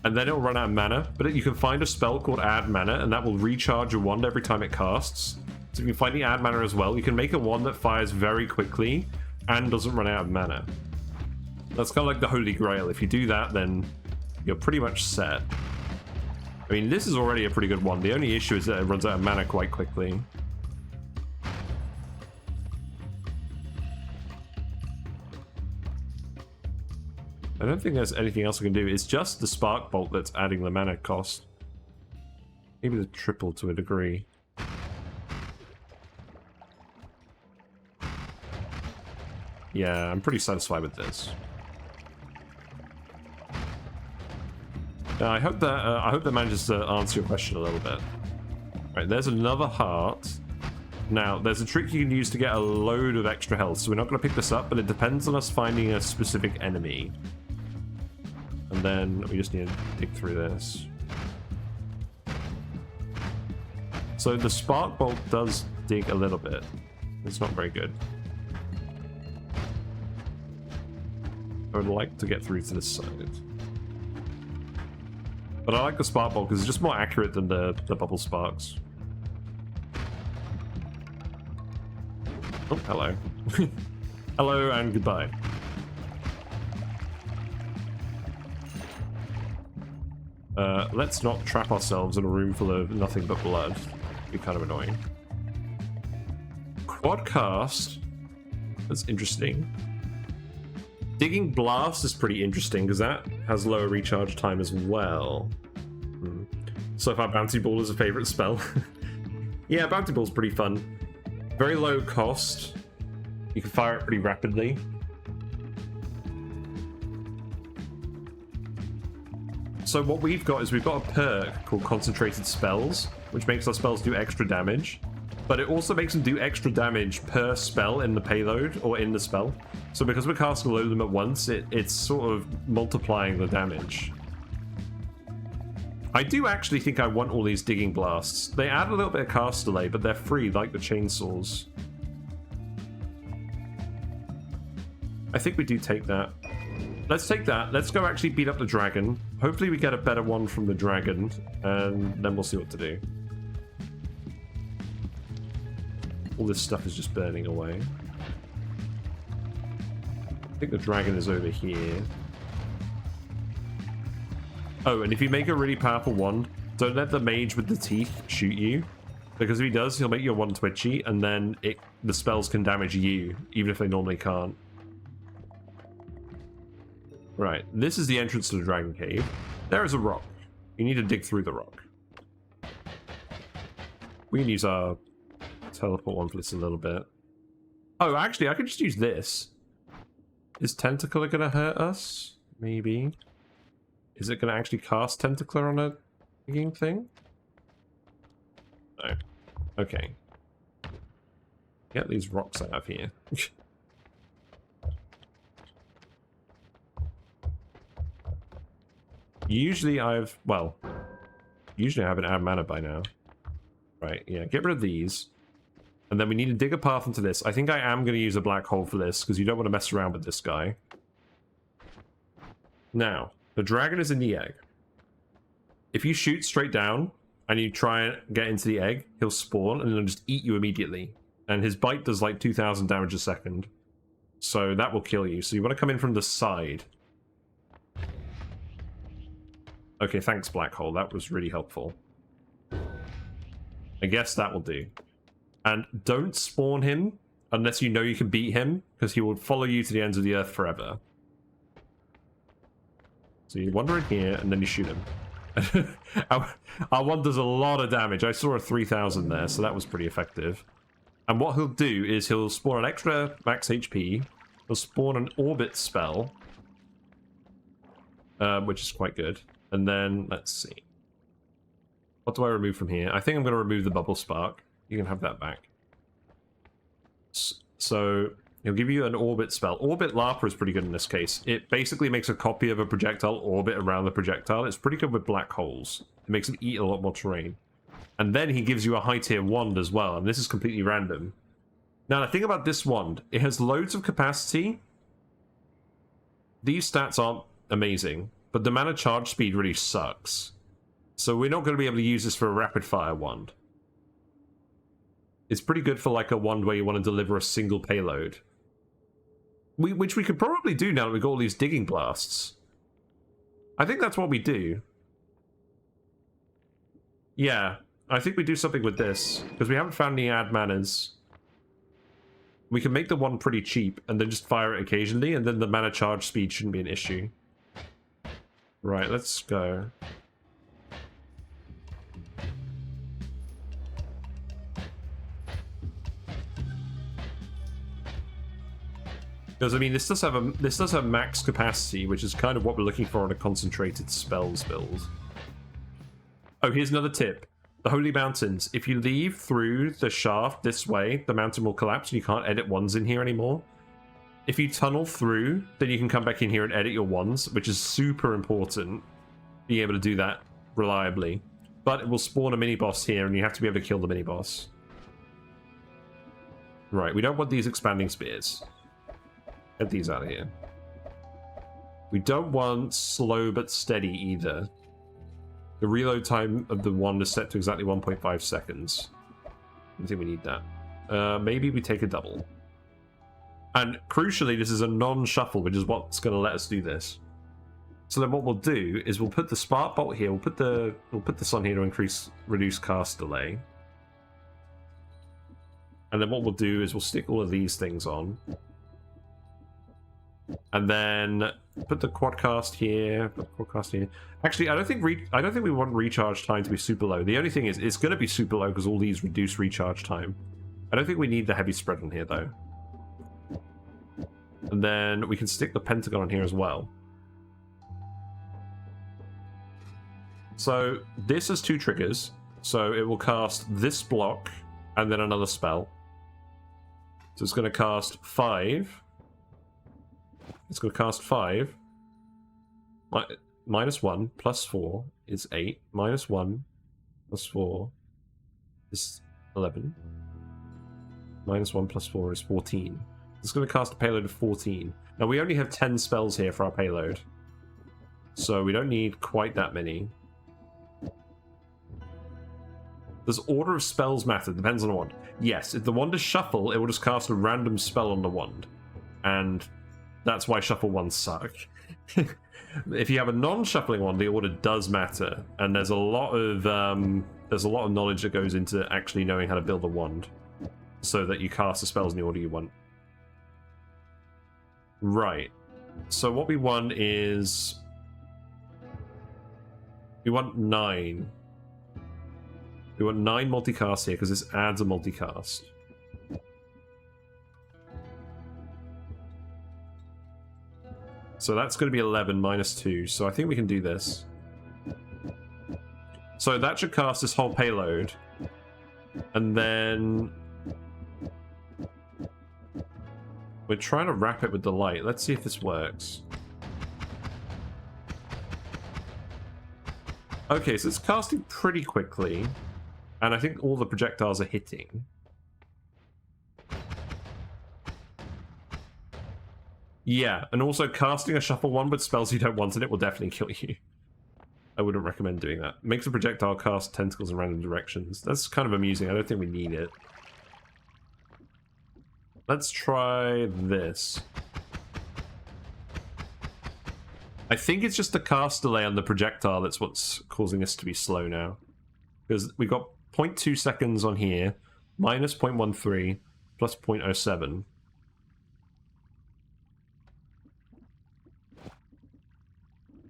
And then it will run out of mana, but you can find a spell called Add Mana, and that will recharge your wand every time it casts. So if you can find the Add Mana as well, you can make a wand that fires very quickly and doesn't run out of mana. That's kind of like the Holy Grail. If you do that, then you're pretty much set. I mean, this is already a pretty good one. The only issue is that it runs out of mana quite quickly. I don't think there's anything else we can do. It's just the Spark Bolt that's adding the mana cost. Maybe the triple to a degree. Yeah, I'm pretty satisfied with this. I hope that manages to answer your question a little bit. Right, there's another heart. Now, there's a trick you can use to get a load of extra health, so we're not going to pick this up, but it depends on us finding a specific enemy. And then we just need to dig through this. So the Spark Bolt does dig a little bit. It's not very good. I would like to get through to this side. But I like the Spark Bolt because it's just more accurate than the bubble sparks. Oh, hello. Hello and goodbye. Let's not trap ourselves in a room full of nothing but blood. It'd be kind of annoying. Quadcast. That's interesting. Digging Blast is pretty interesting because that has lower recharge time as well. So far, Bounty Ball is a favorite spell. Yeah, Bounty Ball's pretty fun. Very low cost. You can fire it pretty rapidly. So what we've got is we've got a perk called Concentrated Spells, which makes our spells do extra damage. But it also makes them do extra damage per spell in the payload, or in the spell. So because we're casting a load of them at once, it's sort of multiplying the damage. I do actually think I want all these Digging Blasts. They add a little bit of cast delay, but they're free, like the chainsaws. I think we do take that. Let's take that. Let's go actually beat up the dragon. Hopefully we get a better one from the dragon, and then we'll see what to do. All this stuff is just burning away. I think the dragon is over here. Oh, and if you make a really powerful wand, Don't let the mage with the teeth shoot you, because if he does, he'll make your wand twitchy, and then the spells can damage you, even if they normally can't. Right, this is the entrance to the Dragon Cave. There is a rock. You need to dig through the rock. We can use our teleport one for this a little bit. Oh, actually, I could just use this. Is Tentacle gonna hurt us? Maybe. Is it gonna actually cast Tentacle on a digging thing? No. Okay. Get these rocks out of here. Usually I have an add mana by now. Right, yeah, get rid of these. And then we need to dig a path into this. I think I am going to use a black hole for this, because you don't want to mess around with this guy. Now, the dragon is in the egg. If you shoot straight down, and you try and get into the egg, he'll spawn, and he'll just eat you immediately. And his bite does like 2,000 damage a second. So that will kill you. So you want to come in from the side. Okay, thanks, black hole. That was really helpful. I guess that will do. And don't spawn him unless you know you can beat him, because he will follow you to the ends of the earth forever. So you wander in here, and then you shoot him. Our one does a lot of damage. I saw a 3,000 there, so that was pretty effective. And what he'll do is he'll spawn an extra max HP. He'll spawn an orbit spell, which is quite good. And then, let's see. What do I remove from here? I think I'm going to remove the bubble spark. You can have that back. So, he'll give you an orbit spell. Orbit Larpa is pretty good in this case. It basically makes a copy of a projectile orbit around the projectile. It's pretty good with black holes. It makes it eat a lot more terrain. And then he gives you a high tier wand as well, and this is completely random. Now, the thing about this wand, it has loads of capacity. These stats aren't amazing, but the mana charge speed really sucks. So we're not going to be able to use this for a rapid fire wand. It's pretty good for like a wand where you want to deliver a single payload. Which we could probably do now that we've got all these digging blasts. I think that's what we do. Yeah, I think we do something with this, because we haven't found any add manas. We can make the one pretty cheap, and then just fire it occasionally, and then the mana charge speed shouldn't be an issue. Right, let's go. Because I mean, this does have max capacity, which is kind of what we're looking for on a concentrated spells build. Oh, here's another tip: the Holy Mountains. If you leave through the shaft this way, the mountain will collapse, and you can't edit wands in here anymore. If you tunnel through, then you can come back in here and edit your wands, which is super important. Being able to do that reliably, but it will spawn a mini boss here, and you have to be able to kill the mini boss. Right, we don't want these expanding spears. Get these out of here. We don't want slow but steady either. The reload time of the wand is set to exactly 1.5 seconds. I think we need that. Maybe we take a double. And crucially, this is a non-shuffle, which is what's going to let us do this. So then what we'll do is we'll put the spark bolt here. We'll put this on here to reduce cast delay. And then what we'll do is we'll stick all of these things on. And then put the quadcast here. Put the quadcast here. Actually, I don't think we want recharge time to be super low. The only thing is it's going to be super low because all these reduce recharge time. I don't think we need the heavy spread on here though. And then we can stick the pentagon on here as well. So this has 2 triggers. So it will cast this block and then another spell. So it's going to cast 5. It's going to cast 5. Minus 1 plus 4 is 8. Minus 1 plus 4 is 11. Minus 1 plus 4 is 14. It's going to cast a payload of 14. Now we only have 10 spells here for our payload. So we don't need quite that many. Does order of spells matter? Depends on the wand. Yes, if the wand is shuffle, it will just cast a random spell on the wand. And that's why shuffle ones suck. If you have a non-shuffling one, the order does matter, and there's a lot of knowledge that goes into actually knowing how to build a wand, so that you cast the spells in the order you want. Right. So what we want is we want 9. We want 9 multicasts here because this adds a multicast. So that's going to be 11 minus 2. So I think we can do this. So that should cast this whole payload. And then we're trying to wrap it with the light. Let's see if this works. Okay, so it's casting pretty quickly. And I think all the projectiles are hitting. Yeah, and also casting a shuffle one with spells you don't want in it will definitely kill you. I wouldn't recommend doing that. Makes a projectile cast tentacles in random directions. That's kind of amusing. I don't think we need it. Let's try this. I think it's just the cast delay on the projectile that's what's causing us to be slow now. Because we got 0.2 seconds on here, minus 0.13, plus 0.07.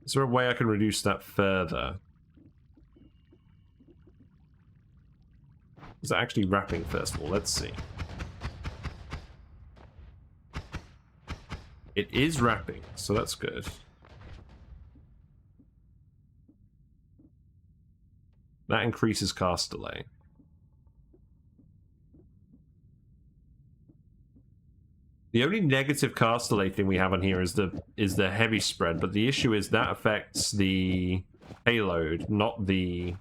Is there a way I can reduce that further? Is it actually wrapping first of all? Let's see. It is wrapping, so that's good. That increases cast delay. The only negative cast delay thing we have on here is the heavy spread, but the issue is that affects the payload, not the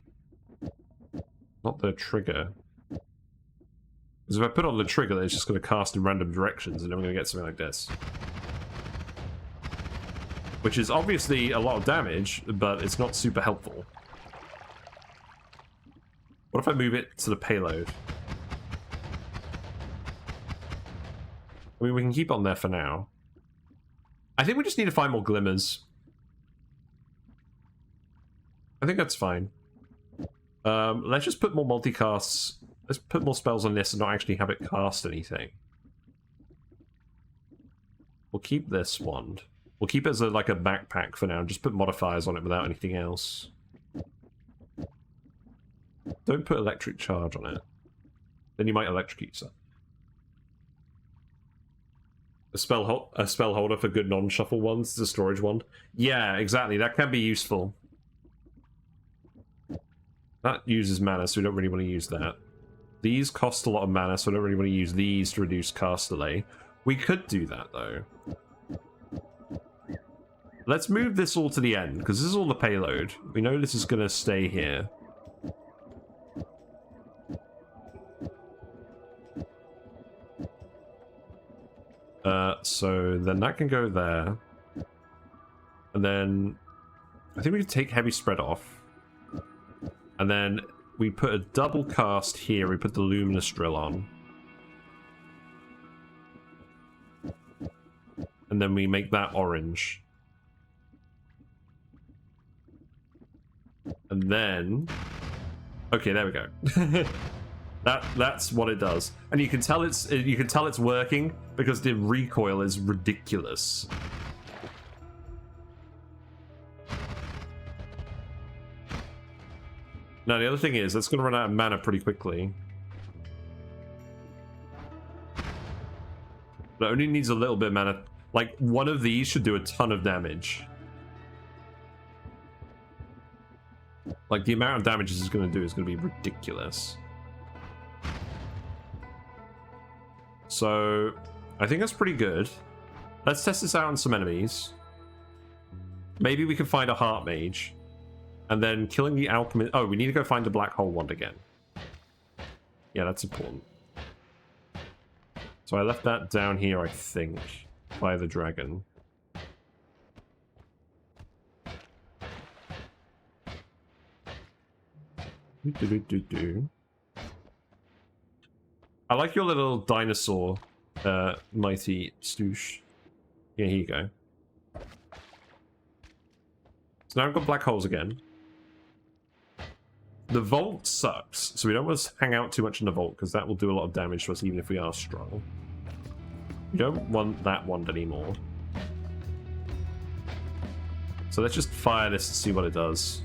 trigger. Because if I put on the trigger, it's just going to cast in random directions, and then we're going to get something like this. Which is obviously a lot of damage, but it's not super helpful. What if I move it to the payload? I mean, we can keep on there for now. I think we just need to find more glimmers. I think that's fine. Let's just put more multicasts. Let's put more spells on this and not actually have it cast anything. We'll keep this wand. We'll keep it as like a backpack for now. Just put modifiers on it without anything else. Don't put electric charge on it. Then you might electrocute something. A spell holder for good non-shuffle ones is a storage wand. Yeah, exactly. That can be useful. That uses mana, so we don't really want to use that. These cost a lot of mana, so I don't really want to use these to reduce cast delay. We could do that, though. Let's move this all to the end, because this is all the payload. We know this is going to stay here. So then that can go there. And then I think we can take heavy spread off. And then we put a double cast here. We put the Luminous Drill on. And then we make that orange. And then... Okay, there we go. That's what it does, and you can tell it's working because the recoil is ridiculous. Now the other thing is that's going to run out of mana pretty quickly. But it only needs a little bit of mana. Like one of these should do a ton of damage. Like the amount of damage this is going to do is going to be ridiculous. So, I think that's pretty good. Let's test this out on some enemies. Maybe we can find a heart mage. And then killing the alchemist... Oh, we need to go find the black hole wand again. Yeah, that's important. So I left that down here, I think, by the dragon. I like your little dinosaur, mighty stoosh. Yeah, here you go. So now I've got black holes again. The vault sucks, so we don't want to hang out too much in the vault because that will do a lot of damage to us even if we are strong. We don't want that wand anymore. So let's just fire this to see what it does.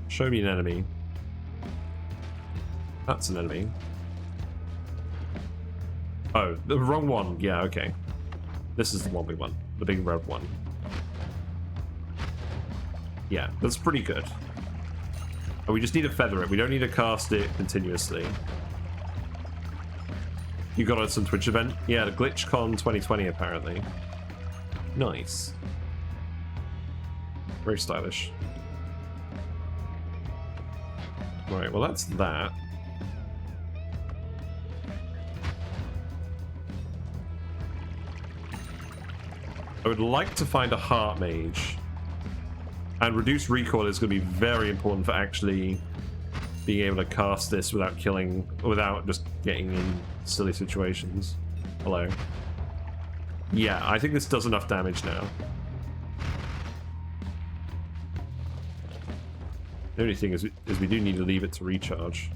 Show me an enemy. That's an enemy. Oh, the wrong one. Yeah, okay. This is the one we want. The big red one. Yeah, that's pretty good. And we just need to feather it. We don't need to cast it continuously. You got on some Twitch event? Yeah, the GlitchCon 2020 apparently. Nice. Very stylish. Right, well that's that. I would like to find a heart mage. And reduced recoil is going to be very important for actually being able to cast this without killing, without just getting in silly situations. Hello. Yeah, I think this does enough damage now. The only thing is we do need to leave it to recharge.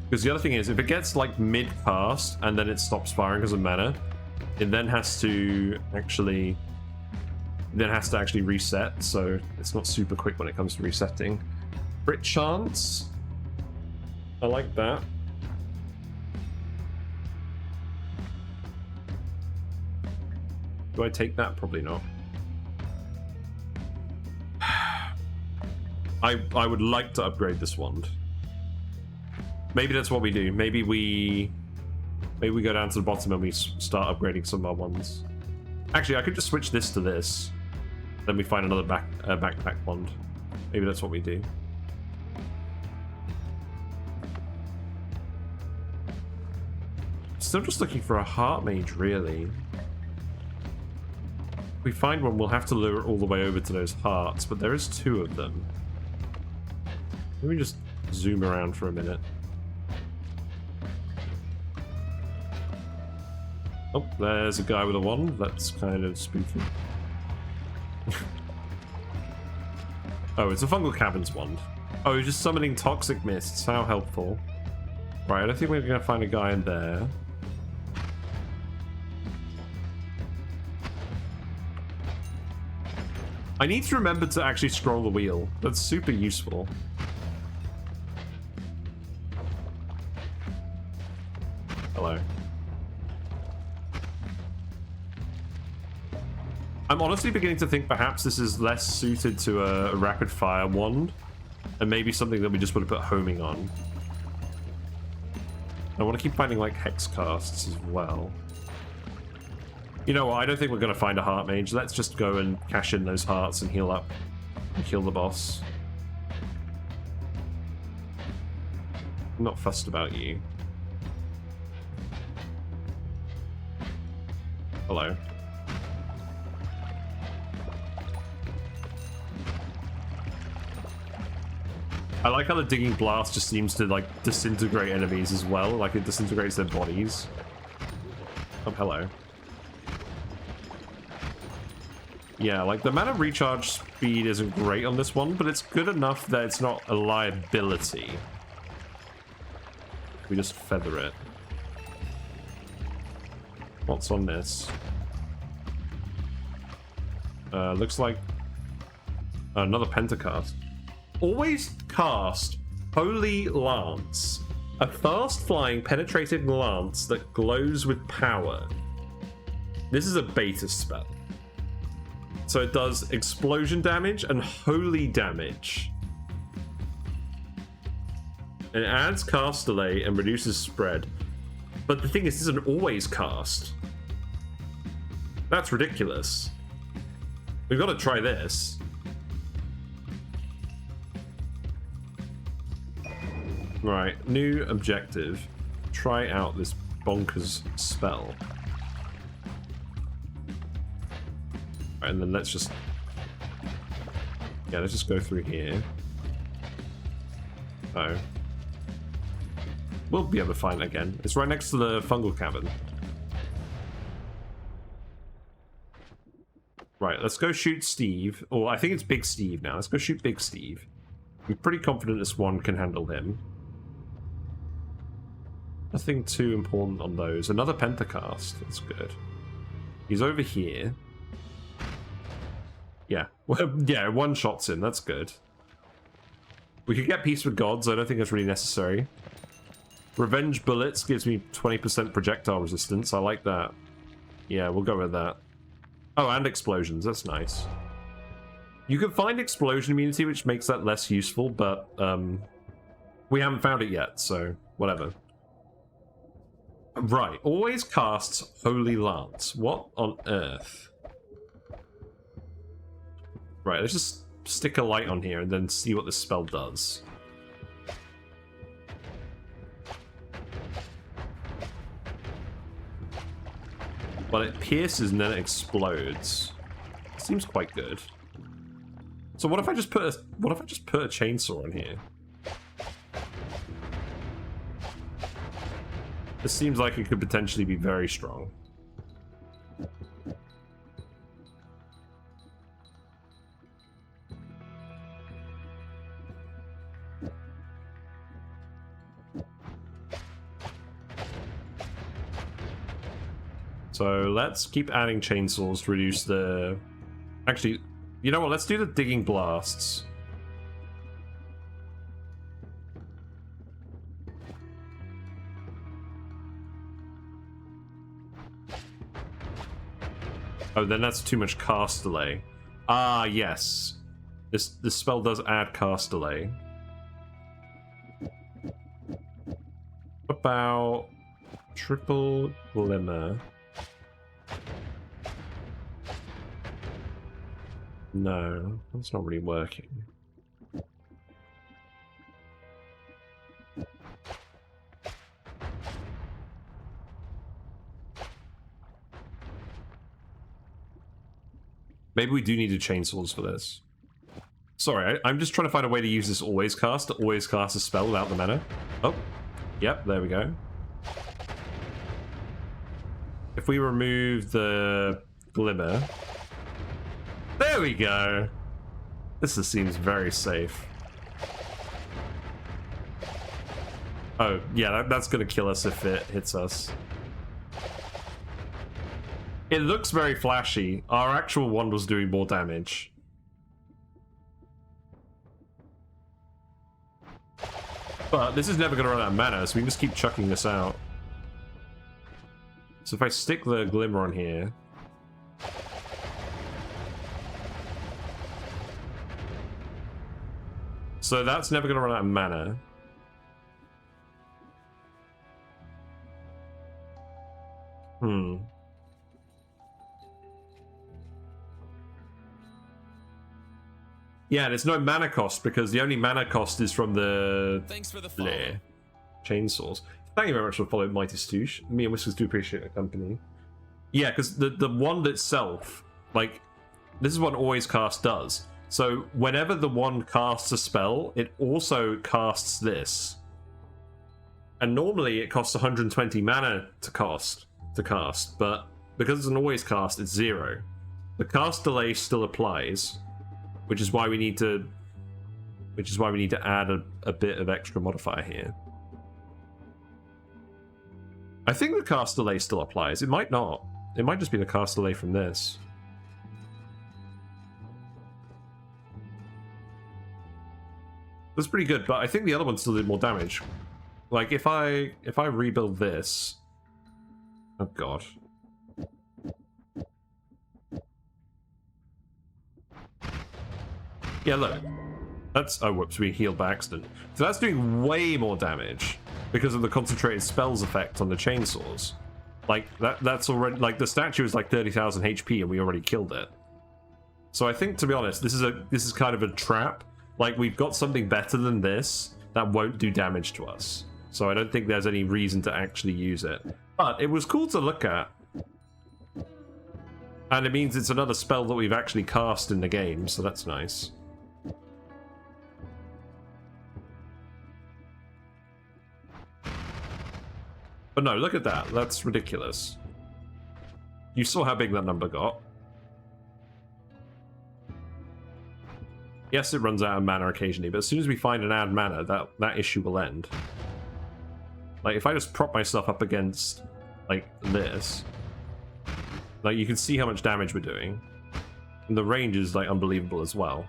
Because the other thing is, if it gets like mid-cast and then it stops firing because of mana, it then has to actually reset, so it's not super quick when it comes to resetting. Crit chance. I like that. Do I take that? Probably not. I would like to upgrade this wand. Maybe that's what we do. Maybe we go down to the bottom and we start upgrading some of our ones. Actually, I could just switch this to this. Then we find another backpack wand. Maybe that's what we do. Still just looking for a heart mage, really. If we find one, we'll have to lure it all the way over to those hearts, but there is 2 of them. Let me just zoom around for a minute. Oh, there's a guy with a wand. That's kind of spooky. Oh, it's a fungal caverns wand. Oh, he's just summoning toxic mists. How helpful. Right, I don't think we're going to find a guy in there. I need to remember to actually scroll the wheel. That's super useful. Hello. I'm honestly beginning to think perhaps this is less suited to a rapid fire wand, and maybe something that we just want to put homing on. I want to keep finding like hex casts as well. You know what? I don't think we're going to find a heart mage. Let's just go and cash in those hearts and heal up and kill the boss. I'm not fussed about you. Hello. I like how the digging blast just seems to like disintegrate enemies as well, like it disintegrates their bodies. Oh, hello. Yeah, like the mana recharge speed isn't great on this one, but it's good enough that it's not a liability. We just feather it. What's on this? Looks like another pentacast. Always cast Holy Lance, a fast-flying, penetrating lance that glows with power. This is a beta spell. So it does explosion damage and holy damage. And it adds cast delay and reduces spread. But the thing is, this is an always cast. That's ridiculous. We've got to try this. Right, new objective. Try out this bonkers spell. And then let's just... Yeah, let's just go through here. Oh. We'll be able to find it again. It's right next to the fungal cavern. Right, let's go shoot Steve. Or I think it's Big Steve now. Let's go shoot Big Steve. I'm pretty confident this one can handle him. Nothing too important on those. Another Pentacast. That's good. He's over here. Yeah. Yeah, one shots him. That's good. We could get Peace with Gods. I don't think that's really necessary. Revenge Bullets gives me 20% projectile resistance. I like that. Yeah, we'll go with that. Oh, and Explosions. That's nice. You can find Explosion immunity, which makes that less useful, but we haven't found it yet, so whatever. Right, always casts Holy Lance. What on earth? Right, let's just stick a light on here and then see what this spell does. Well, it pierces and then it explodes. Seems quite good. So what if I just put a chainsaw in here? This seems like it could potentially be very strong. So let's keep adding chainsaws to reduce the... Actually, you know what? Let's do the digging blasts. Oh, then that's too much cast delay. Ah, yes. This spell does add cast delay. What about triple glimmer? No, that's not really working. Maybe we do need the chainsaws for this. Sorry, I'm just trying to find a way to use this always cast to always cast a spell without the mana. Oh, yep, there we go. If we remove the glimmer... There we go! This just seems very safe. Oh, yeah, that's gonna kill us if it hits us. It looks very flashy. Our actual wand was doing more damage. But this is never gonna run out of mana, so we can just keep chucking this out. So if I stick the glimmer on here... So that's never gonna run out of mana. Yeah, and it's no mana cost because the only mana cost is from the... Thanks for the follow. Chainsaws. Thank you very much for following Mighty Stoosh. Me and Whiskers do appreciate the company. Yeah, because the wand itself, like, this is what always cast does. So whenever the wand casts a spell, it also casts this. And normally it costs 120 mana to cast, but because it's an always cast, it's 0. The cast delay still applies, which is why we need to add a bit of extra modifier here. I think the cast delay still applies. It might not. It might just be the cast delay from this. That's pretty good, but I think the other one still did more damage. Like if I rebuild this, oh god. Yeah, look. That's oh whoops, we healed by accident. So that's doing way more damage because of the concentrated spells effect on the chainsaws. Like that's already like the statue is like 30,000 HP and we already killed it. So I think, to be honest, this is kind of a trap. Like, we've got something better than this that won't do damage to us. So I don't think there's any reason to actually use it. But it was cool to look at. And it means it's another spell that we've actually cast in the game, so that's nice. But no, look at that. That's ridiculous. You saw how big that number got. Yes, it runs out of mana occasionally, but as soon as we find an add mana, that issue will end. Like, if I just prop myself up against, like, this... Like, you can see how much damage we're doing. And the range is, like, unbelievable as well.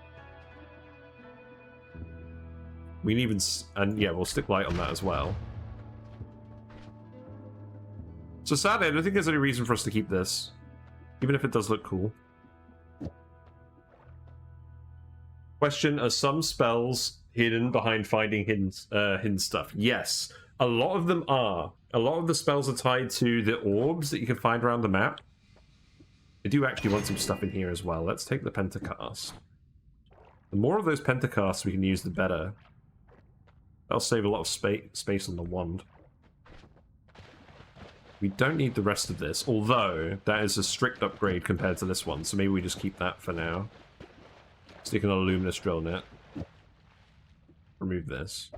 We can even... And, yeah, we'll stick light on that as well. So, sadly, I don't think there's any reason for us to keep this. Even if it does look cool. Question, are some spells hidden behind finding hidden stuff? Yes. A lot of them are. A lot of the spells are tied to the orbs that you can find around the map. I do actually want some stuff in here as well. Let's take the pentacast. The more of those pentacasts we can use, the better. That'll save a lot of space on the wand. We don't need the rest of this, although that is a strict upgrade compared to this one, so maybe we just keep that for now. Stick another Luminous Drill net. Remove this.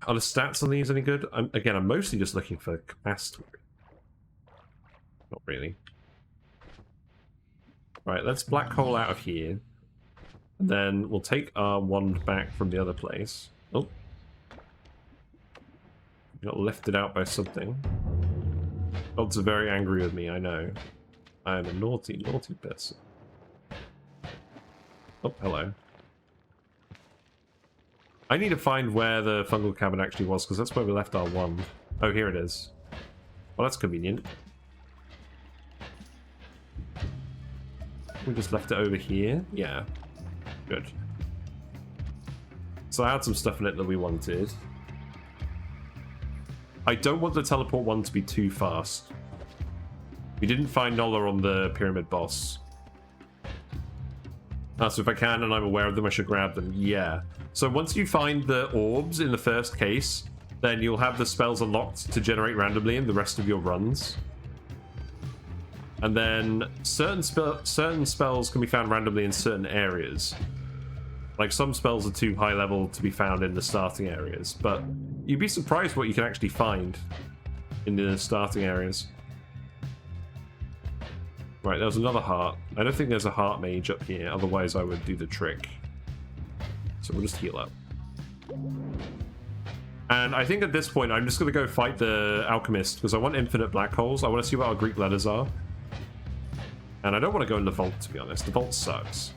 Are the stats on these any good? Again, I'm mostly just looking for capacity. Not really. Right, let's black hole out of here. And then we'll take our wand back from the other place. Oh. Got lifted out by something. Gods are very angry with me, I know. I am a naughty, naughty person. Oh, hello. I need to find where the fungal cabin actually was, because that's where we left our wand. Oh, here it is. Well, that's convenient. We just left it over here? Yeah. Good. So I had some stuff in it that we wanted. I don't want the teleport one to be too fast. We didn't find Nola on the pyramid boss. So if I can and I'm aware of them, I should grab them. Yeah. So once you find the orbs in the first case, then you'll have the spells unlocked to generate randomly in the rest of your runs. And then certain spells can be found randomly in certain areas. Like, some spells are too high level to be found in the starting areas, but you'd be surprised what you can actually find in the starting areas. Right, there was another heart. I don't think there's a heart mage up here, otherwise I would do the trick. So we'll just heal up. And I think at this point I'm just going to go fight the Alchemist, because I want infinite black holes. I want to see what our Greek letters are. And I don't want to go in the vault, to be honest. The vault sucks.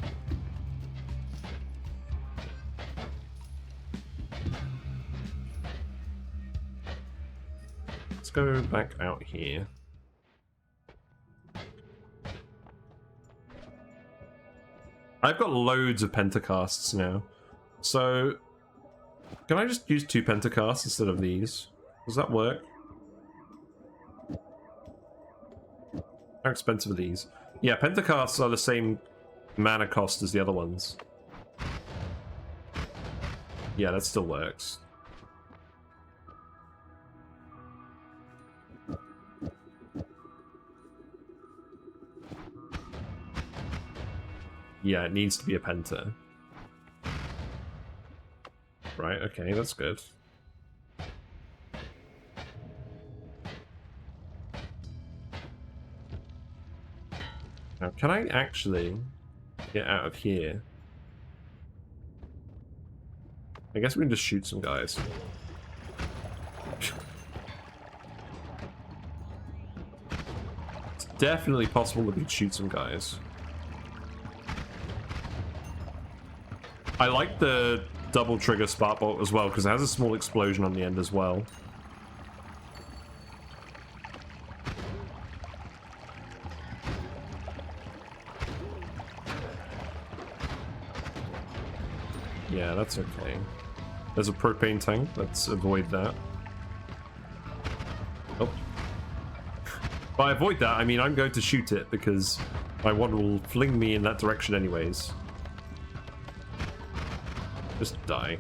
Let's go back out here. I've got loads of pentacasts now. So, can I just use 2 pentacasts instead of these? Does that work? How expensive are these? Yeah, pentacasts are the same mana cost as the other ones. Yeah, that still works. Yeah, it needs to be a penta. Right, okay, that's good. Now, can I actually get out of here? I guess we can just shoot some guys. It's definitely possible that we could shoot some guys. I like the double trigger spark bolt as well, because it has a small explosion on the end as well. Yeah, that's okay. There's a propane tank. Let's avoid that. Oh. By avoid that, I mean I'm going to shoot it, because my wand will fling me in that direction anyways. Just die.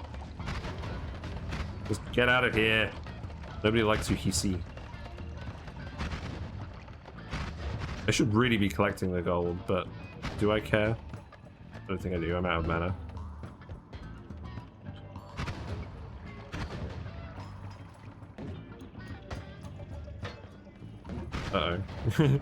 Just get out of here. Nobody likes you, Hisi. I should really be collecting the gold, but do I care? I don't think I do. I'm out of mana. Uh-oh.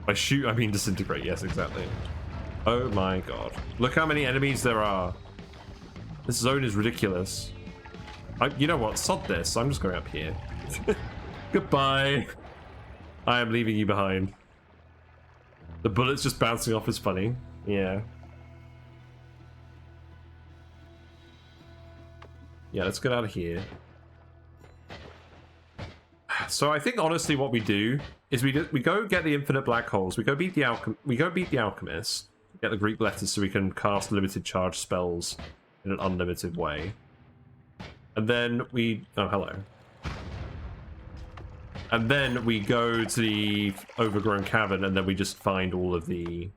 By shoot, I mean disintegrate. Yes, exactly. Oh my god. Look how many enemies there are. This zone is ridiculous. You know what? Sod this. I'm just going up here. Goodbye. I am leaving you behind. The bullets just bouncing off is funny. Yeah. Yeah, let's get out of here. So I think honestly what we do is we go get the infinite black holes. We go beat the alchemist. Get the Greek letters so we can cast limited charge spells in an unlimited way. And then we... Oh, hello. And then we go to the overgrown cavern, and then we just find all of the...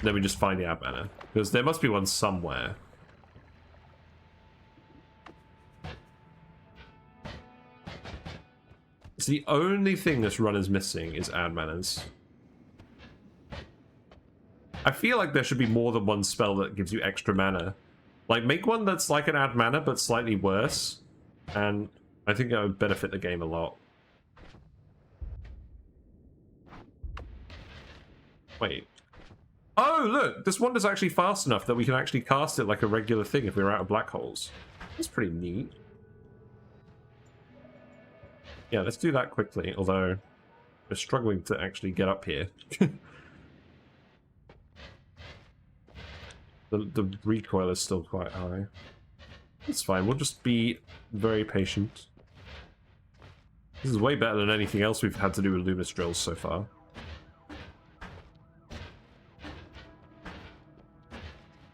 Then we just find the ad mana. Because there must be one somewhere. So the only thing this run is missing is ad manas. I feel like there should be more than one spell that gives you extra mana. Like, make one that's like an ad mana, but slightly worse. And I think that would benefit the game a lot. Wait. Oh, look! This one is actually fast enough that we can actually cast it like a regular thing if we're out of black holes. That's pretty neat. Yeah, let's do that quickly, although we're struggling to actually get up here. The recoil is still quite high. That's fine, we'll just be very patient. This is way better than anything else we've had to do with Luminous Drills so far.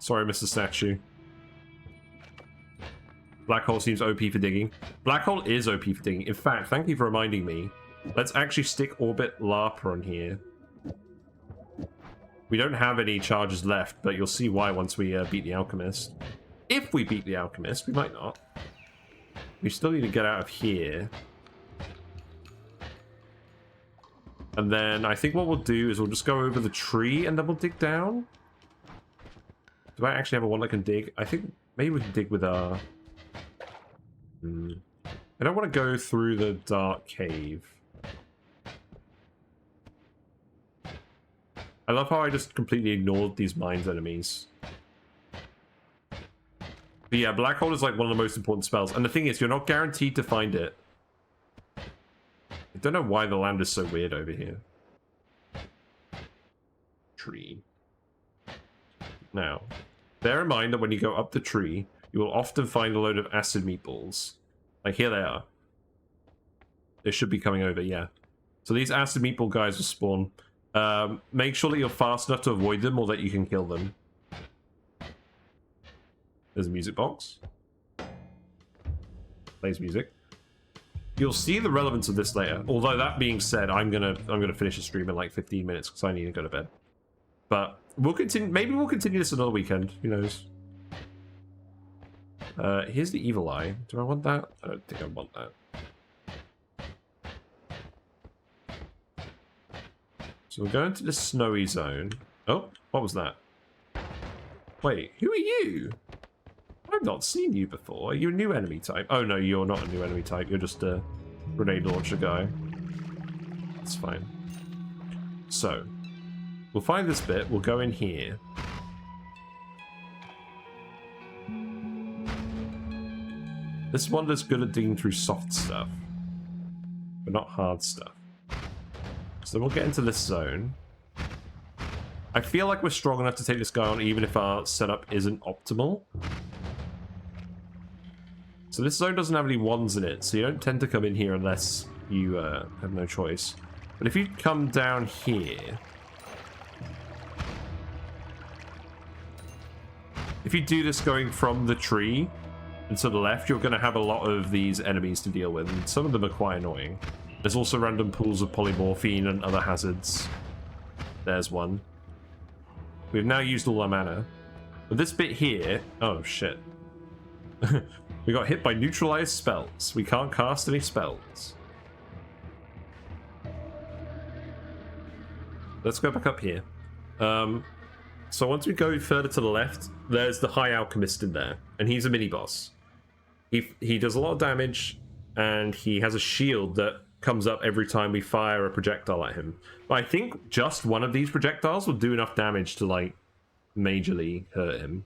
Sorry, Mr. Statue. Black hole seems OP for digging. Black hole is OP for digging. In fact, thank you for reminding me. Let's actually stick Orbit Larpa on here. We don't have any charges left, but you'll see why once we beat the Alchemist. If we beat the Alchemist, we might not. We still need to get out of here. And then I think what we'll do is we'll just go over the tree and then we'll dig down. Do I actually have a one that can dig? I think maybe we can dig with our... I don't want to go through the dark cave. I love how I just completely ignored these mines enemies. But yeah, Black Hole is like one of the most important spells. And the thing is, you're not guaranteed to find it. I don't know why the land is so weird over here. Tree. Now, bear in mind that when you go up the tree, you will often find a load of acid meatballs. Like, here they are. They should be coming over, yeah. So these acid meatball guys will spawn. Make sure that you're fast enough to avoid them or that you can kill them. There's a music box. Plays music. You'll see the relevance of this later. Although that being said, I'm gonna finish the stream in like 15 minutes because I need to go to bed. But we'll continue. Maybe we'll continue this another weekend. Who knows? Here's the evil eye. Do I want that? I don't think I want that. So we're going to the snowy zone. Oh, what was that? Wait, who are you? I've not seen you before. Are you a new enemy type? Oh no, you're not a new enemy type. You're just a grenade launcher guy. That's fine. So, we'll find this bit. We'll go in here. This one is good at digging through soft stuff, but not hard stuff. So we'll get into this zone. I feel like we're strong enough to take this guy on even if our setup isn't optimal. So this zone doesn't have any wands in it, so you don't tend to come in here unless you have no choice. But if you come down here... If you do this going from the tree and to the left, you're going to have a lot of these enemies to deal with, and some of them are quite annoying. There's also random pools of polymorphine and other hazards. There's one. We've now used all our mana. But this bit here... Oh, shit. We got hit by neutralized spells. We can't cast any spells. Let's go back up here. So once we go further to the left, there's the High Alchemist in there, and he's a mini-boss. He does a lot of damage, and he has a shield that comes up every time we fire a projectile at him. But I think just one of these projectiles will do enough damage to, like, majorly hurt him.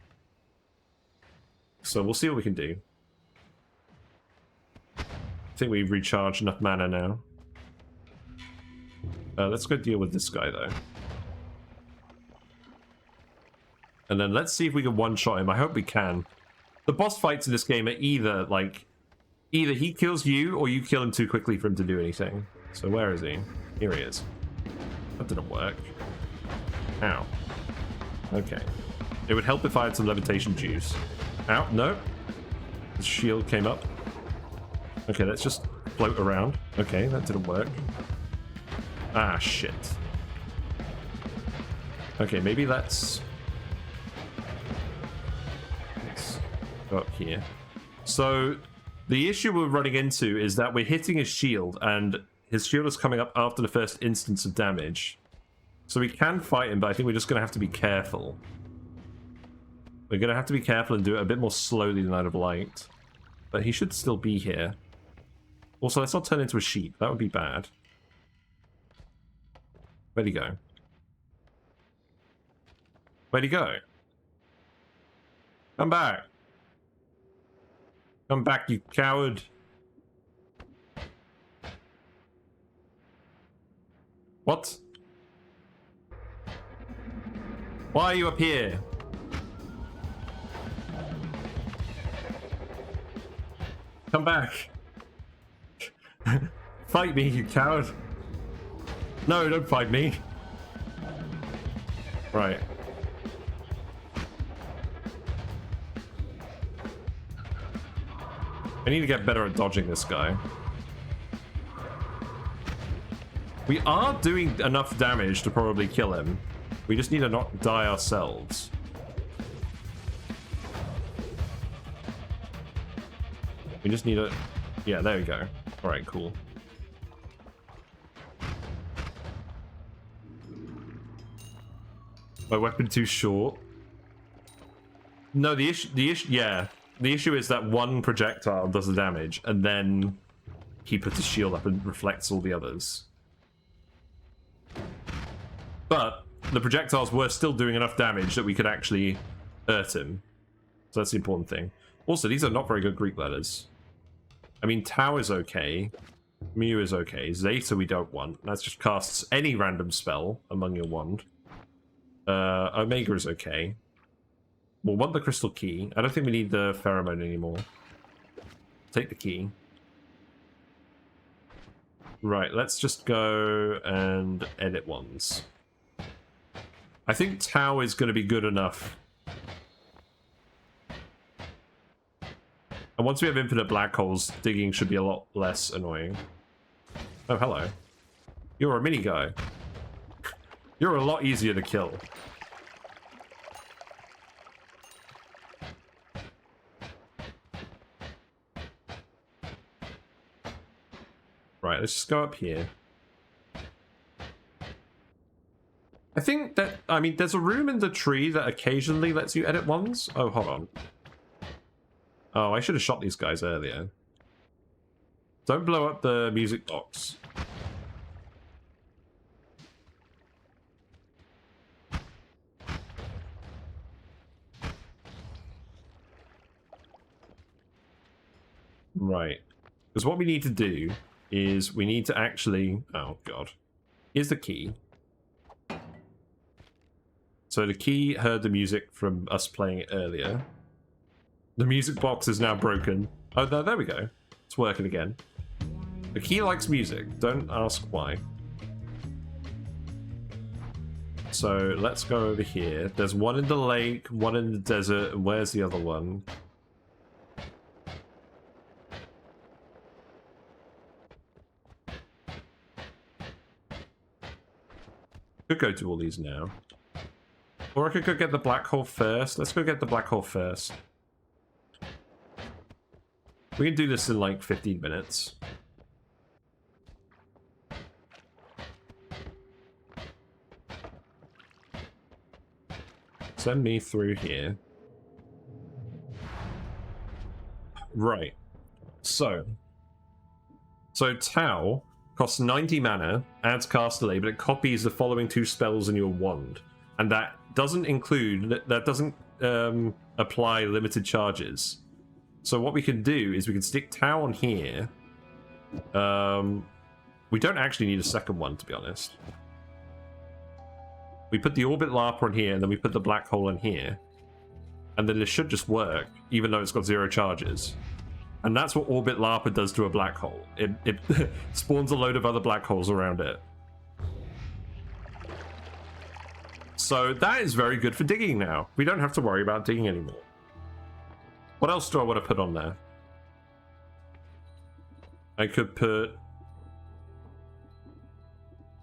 So we'll see what we can do. I think we've recharged enough mana now. Let's go deal with this guy, though. And then let's see if we can one-shot him. I hope we can. The boss fights in this game are either, like... Either he kills you, or you kill him too quickly for him to do anything. So where is he? Here he is. That didn't work. Ow. Okay. It would help if I had some levitation juice. Ow, no. The shield came up. Okay, let's just float around. Okay, that didn't work. Ah, shit. Okay, maybe let's go up here. So, the issue we're running into is that we're hitting his shield, and his shield is coming up after the first instance of damage. So we can fight him, but I think we're just going to have to be careful. We're going to have to be careful and do it a bit more slowly than I'd have liked. But he should still be here. Also, let's not turn into a sheep. That would be bad. Where'd he go? Where'd he go? Come back. Come back, you coward. What? Why are you up here? Come back. Fight me, you coward. No, don't fight me. Right. I need to get better at dodging this guy. We are doing enough damage to probably kill him. We just need to not die ourselves. We just need to... Yeah, there we go. Alright, cool. My weapon too short? No, the issue is that one projectile does the damage, and then he puts his shield up and reflects all the others. But the projectiles were still doing enough damage that we could actually hurt him. So that's the important thing. Also, these are not very good Greek letters. I mean, Tau is okay. Mu is okay. Zeta we don't want. That just casts any random spell among your wand. Omega is okay. We'll want the crystal key. I don't think we need the pheromone anymore. Take the key. Right, let's just go and edit ones. I think Tau is going to be good enough. And once we have infinite black holes, digging should be a lot less annoying. Oh, hello. You're a mini guy. You're a lot easier to kill. Right, let's just go up here. I think that, I mean, there's a room in the tree that occasionally lets you edit ones. Oh, hold on. Oh, I should have shot these guys earlier. Don't blow up the music box. Right. Because what we need to do is we need to actually... Oh, God. Here's the key. So the key heard the music from us playing it earlier. The music box is now broken. Oh, no, there we go. It's working again. The key likes music. Don't ask why. So let's go over here. There's one in the lake, one in the desert, and where's the other one? Could go to all these now. Or I could go get the black hole first. Let's go get the black hole first. We can do this in like 15 minutes. Send me through here. Right. So Tau costs 90 mana, adds cast delay, but it copies the following 2 spells in your wand. And that doesn't include, that doesn't apply limited charges. So what we can do is we can stick Tau on here. We don't actually need a second one, to be honest. We put the Orbit Larper on here, and then we put the Black Hole in here. And then this should just work, even though it's got 0 charges. And that's what Orbit Larper does to a black hole. It spawns a load of other black holes around it. So that is very good for digging now. We don't have to worry about digging anymore. What else do I want to put on there? I could put...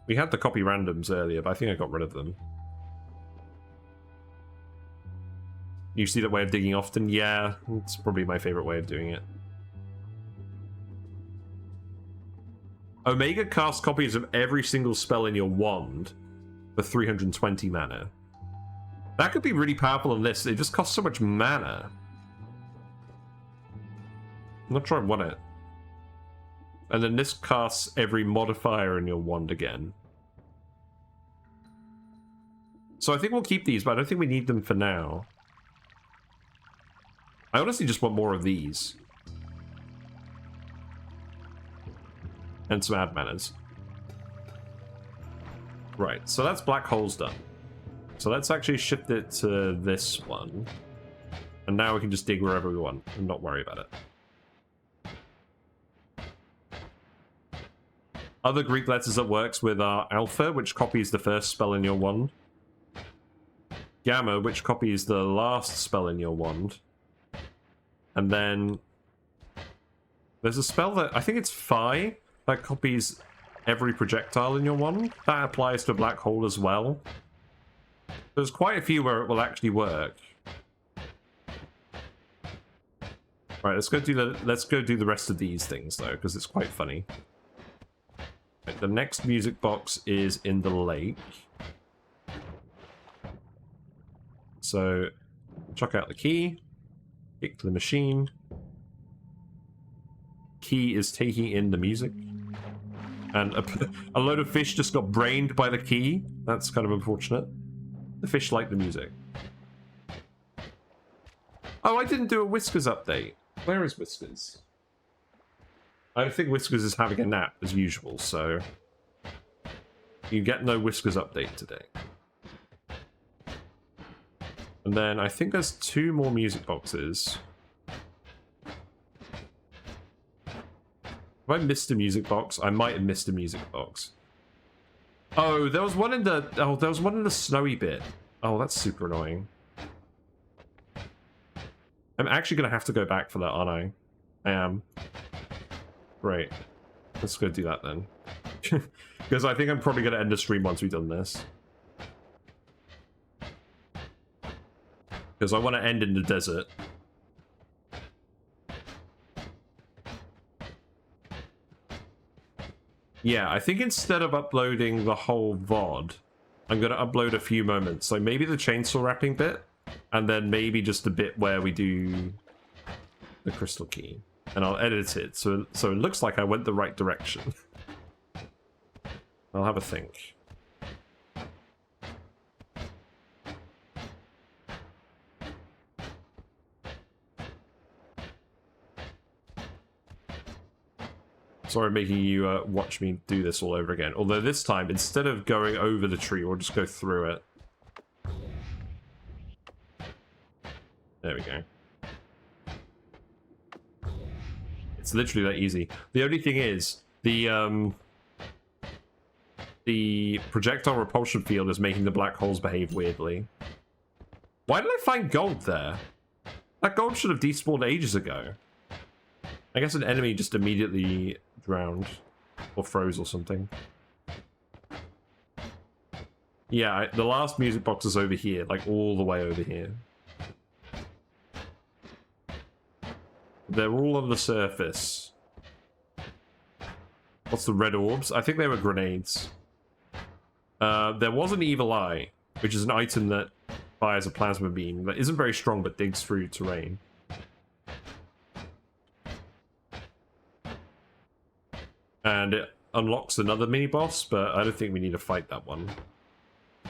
We had the copy randoms earlier, but I think I got rid of them. You see that way of digging often? Yeah, it's probably my favorite way of doing it. Omega casts copies of every single spell in your wand for 320 mana. That could be really powerful on this. It just costs so much mana. I'm not sure I want it. And then this casts every modifier in your wand again. So I think we'll keep these, but I don't think we need them for now. I honestly just want more of these. And some ad manas. Right, so that's black holes done. So let's actually shift it to this one. And now we can just dig wherever we want and not worry about it. Other Greek letters that works with are Alpha, which copies the first spell in your wand. Gamma, which copies the last spell in your wand. And then there's a spell that, I think it's Phi, that copies every projectile in your wand. That applies to a black hole as well. There's quite a few where it will actually work. Right, let's go do the rest of these things though, because it's quite funny. Right, the next music box is in the lake. So chuck out the key. Kick to the machine. Key is taking in the music. And a load of fish just got brained by the key. That's kind of unfortunate. The fish like the music. Oh, I didn't do a Whiskers update. Where is Whiskers? I think Whiskers is having a nap as usual, so you get no Whiskers update today. And then I think there's 2 more music boxes. Have I missed a music box? I might have missed a music box. Oh, there was one in the... Oh, there was one in the snowy bit. Oh, that's super annoying. I'm actually going to have to go back for that, aren't I? I am. Great. Let's go do that then. Because I think I'm probably going to end the stream once we've done this. Because I want to end in the desert. Yeah, I think instead of uploading the whole VOD, I'm going to upload a few moments. So maybe the chainsaw wrapping bit, and then maybe just a bit where we do the crystal key. And I'll edit it so it looks like I went the right direction. I'll have a think. Sorry, making you watch me do this all over again. Although this time, instead of going over the tree, we'll just go through it. There we go. It's literally that easy. The only thing is, the projectile repulsion field is making the black holes behave weirdly. Why did I find gold there? That gold should have despawned ages ago. I guess an enemy just immediately drowned or froze or something. Yeah, the last music box is over here, like all the way over here. They're all on the surface. What's the red orbs? I think they were grenades. There was an evil eye, which is an item that fires a plasma beam that isn't very strong but digs through terrain. And it unlocks another mini-boss, but I don't think we need to fight that one.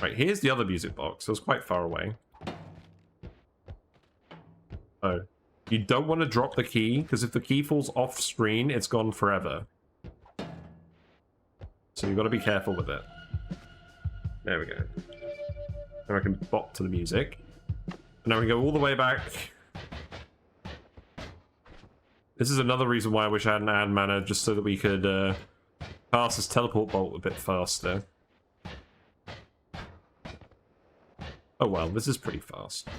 Right, here's the other music box. It was quite far away. Oh. You don't want to drop the key, because if the key falls off screen, it's gone forever. So you've got to be careful with it. There we go. Now I can bop to the music. And now we go all the way back. This is another reason why I wish I had an ad mana, just so that we could pass this teleport bolt a bit faster. Oh well, this is pretty fast.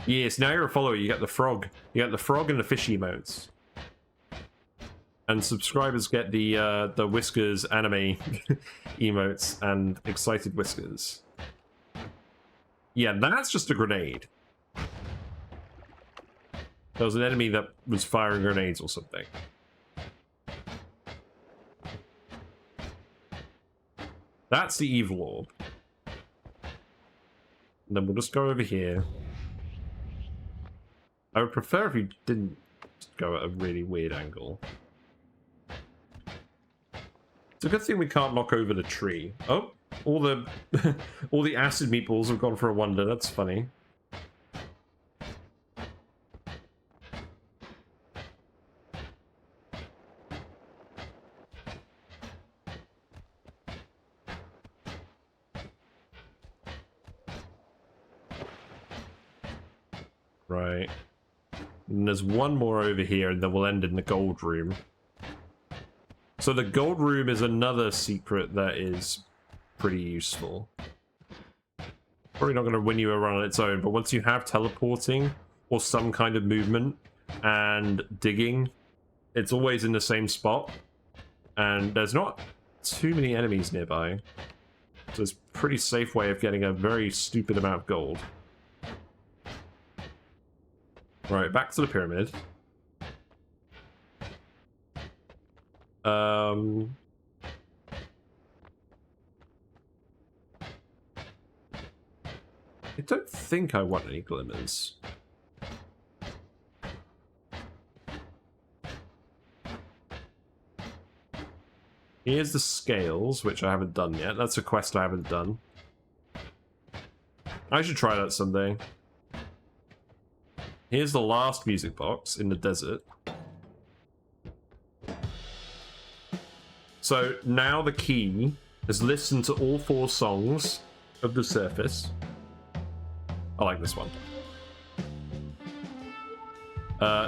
Yes, now you're a follower, you get the frog. You get the frog and the fish emotes. And subscribers get the Whiskers anime emotes and excited Whiskers. Yeah, that's just a grenade. There was an enemy that was firing grenades or something. That's the evil orb. And then we'll just go over here. I would prefer if you didn't go at a really weird angle. It's a good thing we can't knock over the tree. Oh, all the all the acid meatballs have gone for a wander. That's funny. Right. And there's one more over here, and then we'll end in the gold room. So the gold room is another secret that is pretty useful. Probably not going to win you around on its own, but once you have teleporting or some kind of movement and digging, it's always in the same spot. And there's not too many enemies nearby. So it's a pretty safe way of getting a very stupid amount of gold. Right, back to the pyramid. I don't think I want any glimmers. Here's the scales, which I haven't done yet. That's a quest I haven't done. I should try that someday. Here's the last music box in the desert. So now the key is listen to all 4 songs of the surface. I like this one.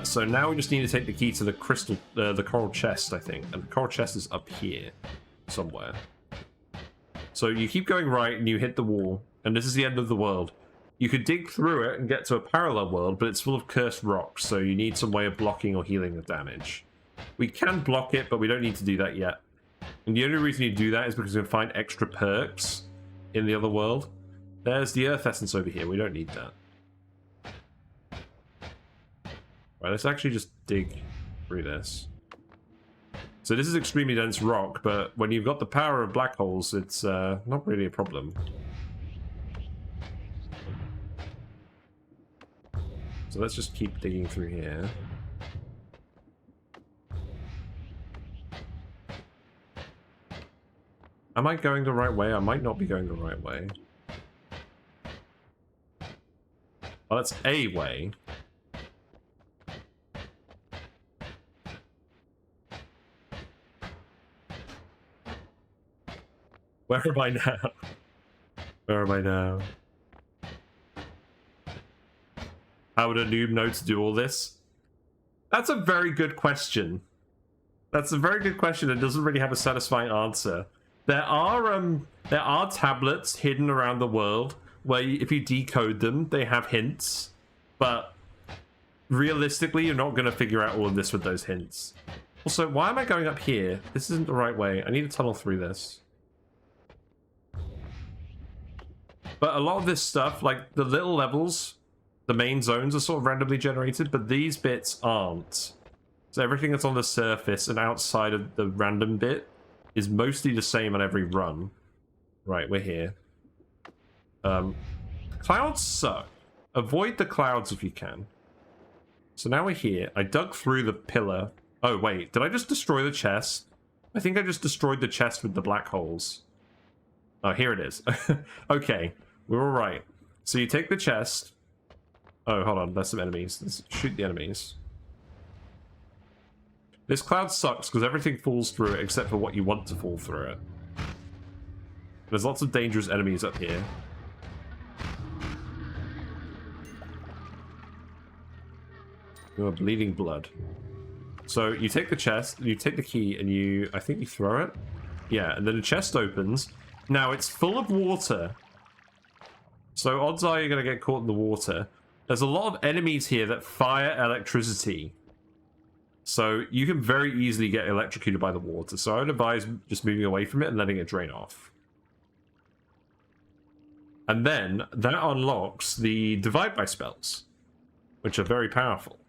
So now we just need to take the key to the crystal, the coral chest, I think. And the coral chest is up here somewhere. So you keep going right and you hit the wall. And this is the end of the world. You could dig through it and get to a parallel world, but it's full of cursed rocks, so you need some way of blocking or healing the damage. We can block it, but we don't need to do that yet. And the only reason you do that is because we can find extra perks in the other world. There's the earth essence over here. We don't need that. Right, let's actually just dig through this. So this is extremely dense rock, but when you've got the power of black holes, it's not really a problem. So let's just keep digging through here. Am I going the right way? I might not be going the right way. Well, that's a way. Where am I now? Where am I now? How would a noob know to do all this? That's a very good question. That's a very good question. It doesn't really have a satisfying answer. There are tablets hidden around the world where if you decode them, they have hints. But realistically, you're not going to figure out all of this with those hints. Also, why am I going up here? This isn't the right way. I need to tunnel through this. But a lot of this stuff, like the little levels, the main zones are sort of randomly generated, but these bits aren't. So everything that's on the surface and outside of the random bit is mostly the same on every run. Right, we're here. Clouds suck. Avoid the clouds if you can. So now we're here. I dug through the pillar. Oh, wait. Did I just destroy the chest? I think I just destroyed the chest with the black holes. Oh, here it is. Okay. We're all right. So you take the chest. Oh, hold on. There's some enemies. Let's shoot the enemies. This cloud sucks because everything falls through it except for what you want to fall through it. There's lots of dangerous enemies up here. You are bleeding blood. So you take the chest, you take the key, and you, I think you throw it? Yeah, and then the chest opens. Now, it's full of water. So odds are you're going to get caught in the water. There's a lot of enemies here that fire electricity. So you can very easily get electrocuted by the water. So I would advise just moving away from it and letting it drain off. And then that unlocks the divide by spells, which are very powerful.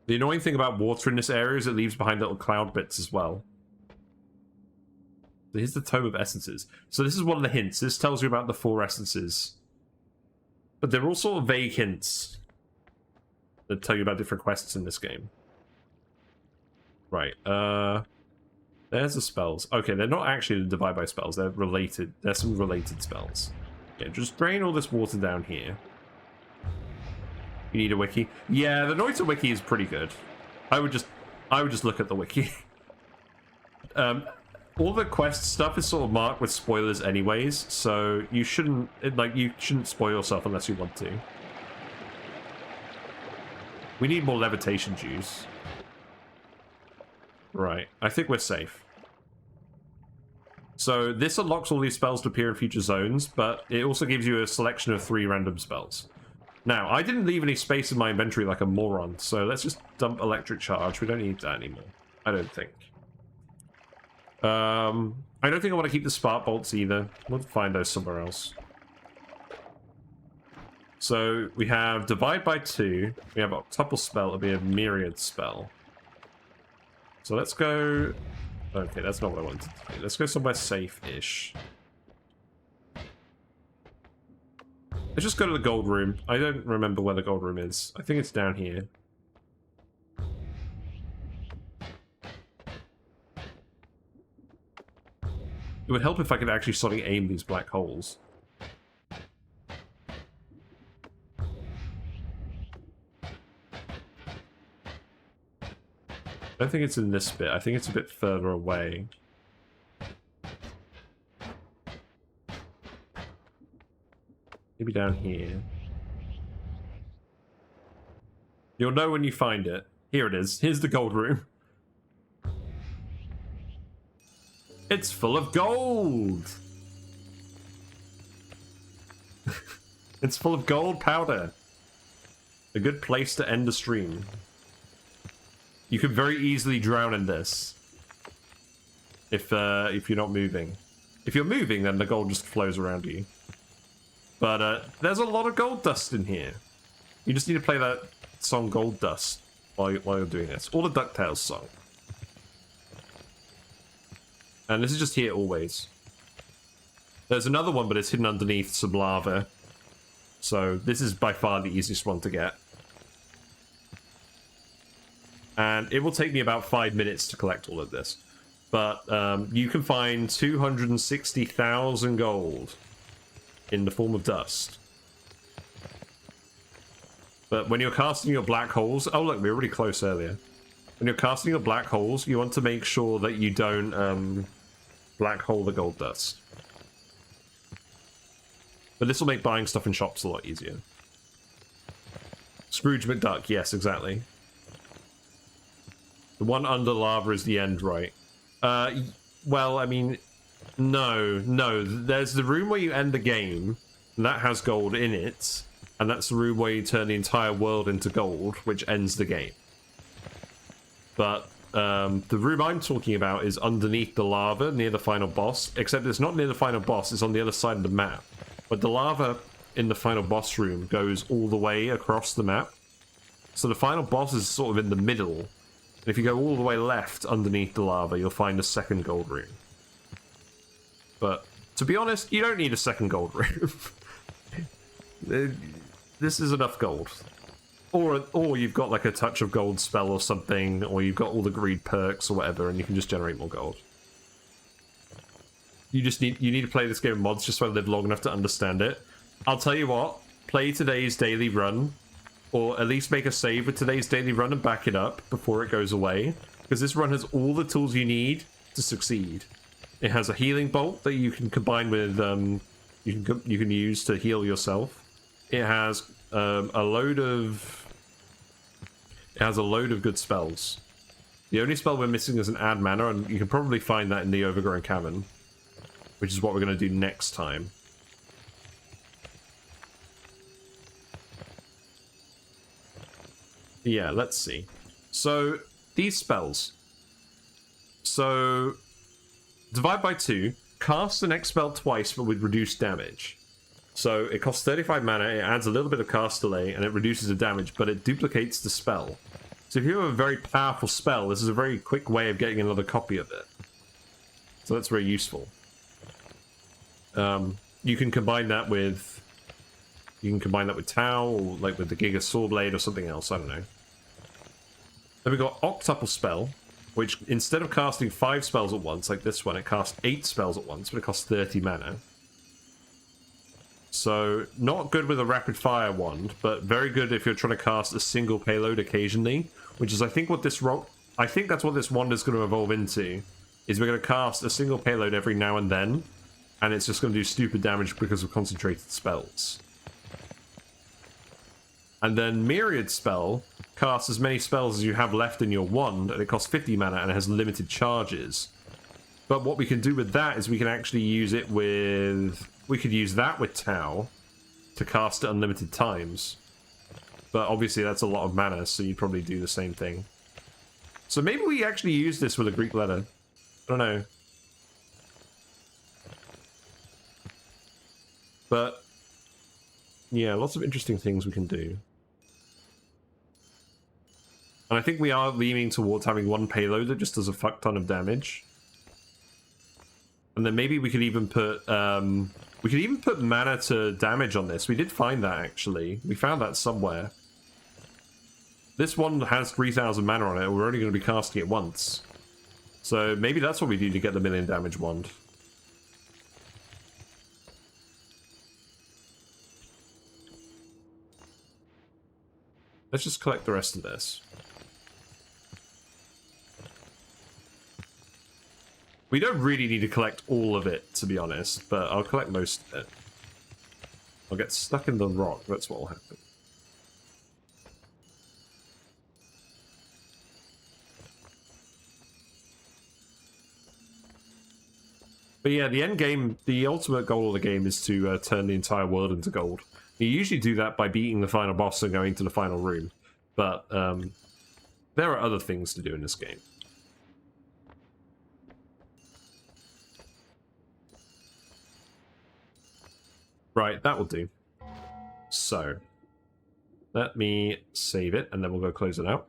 The annoying thing about water in this area is it leaves behind little cloud bits as well. So here's the Tome of Essences. So this is one of the hints. This tells you about the 4 essences. But they're all sort of vague hints that tell you about different quests in this game. Right, there's the spells. Okay, they're not actually the divide by spells, they're related. There's some related spells. Yeah, just drain all this water down here. You need a wiki. Yeah, the Noita wiki is pretty good. I would just look at the wiki. All the quest stuff is sort of marked with spoilers anyways, so you shouldn't spoil yourself unless you want to. We need more levitation juice. Right, I think we're safe. So this unlocks all these spells to appear in future zones, but it also gives you a selection of 3 random spells. Now, I didn't leave any space in my inventory like a moron, so let's just dump electric charge. We don't need that anymore. I don't think. I don't think I want to keep the spark bolts either. We'll find those somewhere else. So we have divide by 2. We have octuple spell. It'll be a myriad spell. So let's go... Okay, that's not what I wanted to do. Let's go somewhere safe-ish. Let's just go to the gold room. I don't remember where the gold room is. I think it's down here. It would help if I could actually sort of aim these black holes. I don't think it's in this bit. I think it's a bit further away. Maybe down here. You'll know when you find it. Here it is. Here's the gold room. It's full of gold! It's full of gold powder. A good place to end the stream. You could very easily drown in this. If you're not moving. If you're moving, then the gold just flows around you. But there's a lot of gold dust in here. You just need to play that song Gold Dust while you're doing this. Or the DuckTales song. And this is just here always. There's another one, but it's hidden underneath some lava. So this is by far the easiest one to get. And it will take me about 5 minutes to collect all of this. But you can find 260,000 gold in the form of dust. But when you're casting your black holes... Oh, look, we were really close earlier. When you're casting your black holes, you want to make sure that you don't black hole the gold dust. But this will make buying stuff in shops a lot easier. Scrooge McDuck, yes, exactly. The one under lava is the end, right? Well, I mean... No. There's the room where you end the game, and that has gold in it. And that's the room where you turn the entire world into gold, which ends the game. But the room I'm talking about is underneath the lava near the final boss, except it's not near the final boss, it's on the other side of the map. But the lava in the final boss room goes all the way across the map. So the final boss is sort of in the middle. And if you go all the way left underneath the lava, you'll find a second gold room. But to be honest, you don't need a second gold room. This is enough gold. Or you've got like a touch of gold spell or something, or you've got all the greed perks or whatever, and you can just generate more gold. You need to play this game with mods just so I live long enough to understand it. I'll tell you what, play today's daily run, or at least make a save with today's daily run and back it up before it goes away, because this run has all the tools you need to succeed. It has a healing bolt that you can combine with you can use to heal yourself. It has a load of good spells. The only spell we're missing is an add mana, and you can probably find that in the Overgrown Cavern, which is what we're going to do next time. Yeah, let's see. So, these spells. So, divide by 2, cast the next spell twice but with reduced damage. So, it costs 35 mana, it adds a little bit of cast delay, and it reduces the damage, but it duplicates the spell. So if you have a very powerful spell, this is a very quick way of getting another copy of it. So that's very useful. You can combine that with Tau, or like with the Giga Swordblade or something else, I don't know. Then we've got Octuple Spell, which instead of casting 5 spells at once, like this one, it casts 8 spells at once, but it costs 30 mana. So, not good with a rapid fire wand, but very good if you're trying to cast a single payload occasionally, which is I think that's what this wand is going to evolve into, is we're going to cast a single payload every now and then, and it's just going to do stupid damage because of concentrated spells. And then Myriad Spell casts as many spells as you have left in your wand, and it costs 50 mana and it has limited charges. But what we can do with that is we can actually use it with... We could use that with Tau to cast it unlimited times. But obviously that's a lot of mana, so you'd probably do the same thing. So maybe we actually use this with a Greek letter. I don't know. But, yeah, lots of interesting things we can do. And I think we are leaning towards having one payload that just does a fuck ton of damage. And then maybe we could even put mana to damage on this. We did find that, actually. We found that somewhere. This one has 3,000 mana on it, and we're only going to be casting it once. So maybe that's what we do to get the 1,000,000 damage wand. Let's just collect the rest of this. We don't really need to collect all of it, to be honest, but I'll collect most of it. I'll get stuck in the rock, that's what will happen. But yeah, the end game, the ultimate goal of the game is to turn the entire world into gold. You usually do that by beating the final boss and going to the final room, but there are other things to do in this game. Right, that will do. So, let me save it, and then we'll go close it out.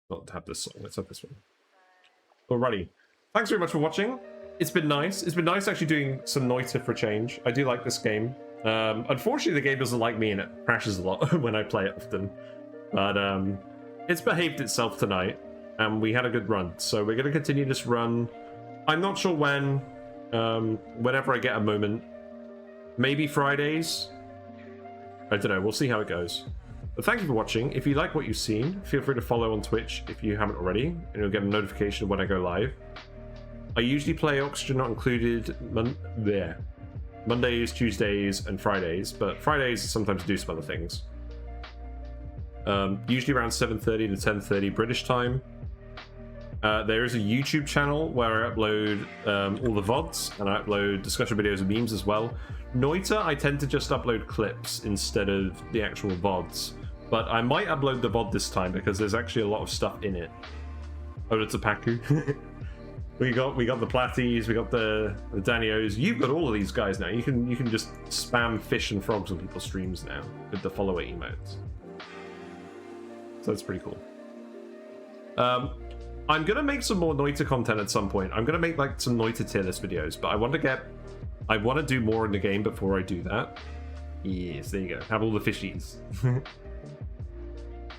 Not have this song, let's have this one. Alrighty. Thanks very much for watching. It's been nice. It's been nice actually doing some Noita for a change. I do like this game. Unfortunately, the game doesn't like me, and it crashes a lot when I play it often. But, it's behaved itself tonight, and we had a good run. So we're going to continue this run. I'm not sure when. Whenever I get a moment. Maybe Fridays? I don't know. We'll see how it goes. But thank you for watching. If you like what you've seen, feel free to follow on Twitch if you haven't already, and you'll get a notification when I go live. I usually play Oxygen Not Included Mondays, Tuesdays, and Fridays, but Fridays sometimes do some other things. Usually around 7:30 to 10:30 British time. There is a YouTube channel where I upload all the VODs, and I upload discussion videos and memes as well. Noita, I tend to just upload clips instead of the actual VODs. But I might upload the VOD this time because there's actually a lot of stuff in it. Oh, that's a Paku. we got the Platties, we got the Danios. You've got all of these guys now. You can just spam fish and frogs on people's streams now with the follower emotes. So that's pretty cool. I'm gonna make some more Noita content at some point. I'm gonna make like some Noita tier list videos, but I want to do more in the game before I do that. Yes, there you go. Have all the fishies.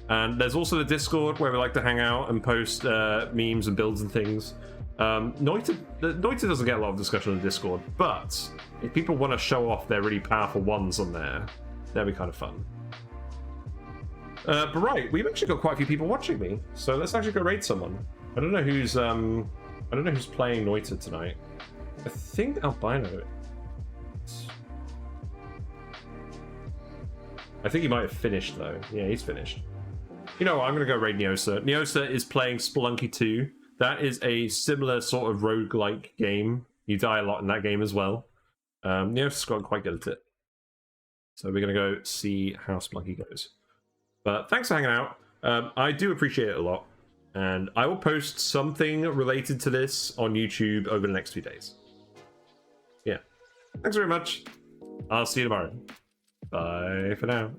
And there's also the Discord where we like to hang out and post memes and builds and things. Noita doesn't get a lot of discussion on the Discord, but if people want to show off their really powerful ones on there, that'd be kind of fun. But right, we've actually got quite a few people watching me, so let's actually go raid someone. I don't know who's playing Noita tonight. I think Albino. I think he might have finished though. Yeah, he's finished. You know what, I'm gonna go raid Neosa. Neosa is playing Spelunky 2. That is a similar sort of roguelike game. You die a lot in that game as well. Neosa's got quite good at it. So we're gonna go see how Spelunky goes. But thanks for hanging out. I do appreciate it a lot. And I will post something related to this on YouTube over the next few days. Yeah. Thanks very much. I'll see you tomorrow. Bye for now.